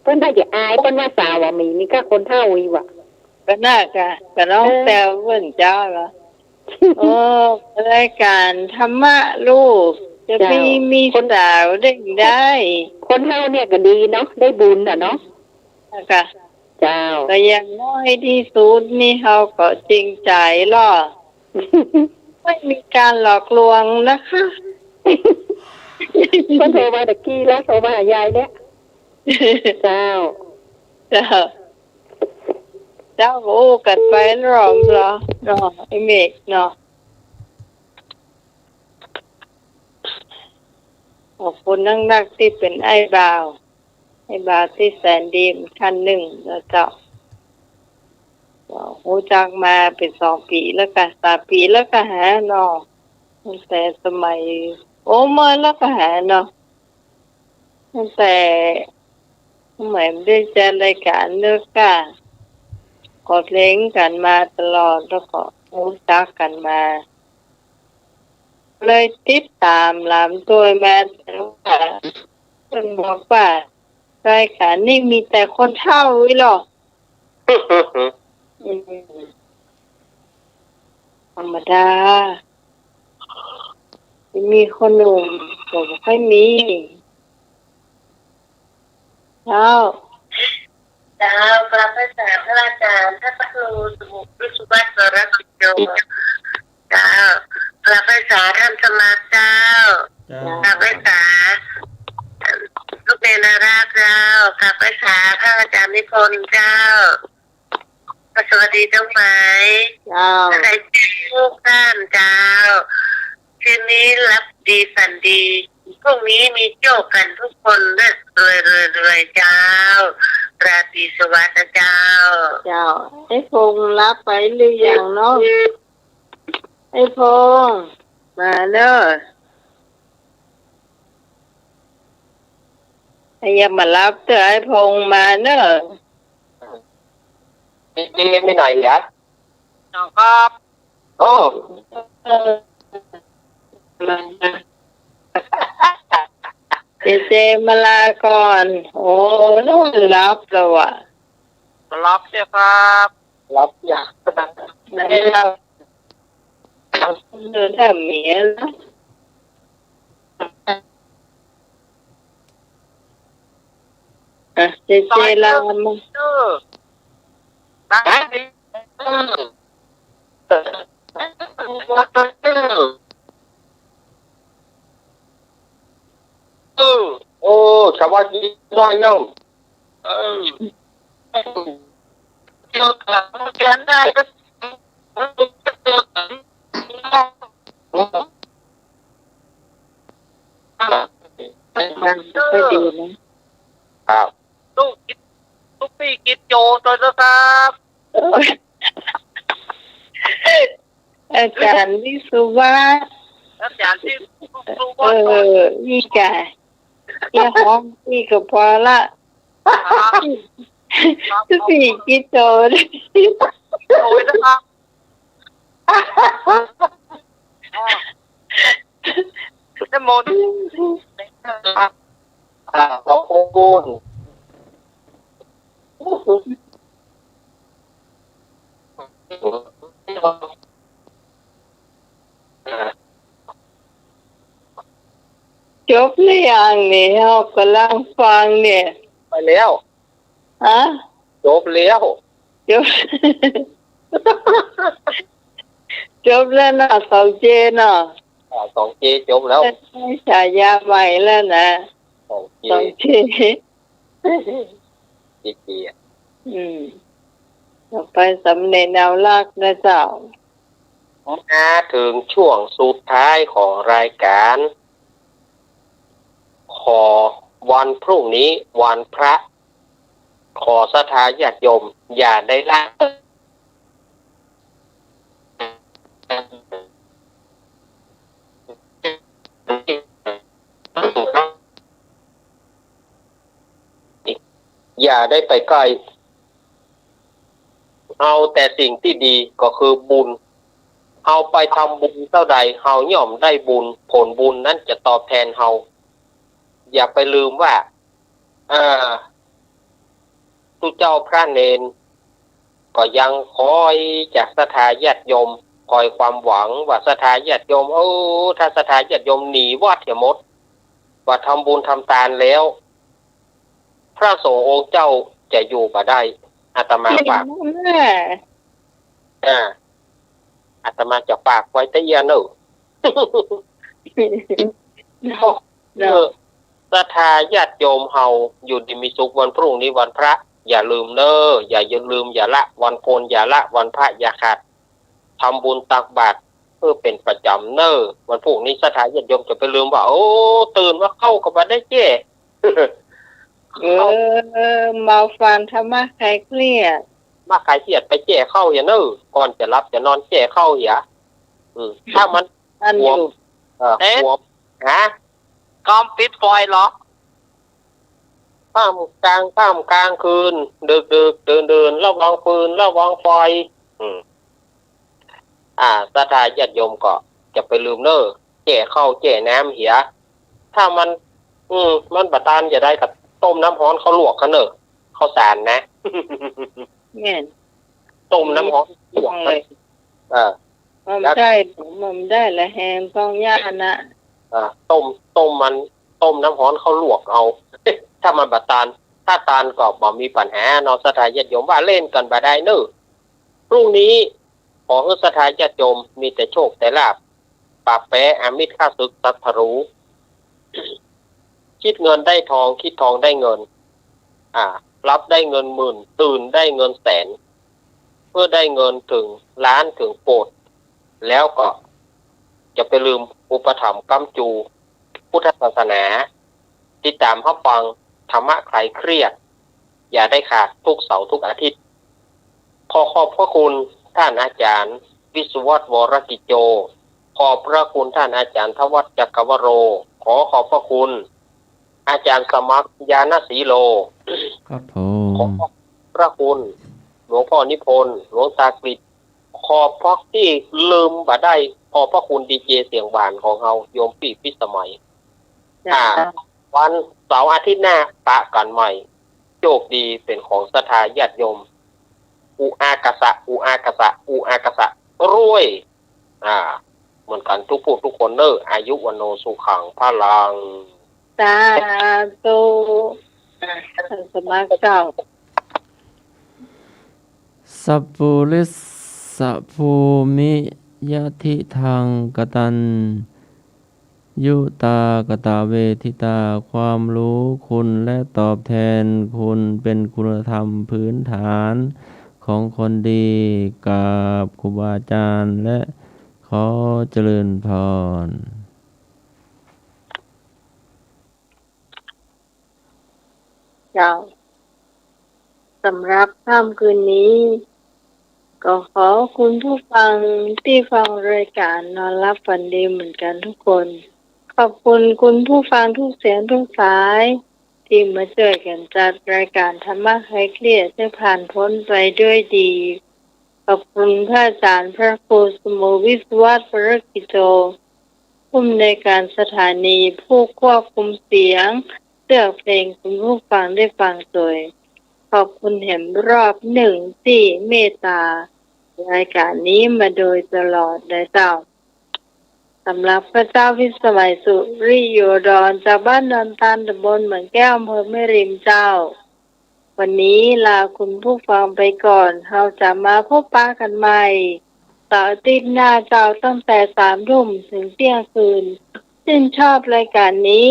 เพิ่นได้จะอายเพิ่นว่าสาวว่ามีนี่ก็คนเท่าอีว่ะ ก็น่ากะก็น้องแซวเพื่อนเจ้าเหรอโอ้รายการธรรมะลูกจะมีสาวเด้งได้ คนเท่าเนี่ยก็ดีเนาะได้บุญน่ะเนาะ นะคะ เจ้า แต่อย่างน้อยที่สุดนี่เขาก็จริงใจล่อไม่มีการหลอกลวงนะคะ เพิ่นโทรมาตะกี้แล้วโทรมาหายายเนี่ยเจ้า เจ้าเจ้าโอ้กันไปหรอเหรอเนาะไอ้เมฆเนาะขอบคุณนักที่เป็นไอ้บ่าวที่แสนดีท่านหนึ่งแล้วเจ้าหูจักมาเป็น2 ปีแล้วก็3 ปีแล้วก็หาเนาะตั้งแต่สมัยโอ้เมื่อแล้วก็หาเนาะตั้งแต่สมัยไม่ได้จัดรายการเลิกกะก็เพลงกันมาตลอดแล้วก็รู้จักกันมา เลยติดตามลำตัวมาแต่ว่าเพิ่นบอกว่ารายการนี้มีแต่คนเฒ่าอีหรอกธรรมดามีคนหนุ่มก็ไม่ค่อยมีเจ้า ดาวกลับภาษาพระอาจารย์ท่านพระครูสมุทรวิสุวัฒน์วรกิจโยดาวกลับภาษาท่านสมาเจ้า เจ้า กลับภาษาลูกเนรราชเจ้ากลับภาษาพระอาจารย์นิพนธ์เจ้าสวัสดีเจ้าไหม เจ้า ใครทุกท่านเจ้าคืนนี้รับดีฝันดี พรุ่งนี้มีโชคกันทุกคนนะรวยเจ้าราตรีสวัสดิ์นะเจ้า เจ้าไอ้พงษ์รับไปหรือยังเนาะไอ้พงษ์มาเด้อไอ้ยังมารับเถอะไอ้พงษ์มาเด้อ มีไม่หน่อยเหรอ นะครับ โอ้ เออมาเจมาลาก่อนโอ้นู่นรับแล้วอ่ะ รับเสียครับ รับอยาก ไหนรับเดินแถมเมียแล้วเจลามา เออได้ดิโอ้สวัสดีน้อยน้อง เกี่ยวกับการได้ก็ ก็ดีนะครับ ลูกพี่กิจโจตัวนะครับ อาจารย์วิสุวัฒน์ อาจารย์ที่รู้ เอ ว่า นี่กะที่ห้องนี่ก็พอละพี่กิโตเลย โอ้ยนะครับ ได้หมด ขอบคุณ จบหรือยังเนี่ยเรากำลังฟังเนี่ย ไปแล้ว ฮะ จบแล้ว จบ จบแล้วนะสองเจเนาะ สองเจจบแล้ว ได้ฉายาใหม่แล้วนะ สองเจ สองเจ เจ ต่อไปสำเร็จแนวลักนะเจ้า มาถึงช่วงสุดท้ายของรายการ ขอวันพรุ่งนี้วันพระ ขอศรัทธาญาติโยมอย่าได้ละอย่าได้ไปใกล้เอาแต่สิ่งที่ดีก็คือบุญเอาไปทำบุญเท่าใดเฮาย่อมได้บุญผลบุญนั้นจะตอบแทนเฮาอย่าไปลืมว่าตุเจ้าพระเนนก็ยังคอยจากศรัทธาญาติโยมคอยความหวังว่าศรัทธาญาติโยมถ้าศรัทธาญาติโยมหนีวัดเถียมดว่าทำบุญทำทานแล้วพระสงฆ์องค์เจ้าจะอยู่บ่ได้อาตมาฝากอาตมาจะฝากไว้แต่ยาหนึ่งศรัทธาญาติโยมเฮาอยู่ดีมีสุขวันพรุ่งนี้วันพระอย่าลืมเนออย่าลืมอย่าละวันโกนอย่าละวันพระอย่าขาดทำบุญตักบาตรเพื่อเป็นประจำเนอวันพรุ่งนี้ศรัทธาญาติโยมจะไปลืมว่าตื่นว่าเข้ากับมาได้เจ้ มาฟังธรรมะใครเครียด มาขายเสียดไปเจ้เข้าอย่าเนอก่อนจะรับจะนอนเจ้เข้าอย่าถ้ามัน อันอยู่ หัวฮะ กอมปิดไฟเหรอ ข้ามกลางคืนดึกเดินระวังปืนระวังไฟศรัทธาญาติโยมก็จะไปลืมเนอเจ้เข้าเจ้น้ำเหียถ้ามันมันบัดตานจะได้กับต้มน้ำร้อนเขาลวกกันเนอเขาสารนะเนี่ย ต้มน้ำร้อนลวกเลยมันได้ละแหงต้องย่านะต้มน้ำร้อนเขาลวกเอา ถ้ามันบัดตานถ้าตานก็บ่มีปัญหาเนาะศรัทธาญาติโยมว่าเล่นกันบ่ได้เนอพรุ่งนี้ขอให้ศรัทธาญาติโยมมีแต่โชคแต่ลาภปราบแปะอามิตรข้าศึกสัตว์รู้ คิดเงินได้ทองคิดทองได้เงินรับได้เงินหมื่นตื่นได้เงินแสนเพื่อได้เงินถึงล้านถึงโปรดแล้วก็จะไปลืมอุปถัมภ์กำจูป พุทธศาสนาติดตามรับฟังธรรมะคลายเครียดอย่าได้ขาดทุกเสาร์ทุกอาทิตย์ขอขอบพระคุณท่านอาจารย์วิศวัตวรกิจโจขอบพระคุณท่านอาจารย์ทวัชจักรวโรขอขอบพระคุณอาจารย์สมัครยานศรีโล ครับผ ขอ ม ขอบพระคุณหลวงพ่อนิพนธ์หลวงตากฤษขอบพระที่ลืมบ่ได้ขอบพระคุณดีเจเสียงหวานของเราโยมปีพิสมัย จ้า วันเสาร์อาทิตย์หน้าปะกันใหม่โชคดีเป็นของศรัทธาญาติโยมอุอากษะอุอากษะอุอากษะรวยเหมือนกันทุกผู้ทุกคนเนออายุวันโนสุขังพลัง สาธุท่านสมัครเจ้า สัพพุริสสะภูมิยะทิทังกตัญยุตากตเวทิตาความรู้คุณและตอบแทนคุณเป็นคุณธรรมพื้นฐานของคนดีกับครูบาอาจารย์และขอเจริญพร เจ้าสำหรับค่ำคืนนี้ ก็ขอคุณผู้ฟังที่ฟังรายการนอนรับฝันดีเหมือนกันทุกคน ขอบคุณคุณผู้ฟังทุกเสียงทุกสายที่มาช่วยกันจัดรายการธรรมะคลายเครียดให้ผ่านพ้นไปด้วยดี ขอบคุณพระอาจารย์พระครูสมุวิศวัตวรกิจโจผู้อำนวยการสถานีผู้ควบคุมเสียงเลือกเพลงคุณผู้ฟังได้ฟังโดยขอบคุณแห่งรอบหนึ่งที่เมตตารายการนี้มาโดยตลอดได้เจ้าสำหรับพระเจ้าพิสมัยสุริโยดรจากบ้านดอนตาลตำบลเหมืองแก้วอำเภอแม่ริมเจ้าวันนี้ลาคุณผู้ฟังไปก่อนเราจะมาพบปะกันใหม่เสาร์อาทิตย์หน้าเจ้าตั้งแต่3 ทุ่มถึงเที่ยงคืนชื่นชอบรายการนี้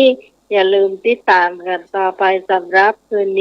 อย่าลืมติดตามกันต่อไปสำหรับคืนนี้